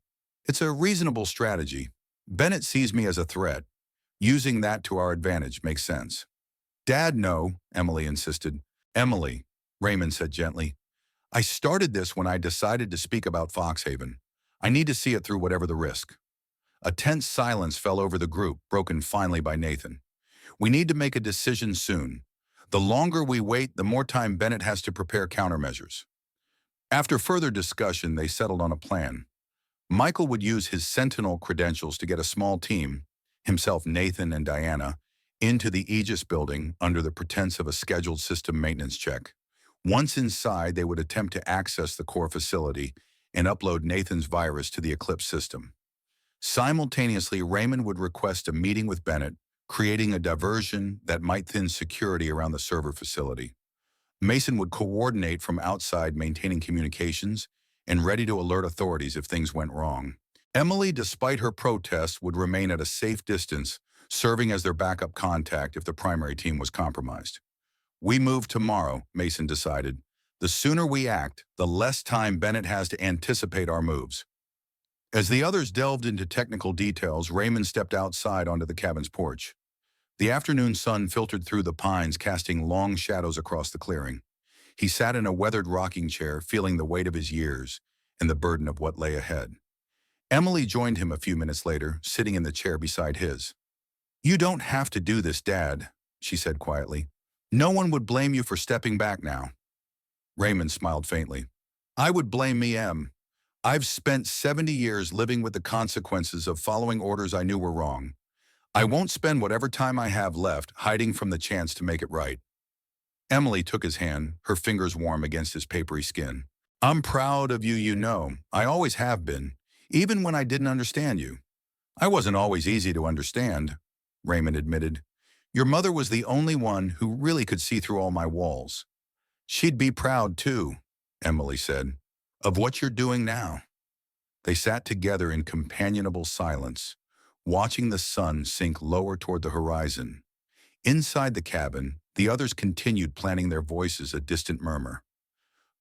It's a reasonable strategy. Bennett sees me as a threat. Using that to our advantage makes sense. Dad, no, Emily insisted. Emily, Raymond said gently, I started this when I decided to speak about Foxhaven. I need to see it through whatever the risk. A tense silence fell over the group, broken finally by Nathan. We need to make a decision soon. The longer we wait, the more time Bennett has to prepare countermeasures. After further discussion, they settled on a plan. Michael would use his Sentinel credentials to get a small team, himself, Nathan, and Diana, into the Aegis building under the pretense of a scheduled system maintenance check. Once inside, they would attempt to access the core facility and upload Nathan's virus to the Eclipse system. Simultaneously, Raymond would request a meeting with Bennett, creating a diversion that might thin security around the server facility. Mason would coordinate from outside, maintaining communications and ready to alert authorities if things went wrong. Emily, despite her protest, would remain at a safe distance, serving as their backup contact if the primary team was compromised. We move tomorrow, Mason decided. The sooner we act, the less time Bennett has to anticipate our moves. As the others delved into technical details, Raymond stepped outside onto the cabin's porch. The afternoon sun filtered through the pines, casting long shadows across the clearing. He sat in a weathered rocking chair, feeling the weight of his years and the burden of what lay ahead. Emily joined him a few minutes later, sitting in the chair beside his. You don't have to do this, Dad, she said quietly. No one would blame you for stepping back now. Raymond smiled faintly. I would blame me, Em. I've spent 70 years living with the consequences of following orders I knew were wrong. I won't spend whatever time I have left hiding from the chance to make it right. Emily took his hand, her fingers warm against his papery skin. I'm proud of you, you know. I always have been, even when I didn't understand you. I wasn't always easy to understand, Raymond admitted. Your mother was the only one who really could see through all my walls. She'd be proud, too, Emily said, of what you're doing now. They sat together in companionable silence, watching the sun sink lower toward the horizon. Inside the cabin, the others continued, planning their voices a distant murmur.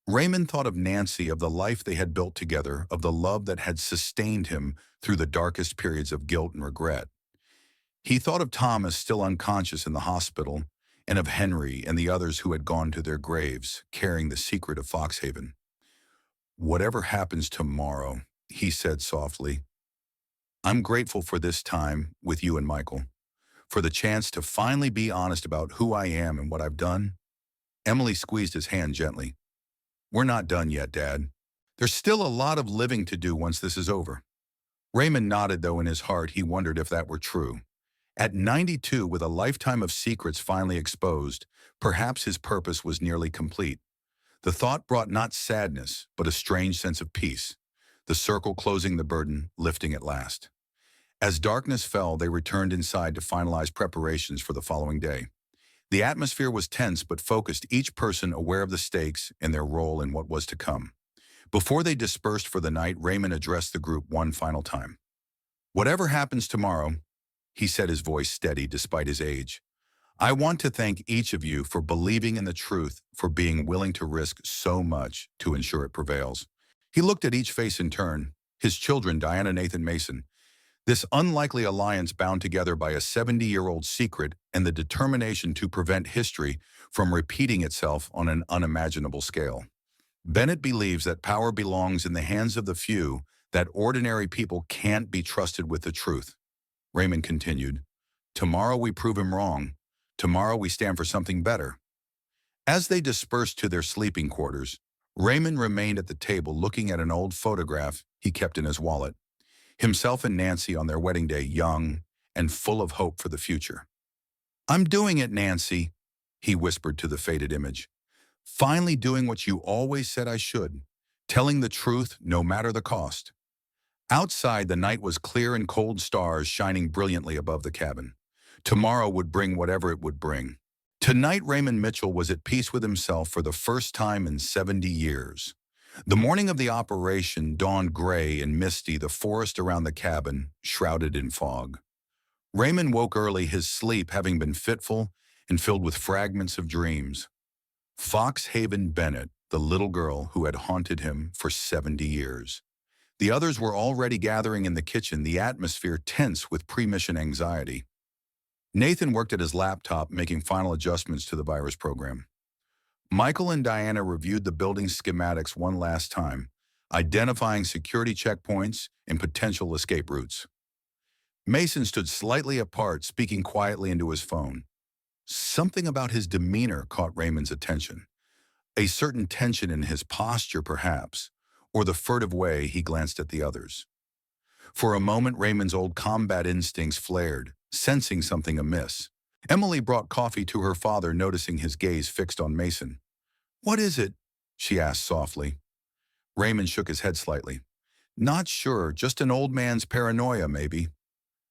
Raymond thought of Nancy, of the life they had built together, of the love that had sustained him through the darkest periods of guilt and regret. He thought of Thomas, still unconscious in the hospital, and of Henry and the others who had gone to their graves, carrying the secret of Foxhaven. Whatever happens tomorrow, he said softly, I'm grateful for this time with you and Michael, for the chance to finally be honest about who I am and what I've done. Emily squeezed his hand gently. We're not done yet, Dad. There's still a lot of living to do once this is over. Raymond nodded, though in his heart he wondered if that were true. At 92, with a lifetime of secrets finally exposed, perhaps his purpose was nearly complete. The thought brought not sadness, but a strange sense of peace. The circle closing the burden, lifting at last. As darkness fell, they returned inside to finalize preparations for the following day. The atmosphere was tense but focused, each person aware of the stakes and their role in what was to come. Before they dispersed for the night, Raymond addressed the group one final time. Whatever happens tomorrow, he said, his voice steady despite his age, I want to thank each of you for believing in the truth, for being willing to risk so much to ensure it prevails. He looked at each face in turn, his children, Diana, Nathan, Mason. This unlikely alliance bound together by a 70-year-old secret and the determination to prevent history from repeating itself on an unimaginable scale. Bennett believes that power belongs in the hands of the few, that ordinary people can't be trusted with the truth. Raymond continued, Tomorrow we prove him wrong. Tomorrow we stand for something better. As they dispersed to their sleeping quarters, Raymond remained at the table looking at an old photograph he kept in his wallet. Himself and Nancy on their wedding day, young and full of hope for the future. I'm doing it, Nancy, he whispered to the faded image. Finally doing what you always said I should, telling the truth no matter the cost. Outside, the night was clear and cold, stars shining brilliantly above the cabin. Tomorrow would bring whatever it would bring. Tonight, Raymond Mitchell was at peace with himself for the first time in 70 years. The morning of the operation dawned gray and misty, the forest around the cabin shrouded in fog. Raymond woke early, his sleep having been fitful and filled with fragments of dreams. Foxhaven Bennett, the little girl who had haunted him for 70 years. The others were already gathering in the kitchen, the atmosphere tense with pre-mission anxiety. Nathan worked at his laptop, making final adjustments to the virus program. Michael and Diana reviewed the building schematics one last time, identifying security checkpoints and potential escape routes. Mason stood slightly apart, speaking quietly into his phone. Something about his demeanor caught Raymond's attention. A certain tension in his posture, perhaps, or the furtive way he glanced at the others. For a moment, Raymond's old combat instincts flared, sensing something amiss. Emily brought coffee to her father, noticing his gaze fixed on Mason. What is it? She asked softly. Raymond shook his head slightly. Not sure, just an old man's paranoia, maybe.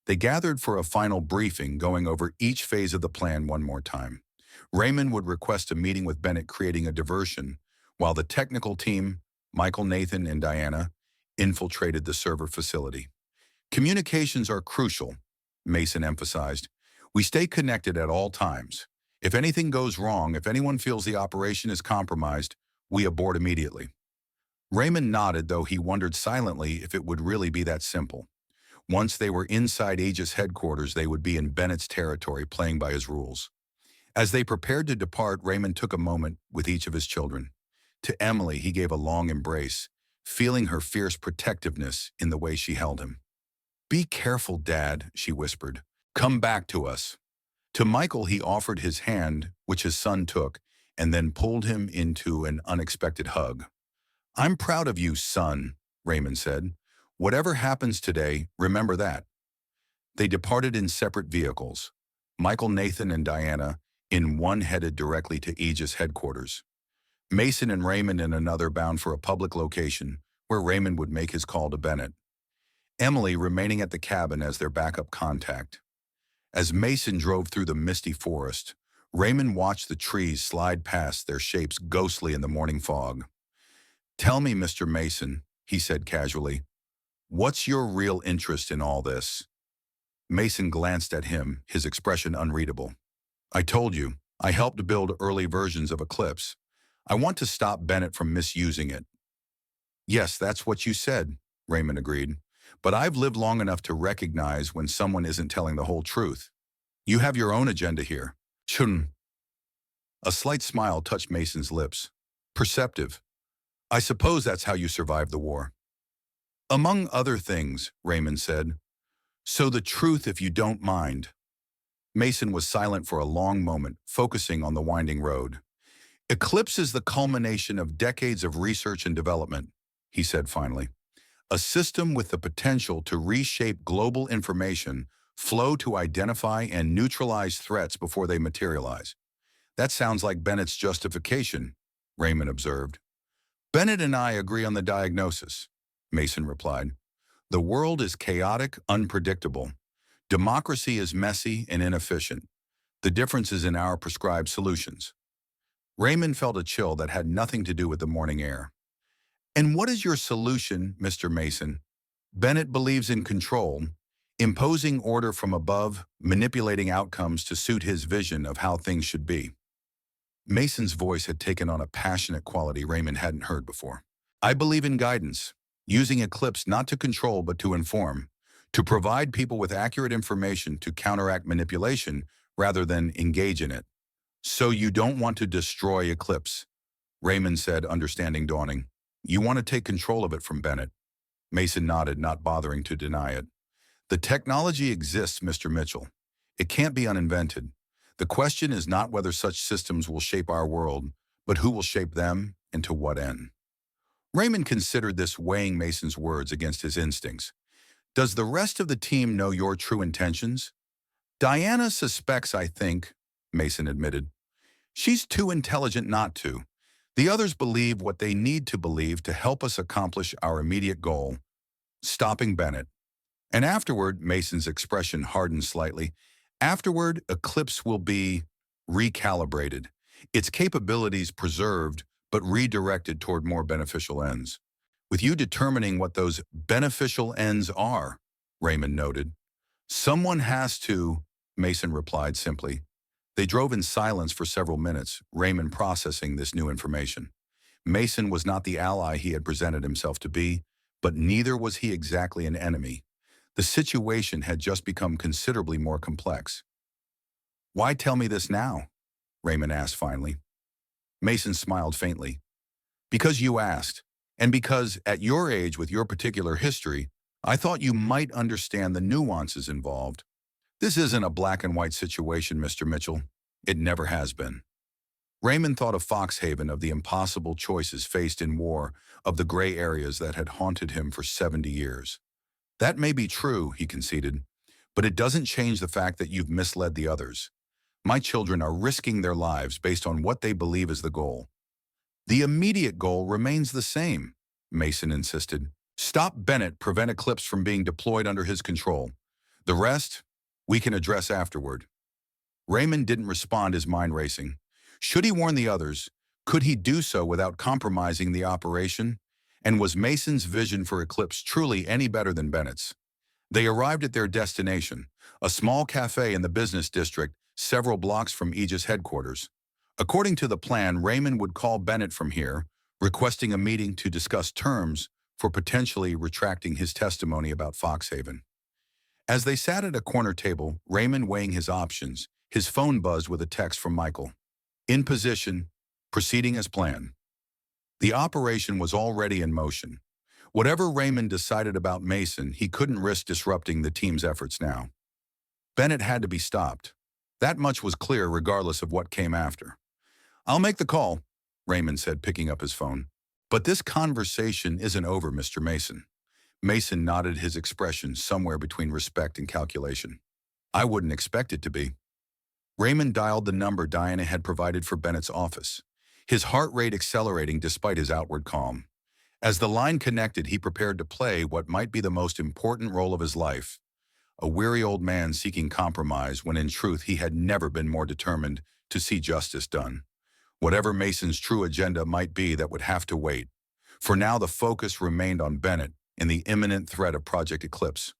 They gathered for a final briefing, going over each phase of the plan one more time. Raymond would request a meeting with Bennett, creating a diversion, while the technical team, Michael, Nathan, and Diana, infiltrated the server facility. Communications are crucial, Mason emphasized. We stay connected at all times. If anything goes wrong, if anyone feels the operation is compromised, we abort immediately. Raymond nodded, though he wondered silently if it would really be that simple. Once they were inside Aegis headquarters, they would be in Bennett's territory, playing by his rules. As they prepared to depart, Raymond took a moment with each of his children. To Emily, he gave a long embrace, feeling her fierce protectiveness in the way she held him. Be careful, Dad, she whispered. Come back to us. To Michael, he offered his hand, which his son took, and then pulled him into an unexpected hug. I'm proud of you, son, Raymond said. Whatever happens today, remember that. They departed in separate vehicles. Michael, Nathan, and Diana in one headed directly to Aegis headquarters. Mason and Raymond in another, bound for a public location where Raymond would make his call to Bennett. Emily remaining at the cabin as their backup contact. As Mason drove through the misty forest, Raymond watched the trees slide past, their shapes ghostly in the morning fog. Tell me, Mr. Mason, he said casually, what's your real interest in all this? Mason glanced at him, his expression unreadable. I told you, I helped build early versions of Eclipse. I want to stop Bennett from misusing it. Yes, that's what you said, Raymond agreed. But I've lived long enough to recognize when someone isn't telling the whole truth. You have your own agenda here. Shun. A slight smile touched Mason's lips. Perceptive. I suppose that's how you survived the war. Among other things, Raymond said. So the truth, if you don't mind. Mason was silent for a long moment, focusing on the winding road. Eclipse is the culmination of decades of research and development, he said finally. A system with the potential to reshape global information flow to identify and neutralize threats before they materialize. That sounds like Bennett's justification, Raymond observed. Bennett and I agree on the diagnosis, Mason replied. The world is chaotic, unpredictable. Democracy is messy and inefficient. The difference is in our prescribed solutions. Raymond felt a chill that had nothing to do with the morning air. And what is your solution, Mr. Mason? Bennett believes in control, imposing order from above, manipulating outcomes to suit his vision of how things should be. Mason's voice had taken on a passionate quality Raymond hadn't heard before. I believe in guidance, using Eclipse not to control but to inform, to provide people with accurate information to counteract manipulation rather than engage in it. So you don't want to destroy Eclipse, Raymond said, understanding dawning. You want to take control of it from Bennett. Mason nodded, not bothering to deny it. The technology exists, Mr. Mitchell. It can't be uninvented. The question is not whether such systems will shape our world, but who will shape them and to what end. Raymond considered this, weighing Mason's words against his instincts. Does the rest of the team know your true intentions? Diana suspects, I think, Mason admitted. She's too intelligent not to. The others believe what they need to believe to help us accomplish our immediate goal, stopping Bennett. And afterward, Mason's expression hardened slightly, afterward, Eclipse will be recalibrated, its capabilities preserved but redirected toward more beneficial ends. With you determining what those beneficial ends are, Raymond noted. Someone has to, Mason replied simply. They drove in silence for several minutes, Raymond processing this new information. Mason was not the ally he had presented himself to be, but neither was he exactly an enemy. The situation had just become considerably more complex. Why tell me this now? Raymond asked finally. Mason smiled faintly. Because you asked, and because at your age with your particular history, I thought you might understand the nuances involved. This isn't a black and white situation, Mr. Mitchell. It never has been. Raymond thought of Foxhaven, of the impossible choices faced in war, of the gray areas that had haunted him for 70 years. That may be true, he conceded, but it doesn't change the fact that you've misled the others. My children are risking their lives based on what they believe is the goal. The immediate goal remains the same, Mason insisted. Stop Bennett, prevent Eclipse from being deployed under his control. The rest, we can address afterward. Raymond didn't respond, his mind racing. Should he warn the others? Could he do so without compromising the operation? And was Mason's vision for Eclipse truly any better than Bennett's? They arrived at their destination, a small cafe in the business district, several blocks from Aegis headquarters. According to the plan, Raymond would call Bennett from here, requesting a meeting to discuss terms for potentially retracting his testimony about Foxhaven. As they sat at a corner table, Raymond weighing his options, his phone buzzed with a text from Michael. In position, proceeding as planned. The operation was already in motion. Whatever Raymond decided about Mason, he couldn't risk disrupting the team's efforts now. Bennett had to be stopped. That much was clear regardless of what came after. I'll make the call, Raymond said, picking up his phone. But this conversation isn't over, Mr. Mason. Mason nodded, his expression somewhere between respect and calculation. I wouldn't expect it to be. Raymond dialed the number Diana had provided for Bennett's office, his heart rate accelerating despite his outward calm. As the line connected, he prepared to play what might be the most important role of his life, a weary old man seeking compromise when in truth he had never been more determined to see justice done. Whatever Mason's true agenda might be, that would have to wait. For now, the focus remained on Bennett and the imminent threat of Project Eclipse.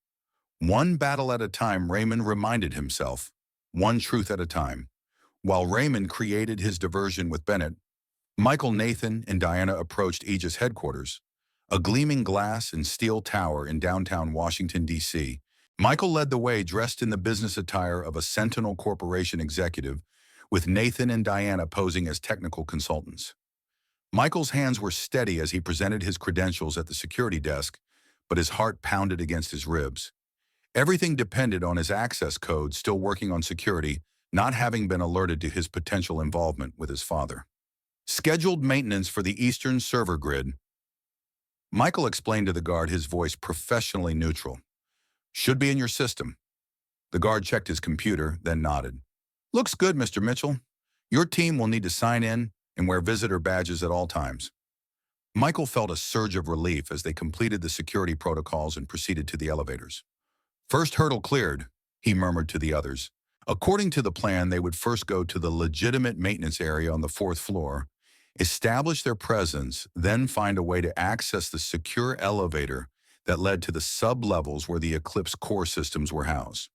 One battle at a time, Raymond reminded himself, one truth at a time. While Raymond created his diversion with Bennett, Michael, Nathan, and Diana approached Aegis headquarters, a gleaming glass and steel tower in downtown Washington, D.C. Michael led the way, dressed in the business attire of a Sentinel Corporation executive, with Nathan and Diana posing as technical consultants. Michael's hands were steady as he presented his credentials at the security desk, but his heart pounded against his ribs. Everything depended on his access code still working on security, not having been alerted to his potential involvement with his father. Scheduled maintenance for the Eastern server grid. Michael explained to the guard, his voice professionally neutral. Should be in your system. The guard checked his computer, then nodded. Looks good, Mr. Mitchell. Your team will need to sign in and wear visitor badges at all times. Michael felt a surge of relief as they completed the security protocols and proceeded to the elevators. First hurdle cleared, he murmured to the others. According to the plan, they would first go to the legitimate maintenance area on the 4th floor, establish their presence, then find a way to access the secure elevator that led to the sub-levels where the Eclipse core systems were housed.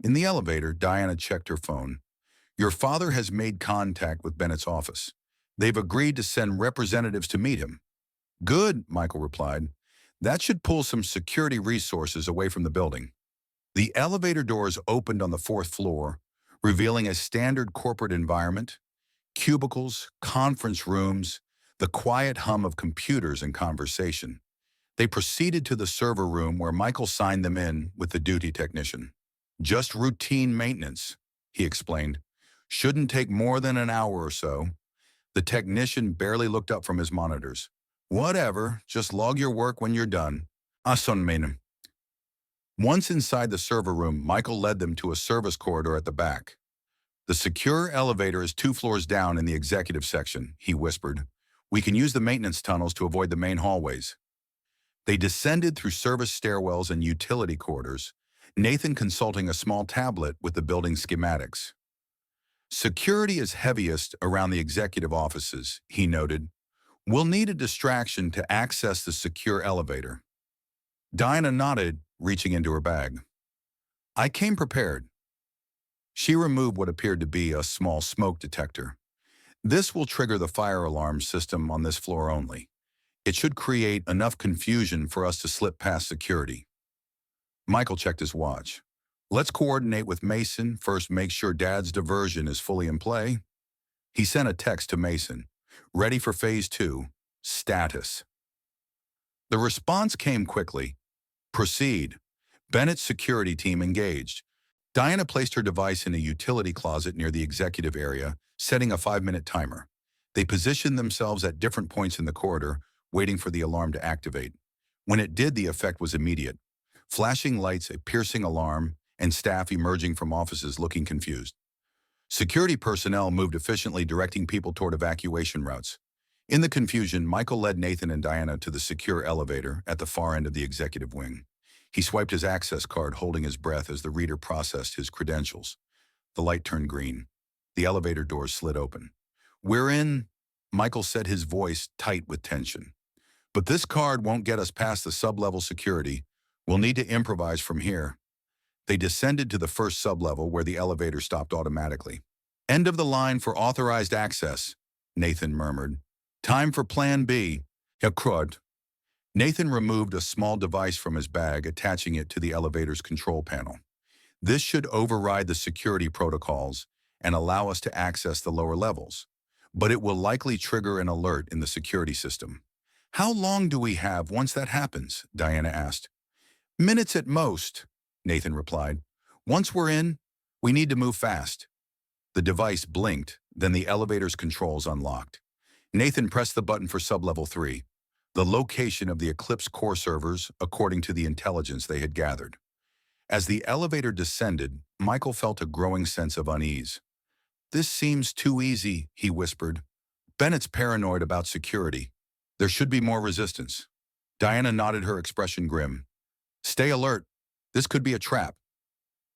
In the elevator, Diana checked her phone. Your father has made contact with Bennett's office. They've agreed to send representatives to meet him. Good, Michael replied. That should pull some security resources away from the building. The elevator doors opened on the 4th floor, revealing a standard corporate environment, cubicles, conference rooms, the quiet hum of computers and conversation. They proceeded to the server room where Michael signed them in with the duty technician. Just routine maintenance, he explained. Shouldn't take more than an hour or so. The technician barely looked up from his monitors. Whatever, just log your work when you're done. Asson. Once inside the server room, Michael led them to a service corridor at the back. The secure elevator is 2 floors down in the executive section, he whispered. We can use the maintenance tunnels to avoid the main hallways. They descended through service stairwells and utility corridors, Nathan consulting a small tablet with the building schematics. Security is heaviest around the executive offices, he noted. We'll need a distraction to access the secure elevator. Diana nodded, reaching into her bag. I came prepared. She removed what appeared to be a small smoke detector. This will trigger the fire alarm system on this floor only. It should create enough confusion for us to slip past security. Michael checked his watch. Let's coordinate with Mason, first make sure Dad's diversion is fully in play. He sent a text to Mason. Ready for phase 2. Status. The response came quickly. Proceed. Bennett's security team engaged. Diana placed her device in a utility closet near the executive area, setting a 5-minute timer. They positioned themselves at different points in the corridor, waiting for the alarm to activate. When it did, the effect was immediate. Flashing lights, a piercing alarm, and staff emerging from offices looking confused. Security personnel moved efficiently, directing people toward evacuation routes. In the confusion, Michael led Nathan and Diana to the secure elevator at the far end of the executive wing. He swiped his access card, holding his breath as the reader processed his credentials. The light turned green. The elevator doors slid open. We're in, Michael said, his voice tight with tension. But this card won't get us past the sub-level security. We'll need to improvise from here. They descended to the first sub-level where the elevator stopped automatically. End of the line for authorized access, Nathan murmured. Time for Plan B. Herr Krud. Nathan removed a small device from his bag, attaching it to the elevator's control panel. This should override the security protocols and allow us to access the lower levels, but it will likely trigger an alert in the security system. How long do we have once that happens? Diana asked. Minutes at most, Nathan replied. Once we're in, we need to move fast. The device blinked, then the elevator's controls unlocked. Nathan pressed the button for sublevel 3, the location of the Eclipse core servers according to the intelligence they had gathered. As the elevator descended, Michael felt a growing sense of unease. This seems too easy, he whispered. Bennett's paranoid about security. There should be more resistance. Diana nodded, her expression grim. Stay alert. This could be a trap.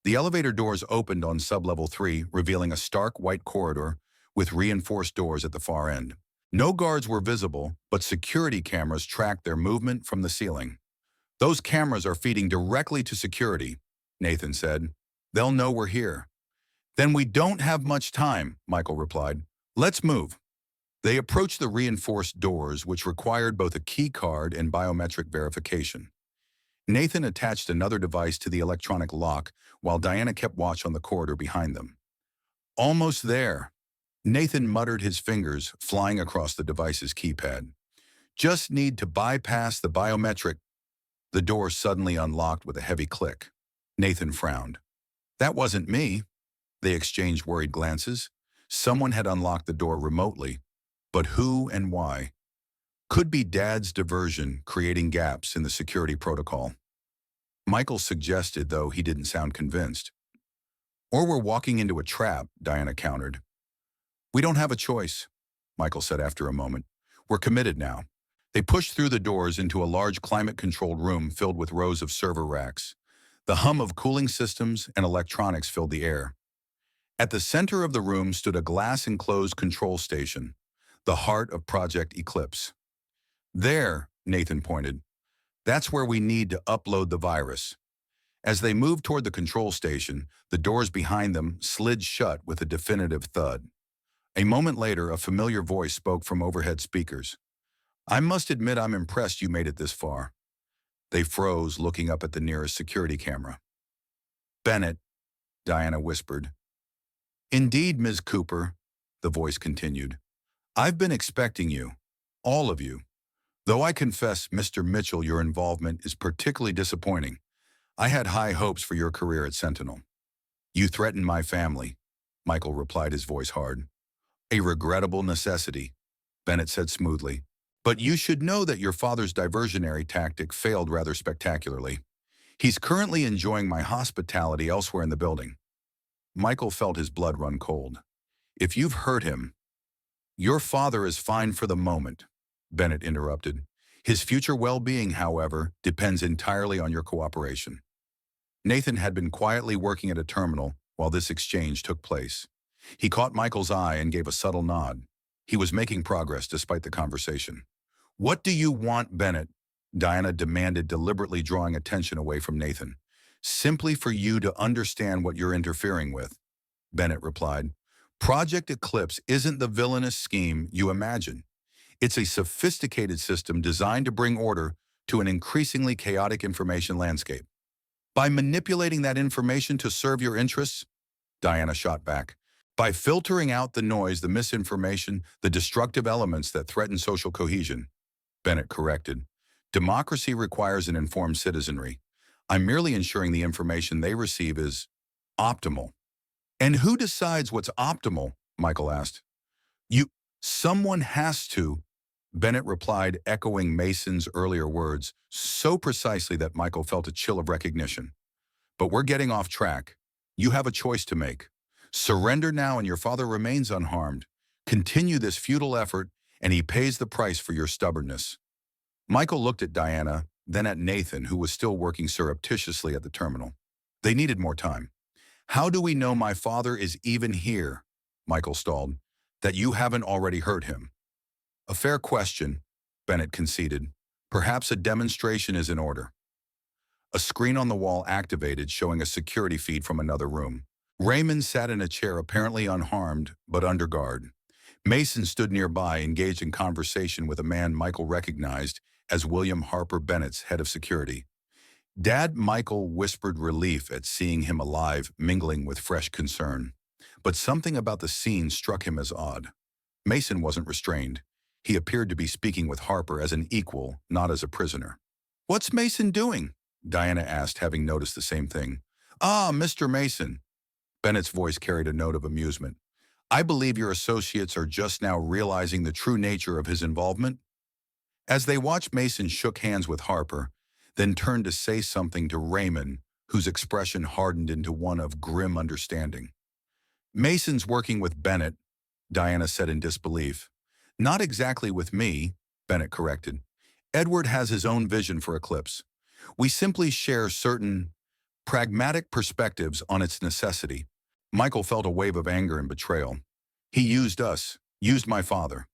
The elevator doors opened on sublevel 3, revealing a stark white corridor with reinforced doors at the far end. No guards were visible, but security cameras tracked their movement from the ceiling. Those cameras are feeding directly to security, Nathan said. They'll know we're here. Then we don't have much time, Michael replied. Let's move. They approached the reinforced doors, which required both a key card and biometric verification. Nathan attached another device to the electronic lock while Diana kept watch on the corridor behind them. Almost there. Nathan muttered, his fingers flying across the device's keypad. Just need to bypass the biometric. The door suddenly unlocked with a heavy click. Nathan frowned. That wasn't me. They exchanged worried glances. Someone had unlocked the door remotely. But who and why? Could be Dad's diversion creating gaps in the security protocol. Michael suggested, though he didn't sound convinced. Or we're walking into a trap, Diana countered. We don't have a choice, Michael said after a moment. We're committed now. They pushed through the doors into a large climate-controlled room filled with rows of server racks. The hum of cooling systems and electronics filled the air. At the center of the room stood a glass-enclosed control station, the heart of Project Eclipse. There, Nathan pointed, that's where we need to upload the virus. As they moved toward the control station, the doors behind them slid shut with a definitive thud. A moment later, a familiar voice spoke from overhead speakers. I must admit I'm impressed you made it this far. They froze, looking up at the nearest security camera. Bennett, Diana whispered. Indeed, Ms. Cooper, the voice continued. I've been expecting you, all of you. Though I confess, Mr. Mitchell, your involvement is particularly disappointing. I had high hopes for your career at Sentinel. You threatened my family, Michael replied, his voice hard. A regrettable necessity, Bennett said smoothly. But you should know that your father's diversionary tactic failed rather spectacularly. He's currently enjoying my hospitality elsewhere in the building. Michael felt his blood run cold. If you've hurt him, your father is fine for the moment, Bennett interrupted. His future well-being, however, depends entirely on your cooperation. Nathan had been quietly working at a terminal while this exchange took place. He caught Michael's eye and gave a subtle nod. He was making progress despite the conversation. What do you want, Bennett? Diana demanded, deliberately drawing attention away from Nathan. Simply for you to understand what you're interfering with, Bennett replied. Project Eclipse isn't the villainous scheme you imagine. It's a sophisticated system designed to bring order to an increasingly chaotic information landscape. By manipulating that information to serve your interests, Diana shot back. By filtering out the noise, the misinformation, the destructive elements that threaten social cohesion, Bennett corrected. Democracy requires an informed citizenry. I'm merely ensuring the information they receive is optimal. And who decides what's optimal? Michael asked. Someone has to, Bennett replied, echoing Mason's earlier words so precisely that Michael felt a chill of recognition. But we're getting off track. You have a choice to make. Surrender now and your father remains unharmed. Continue this futile effort and he pays the price for your stubbornness. Michael looked at Diana, then at Nathan, who was still working surreptitiously at the terminal. They needed more time. How do we know my father is even here? Michael stalled. That you haven't already hurt him. A fair question, Bennett conceded. Perhaps a demonstration is in order. A screen on the wall activated, showing a security feed from another room. Raymond sat in a chair, apparently unharmed, but under guard. Mason stood nearby, engaged in conversation with a man Michael recognized as William Harper Bennett's head of security. Dad, Michael whispered relief at seeing him alive, mingling with fresh concern. But something about the scene struck him as odd. Mason wasn't restrained. He appeared to be speaking with Harper as an equal, not as a prisoner. What's Mason doing? Diana asked, having noticed the same thing. Ah, Mr. Mason. Bennett's voice carried a note of amusement. I believe your associates are just now realizing the true nature of his involvement. As they watched, Mason shook hands with Harper, then turned to say something to Raymond, whose expression hardened into one of grim understanding. Mason's working with Bennett, Diana said in disbelief. Not exactly with me, Bennett corrected. Edward has his own vision for Eclipse. We simply share certain pragmatic perspectives on its necessity. Michael felt a wave of anger and betrayal. He used us, used my father.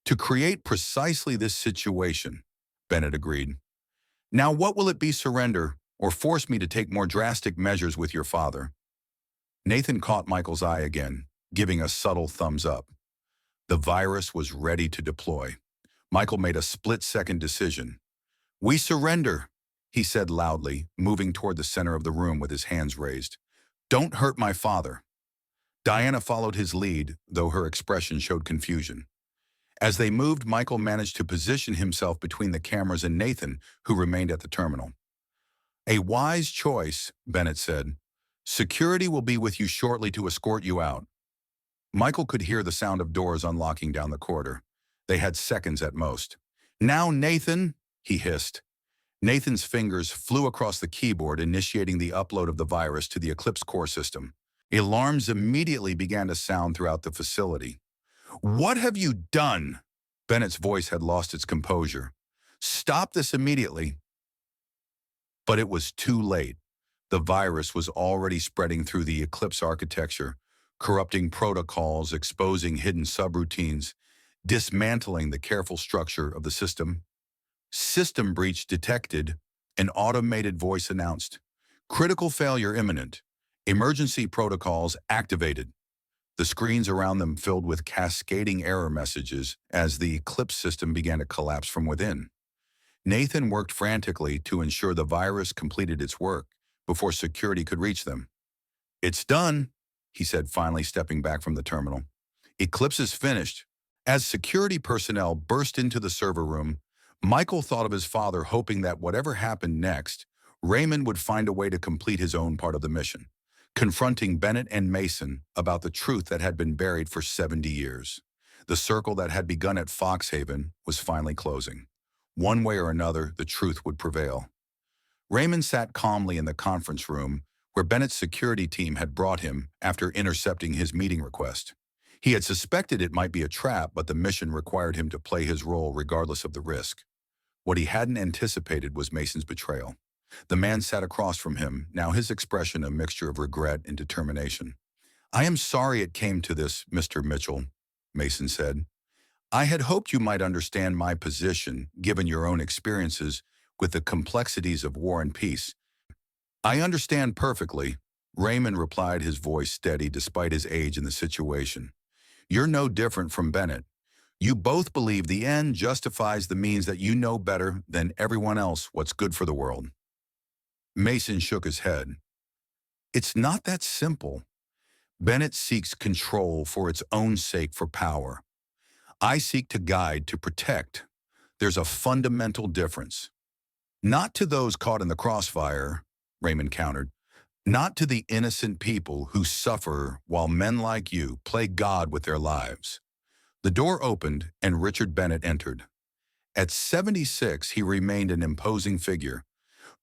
To create precisely this situation, Bennett agreed. Now what will it be, surrender, or force me to take more drastic measures with your father? Nathan caught Michael's eye again, giving a subtle thumbs up. The virus was ready to deploy. Michael made a split-second decision. We surrender, he said loudly, moving toward the center of the room with his hands raised. Don't hurt my father. Diana followed his lead, though her expression showed confusion. As they moved, Michael managed to position himself between the cameras and Nathan, who remained at the terminal. A wise choice, Bennett said. Security will be with you shortly to escort you out. Michael could hear the sound of doors unlocking down the corridor. They had seconds at most. "Now, Nathan," he hissed. Nathan's fingers flew across the keyboard, initiating the upload of the virus to the Eclipse core system. Alarms immediately began to sound throughout the facility. "What have you done?" Bennett's voice had lost its composure. "Stop this immediately." But it was too late. The virus was already spreading through the Eclipse architecture, corrupting protocols, exposing hidden subroutines, dismantling the careful structure of the system. "System breach detected," an automated voice announced. "Critical failure imminent. Emergency protocols activated." The screens around them filled with cascading error messages as the Eclipse system began to collapse from within. Nathan worked frantically to ensure the virus completed its work before security could reach them. "It's done," he said, finally stepping back from the terminal. "Eclipse is finished." As security personnel burst into the server room, Michael thought of his father, hoping that whatever happened next, Raymond would find a way to complete his own part of the mission, confronting Bennett and Mason about the truth that had been buried for 70 years. The circle that had begun at Foxhaven was finally closing. One way or another, the truth would prevail. Raymond sat calmly in the conference room where Bennett's security team had brought him after intercepting his meeting request. He had suspected it might be a trap, but the mission required him to play his role regardless of the risk. What he hadn't anticipated was Mason's betrayal. The man sat across from him, now his expression a mixture of regret and determination. "I am sorry it came to this, Mr. Mitchell," Mason said. "I had hoped you might understand my position, given your own experiences with the complexities of war and peace." "I understand perfectly," Raymond replied, his voice steady despite his age and the situation. "You're no different from Bennett. You both believe the end justifies the means, that you know better than everyone else what's good for the world." Mason shook his head. "It's not that simple. Bennett seeks control for its own sake, for power. I seek to guide, to protect. There's a fundamental difference. Not to those caught in the crossfire," Raymond countered. "Not to the innocent people who suffer while men like you play God with their lives." The door opened and Richard Bennett entered. At 76, he remained an imposing figure,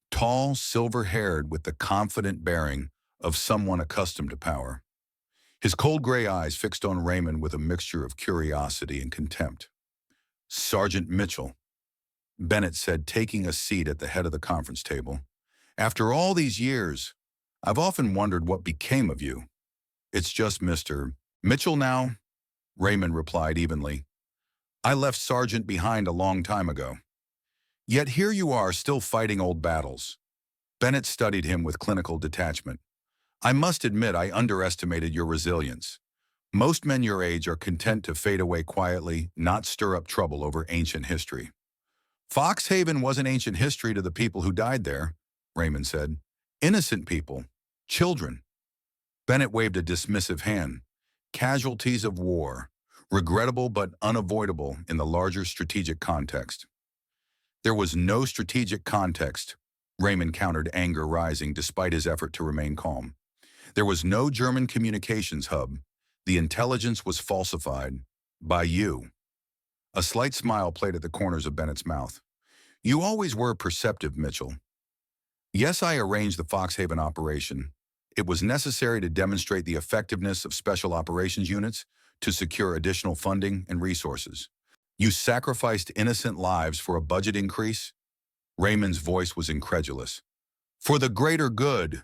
tall, silver-haired, with the confident bearing of someone accustomed to power. His cold gray eyes fixed on Raymond with a mixture of curiosity and contempt. "Sergeant Mitchell," Bennett said, taking a seat at the head of the conference table. "After all these years, I've often wondered what became of you." "It's just Mr. Mitchell now," Raymond replied evenly. "I left Sergeant behind a long time ago. Yet here you are, still fighting old battles." Bennett studied him with clinical detachment. "I must admit I underestimated your resilience. Most men your age are content to fade away quietly, not stir up trouble over ancient history." "Foxhaven wasn't ancient history to the people who died there," Raymond said. "Innocent people. Children." Bennett waved a dismissive hand. "Casualties of war. Regrettable but unavoidable in the larger strategic context." "There was no strategic context," Raymond countered, anger rising despite his effort to remain calm. "There was no German communications hub. The intelligence was falsified. By you." A slight smile played at the corners of Bennett's mouth. "You always were perceptive, Mitchell." "Yes, I arranged the Foxhaven operation. It was necessary to demonstrate the effectiveness of special operations units, to secure additional funding and resources." "You sacrificed innocent lives for a budget increase?" Raymond's voice was incredulous. "For the greater good,"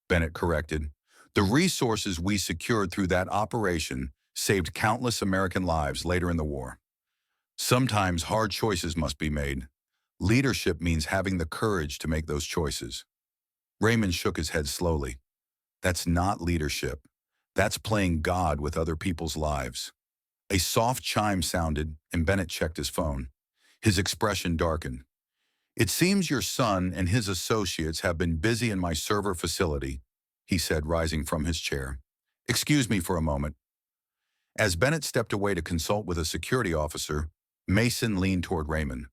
Bennett corrected. "The resources we secured through that operation saved countless American lives later in the war." "Sometimes hard choices must be made. Leadership means having the courage to make those choices." Raymond shook his head slowly. "That's not leadership. That's playing God with other people's lives." A soft chime sounded, and Bennett checked his phone. His expression darkened. "It seems your son and his associates have been busy in my server facility," he said, rising from his chair. "Excuse me for a moment." As Bennett stepped away to consult with a security officer, Mason leaned toward Raymond.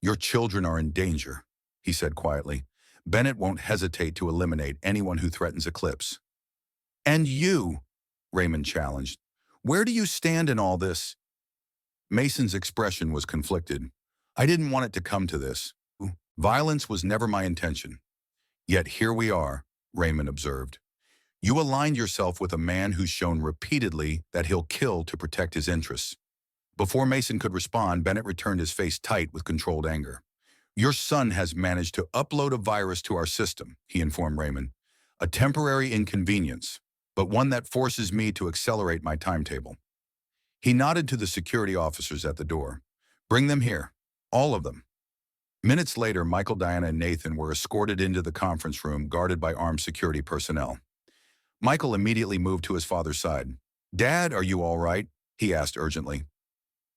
"Your children are in danger," he said quietly. "Bennett won't hesitate to eliminate anyone who threatens Eclipse." "And you," Raymond challenged. Where do you stand in all this? Mason's expression was conflicted. I didn't want it to come to this. Violence was never my intention. Yet here we are, Raymond observed. You aligned yourself with a man who's shown repeatedly that he'll kill to protect his interests. Before Mason could respond, Bennett returned his face tight with controlled anger. Your son has managed to upload a virus to our system, he informed Raymond. A temporary inconvenience, but one that forces me to accelerate my timetable. He nodded to the security officers at the door. Bring them here. All of them. Minutes later, Michael, Diana, and Nathan were escorted into the conference room guarded by armed security personnel. Michael immediately moved to his father's side. Dad, are you all right? He asked urgently.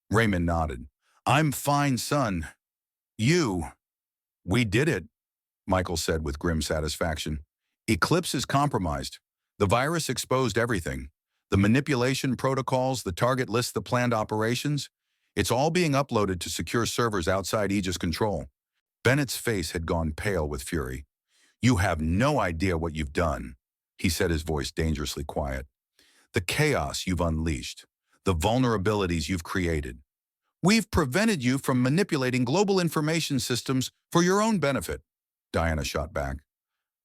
Raymond nodded. I'm fine, son. You. We did it, Michael said with grim satisfaction. Eclipse is compromised. The virus exposed everything. The manipulation protocols, the target list, the planned operations. It's all being uploaded to secure servers outside Aegis control. Bennett's face had gone pale with fury. You have no idea what you've done, he said, his voice dangerously quiet. The chaos you've unleashed, the vulnerabilities you've created. We've prevented you from manipulating global information systems for your own benefit, Diana shot back.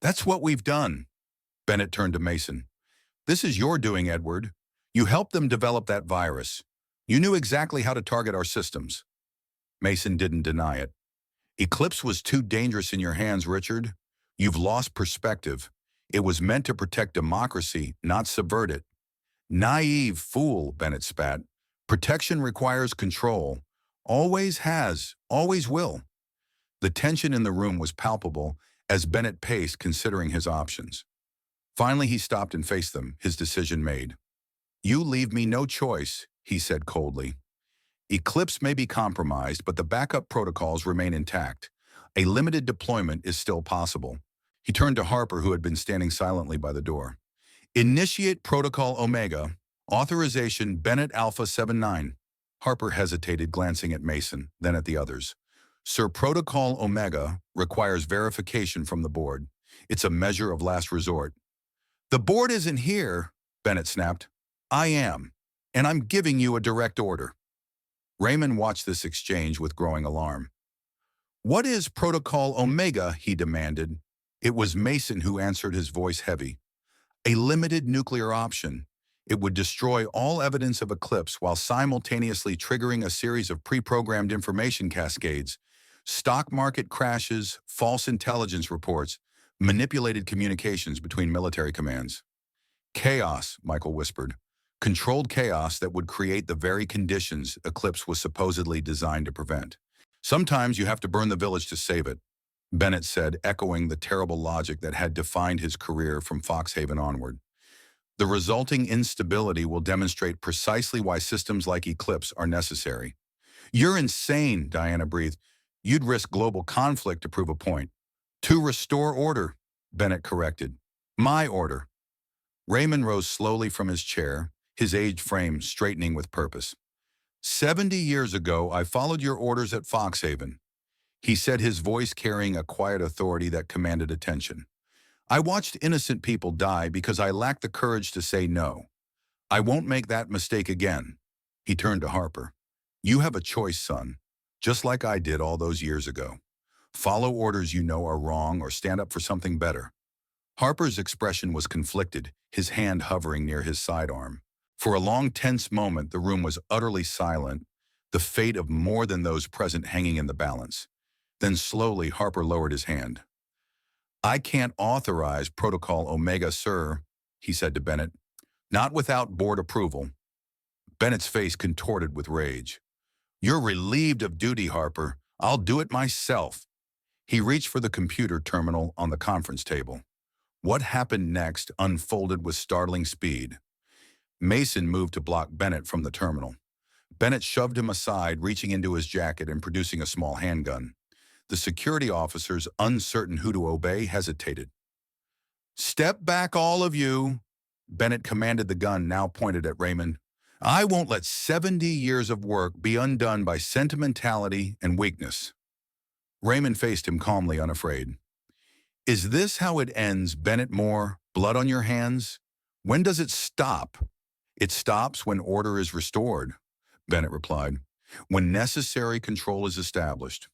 That's what we've done. Bennett turned to Mason. This is your doing, Edward. You helped them develop that virus. You knew exactly how to target our systems. Mason didn't deny it. Eclipse was too dangerous in your hands, Richard. You've lost perspective. It was meant to protect democracy, not subvert it. Naive fool, Bennett spat. Protection requires control. Always has, always will. The tension in the room was palpable as Bennett paced, considering his options. Finally, he stopped and faced them, his decision made. You leave me no choice, he said coldly. Eclipse may be compromised, but the backup protocols remain intact. A limited deployment is still possible. He turned to Harper, who had been standing silently by the door. Initiate Protocol Omega. Authorization Bennett Alpha 79. Harper hesitated, glancing at Mason, then at the others. Sir, Protocol Omega requires verification from the board. It's a measure of last resort. The board isn't here, Bennett snapped. I am, and I'm giving you a direct order. Raymond watched this exchange with growing alarm. What is Protocol Omega, he demanded. It was Mason who answered, his voice heavy. A limited nuclear option. It would destroy all evidence of Eclipse while simultaneously triggering a series of pre-programmed information cascades, stock market crashes, false intelligence reports, manipulated communications between military commands. Chaos, Michael whispered. Controlled chaos that would create the very conditions Eclipse was supposedly designed to prevent. Sometimes you have to burn the village to save it, Bennett said, echoing the terrible logic that had defined his career from Foxhaven onward. The resulting instability will demonstrate precisely why systems like Eclipse are necessary. You're insane, Diana breathed. You'd risk global conflict to prove a point. To restore order, Bennett corrected. My order. Raymond rose slowly from his chair, his aged frame straightening with purpose. 70 years ago, I followed your orders at Foxhaven, he said, his voice carrying a quiet authority that commanded attention. I watched innocent people die because I lacked the courage to say no. I won't make that mistake again. He turned to Harper. You have a choice, son, just like I did all those years ago. Follow orders you know are wrong or stand up for something better. Harper's expression was conflicted, his hand hovering near his sidearm. For a long, tense moment, the room was utterly silent, the fate of more than those present hanging in the balance. Then slowly, Harper lowered his hand. I can't authorize Protocol Omega, sir, he said to Bennett. Not without board approval. Bennett's face contorted with rage. You're relieved of duty, Harper. I'll do it myself. He reached for the computer terminal on the conference table. What happened next unfolded with startling speed. Mason moved to block Bennett from the terminal. Bennett shoved him aside, reaching into his jacket and producing a small handgun. The security officers, uncertain who to obey, hesitated. Step back, all of you, Bennett commanded, the gun now pointed at Raymond. I won't let 70 years of work be undone by sentimentality and weakness. Raymond faced him calmly, unafraid. Is this how it ends, Bennett Moore? Blood on your hands? When does it stop? It stops when order is restored, Bennett replied. When necessary control is established.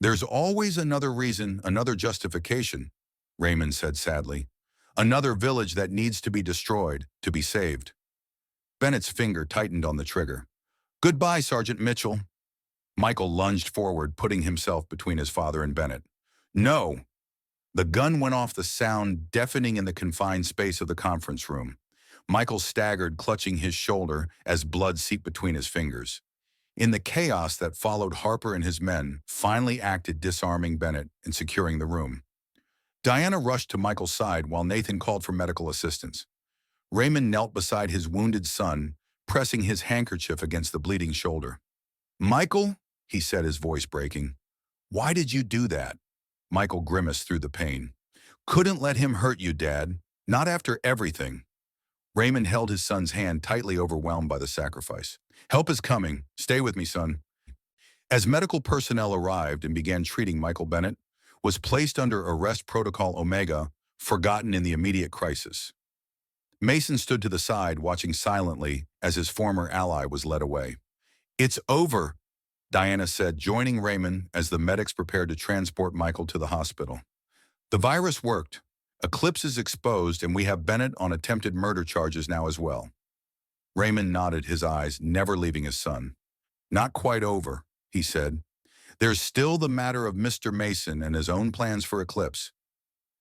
There's always another reason, another justification, Raymond said sadly. Another village that needs to be destroyed, to be saved. Bennett's finger tightened on the trigger. Goodbye, Sergeant Mitchell. Michael lunged forward, putting himself between his father and Bennett. No! The gun went off, the sound deafening in the confined space of the conference room. Michael staggered, clutching his shoulder as blood seeped between his fingers. In the chaos that followed, Harper and his men finally acted, disarming Bennett and securing the room. Diana rushed to Michael's side while Nathan called for medical assistance. Raymond knelt beside his wounded son, pressing his handkerchief against the bleeding shoulder. Michael, he said, his voice breaking. Why did you do that? Michael grimaced through the pain. Couldn't let him hurt you, Dad. Not after everything. Raymond held his son's hand, tightly overwhelmed by the sacrifice. Help is coming. Stay with me, son. As medical personnel arrived and began treating, Michael Bennett was placed under arrest protocol Omega, forgotten in the immediate crisis. Mason stood to the side, watching silently as his former ally was led away. It's over, Diana said, joining Raymond as the medics prepared to transport Michael to the hospital. The virus worked. Eclipse is exposed, and we have Bennett on attempted murder charges now as well. Raymond nodded, his eyes never leaving his son. Not quite over, he said. There's still the matter of Mr. Mason and his own plans for Eclipse.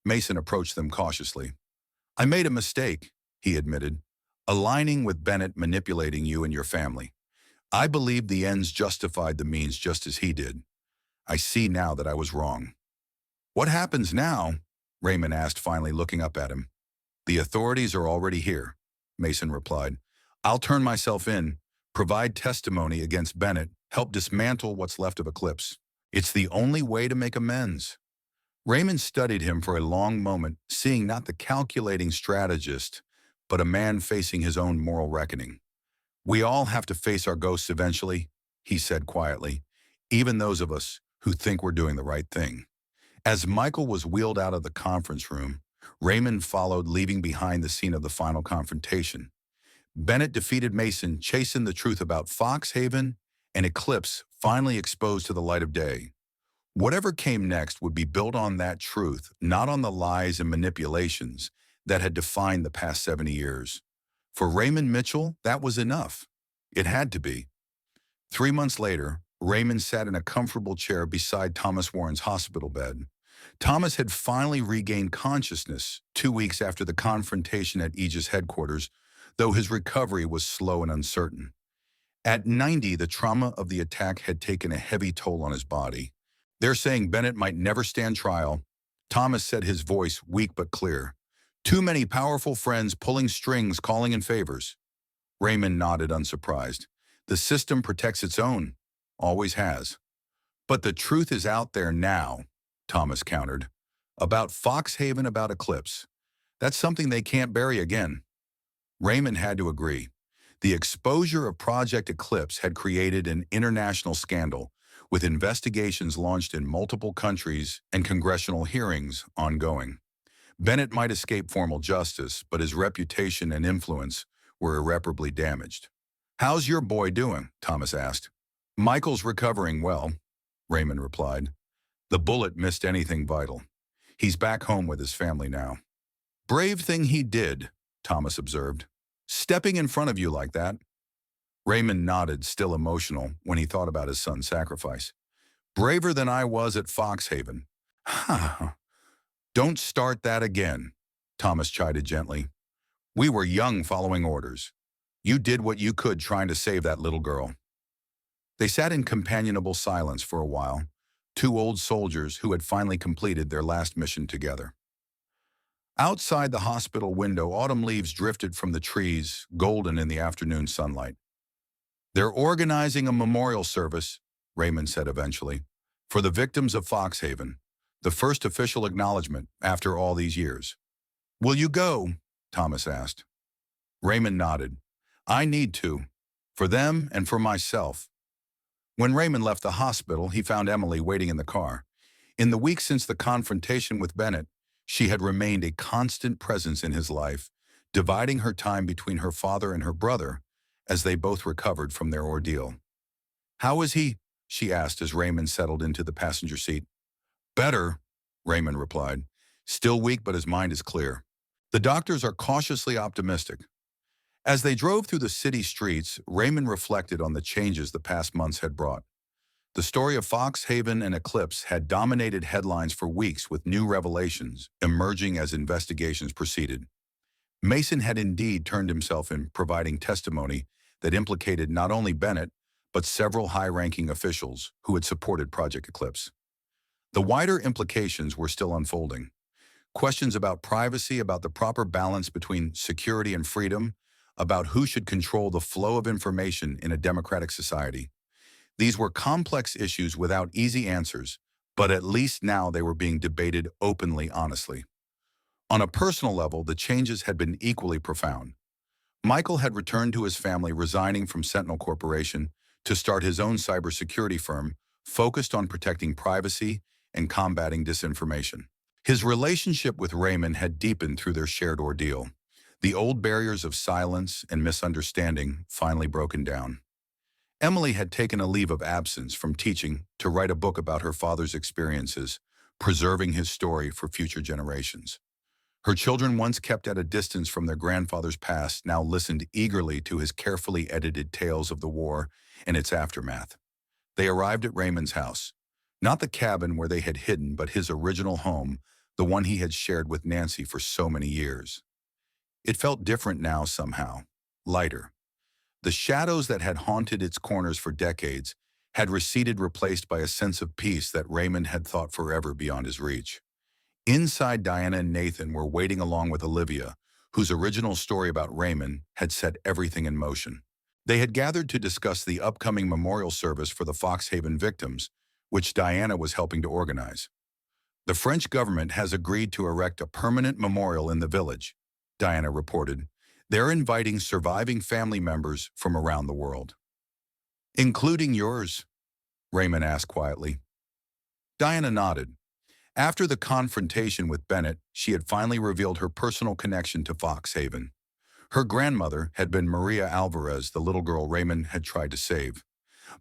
Mason approached them cautiously. I made a mistake, he admitted, aligning with Bennett, manipulating you and your family. I believe the ends justified the means just as he did. I see now that I was wrong. What happens now? Raymond asked, finally looking up at him. The authorities are already here, Mason replied. I'll turn myself in, provide testimony against Bennett, help dismantle what's left of Eclipse. It's the only way to make amends. Raymond studied him for a long moment, seeing not the calculating strategist, but a man facing his own moral reckoning. We all have to face our ghosts eventually, he said quietly, even those of us who think we're doing the right thing. As Michael was wheeled out of the conference room, Raymond followed, leaving behind the scene of the final confrontation. Bennett defeated Mason, chasing the truth about Foxhaven and Eclipse finally exposed to the light of day. Whatever came next would be built on that truth, not on the lies and manipulations that had defined the past 70 years. For Raymond Mitchell, that was enough. It had to be. 3 months later, Raymond sat in a comfortable chair beside Thomas Warren's hospital bed. Thomas had finally regained consciousness 2 weeks after the confrontation at Aegis headquarters, though his recovery was slow and uncertain. At 90, the trauma of the attack had taken a heavy toll on his body. They're saying Bennett might never stand trial, Thomas said, his voice weak but clear. Too many powerful friends pulling strings, calling in favors. Raymond nodded, unsurprised. The system protects its own. Always has. But the truth is out there now, Thomas countered. About Foxhaven, about Eclipse. That's something they can't bury again. Raymond had to agree. The exposure of Project Eclipse had created an international scandal, with investigations launched in multiple countries and congressional hearings ongoing. Bennett might escape formal justice, but his reputation and influence were irreparably damaged. How's your boy doing? Thomas asked. Michael's recovering well, Raymond replied. The bullet missed anything vital. He's back home with his family now. Brave thing he did, Thomas observed. Stepping in front of you like that. Raymond nodded, still emotional, when he thought about his son's sacrifice. Braver than I was at Foxhaven. Ha! Don't start that again, Thomas chided gently. We were young following orders. You did what you could trying to save that little girl. They sat in companionable silence for a while, two old soldiers who had finally completed their last mission together. Outside the hospital window, autumn leaves drifted from the trees, golden in the afternoon sunlight. They're organizing a memorial service, Raymond said eventually, for the victims of Foxhaven, the first official acknowledgement after all these years. Will you go? Thomas asked. Raymond nodded. I need to, for them and for myself. When Raymond left the hospital, he found Emily waiting in the car. In the weeks since the confrontation with Bennett, she had remained a constant presence in his life, dividing her time between her father and her brother as they both recovered from their ordeal. "How is he?" she asked as Raymond settled into the passenger seat. "Better," Raymond replied. "Still weak, but his mind is clear." The doctors are cautiously optimistic. As they drove through the city streets, Raymond reflected on the changes the past months had brought. The story of Fox Haven and Eclipse had dominated headlines for weeks, with new revelations emerging as investigations proceeded. Mason had indeed turned himself in, providing testimony that implicated not only Bennett, but several high-ranking officials who had supported Project Eclipse. The wider implications were still unfolding. Questions about privacy, about the proper balance between security and freedom, about who should control the flow of information in a democratic society. These were complex issues without easy answers, but at least now they were being debated openly, honestly. On a personal level, the changes had been equally profound. Michael had returned to his family, resigning from Sentinel Corporation to start his own cybersecurity firm focused on protecting privacy and combating disinformation. His relationship with Raymond had deepened through their shared ordeal. The old barriers of silence and misunderstanding finally broken down. Emily had taken a leave of absence from teaching to write a book about her father's experiences, preserving his story for future generations. Her children, once kept at a distance from their grandfather's past, now listened eagerly to his carefully edited tales of the war and its aftermath. They arrived at Raymond's house, not the cabin where they had hidden, but his original home, the one he had shared with Nancy for so many years. It felt different now somehow, lighter. The shadows that had haunted its corners for decades had receded, replaced by a sense of peace that Raymond had thought forever beyond his reach. Inside, Diana and Nathan were waiting along with Olivia, whose original story about Raymond had set everything in motion. They had gathered to discuss the upcoming memorial service for the Fox Haven victims, which Diana was helping to organize. "The French government has agreed to erect a permanent memorial in the village," Diana reported. "They're inviting surviving family members from around the world." "Including yours?" Raymond asked quietly. Diana nodded. After the confrontation with Bennett, she had finally revealed her personal connection to Fox Haven. Her grandmother had been Maria Alvarez, the little girl Raymond had tried to save.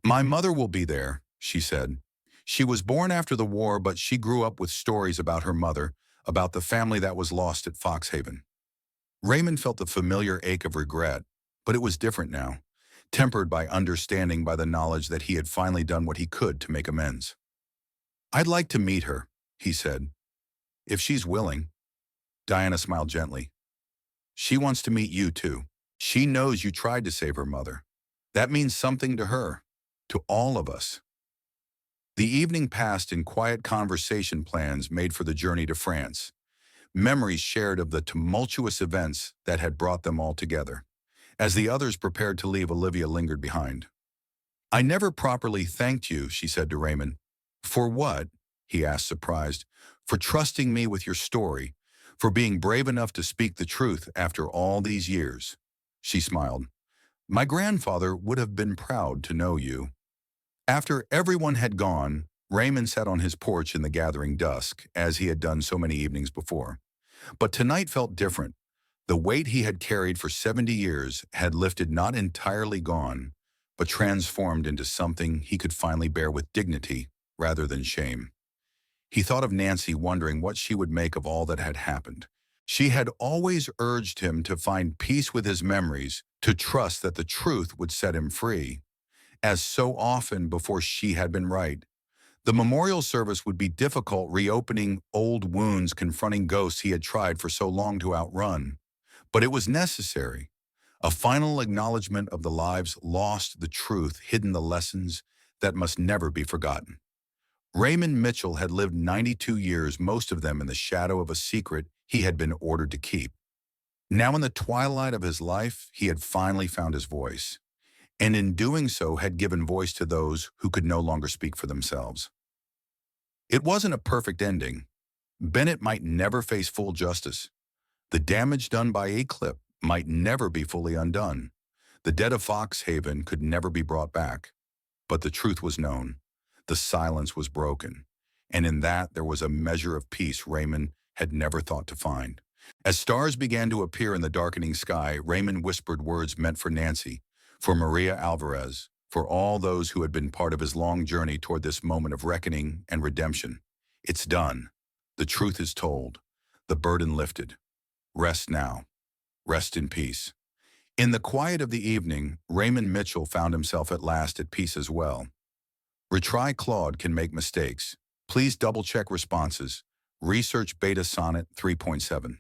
"My mother will be there," she said. "She was born after the war, but she grew up with stories about her mother, about the family that was lost at Fox Haven." Raymond felt the familiar ache of regret, but it was different now, tempered by understanding, by the knowledge that he had finally done what he could to make amends. "I'd like to meet her," he said. "If she's willing." Diana smiled gently. "She wants to meet you too. She knows you tried to save her mother. That means something to her, to all of us." The evening passed in quiet conversation, plans made for the journey to France, memories shared of the tumultuous events that had brought them all together. As the others prepared to leave, Olivia lingered behind. "I never properly thanked you," she said to Raymond. "For what?" he asked, surprised. "For trusting me with your story, for being brave enough to speak the truth after all these years." She smiled. "My grandfather would have been proud to know you." After everyone had gone, Raymond sat on his porch in the gathering dusk, as he had done so many evenings before. But tonight felt different. The weight he had carried for 70 years had lifted, not entirely gone, but transformed into something he could finally bear with dignity rather than shame. He thought of Nancy, wondering what she would make of all that had happened. She had always urged him to find peace with his memories, to trust that the truth would set him free. As so often before, she had been right. The memorial service would be difficult, reopening old wounds, confronting ghosts he had tried for so long to outrun. But it was necessary. A final acknowledgement of the lives lost, the truth hidden, the lessons that must never be forgotten. Raymond Mitchell had lived 92 years, most of them in the shadow of a secret he had been ordered to keep. Now, in the twilight of his life, he had finally found his voice, and in doing so had given voice to those who could no longer speak for themselves. It wasn't a perfect ending. Bennett might never face full justice. The damage done by Eclipse might never be fully undone. The dead of Fox Haven could never be brought back. But the truth was known. The silence was broken. And in that there was a measure of peace Raymond had never thought to find. As stars began to appear in the darkening sky, Raymond whispered words meant for Nancy, for Maria Alvarez, for all those who had been part of his long journey toward this moment of reckoning and redemption. It's done. The truth is told. The burden lifted. Rest now. Rest in peace. In the quiet of the evening, Raymond Mitchell found himself at last at peace as well. Retry Claude can make mistakes. Please double-check responses. Research Beta Sonnet 3.7.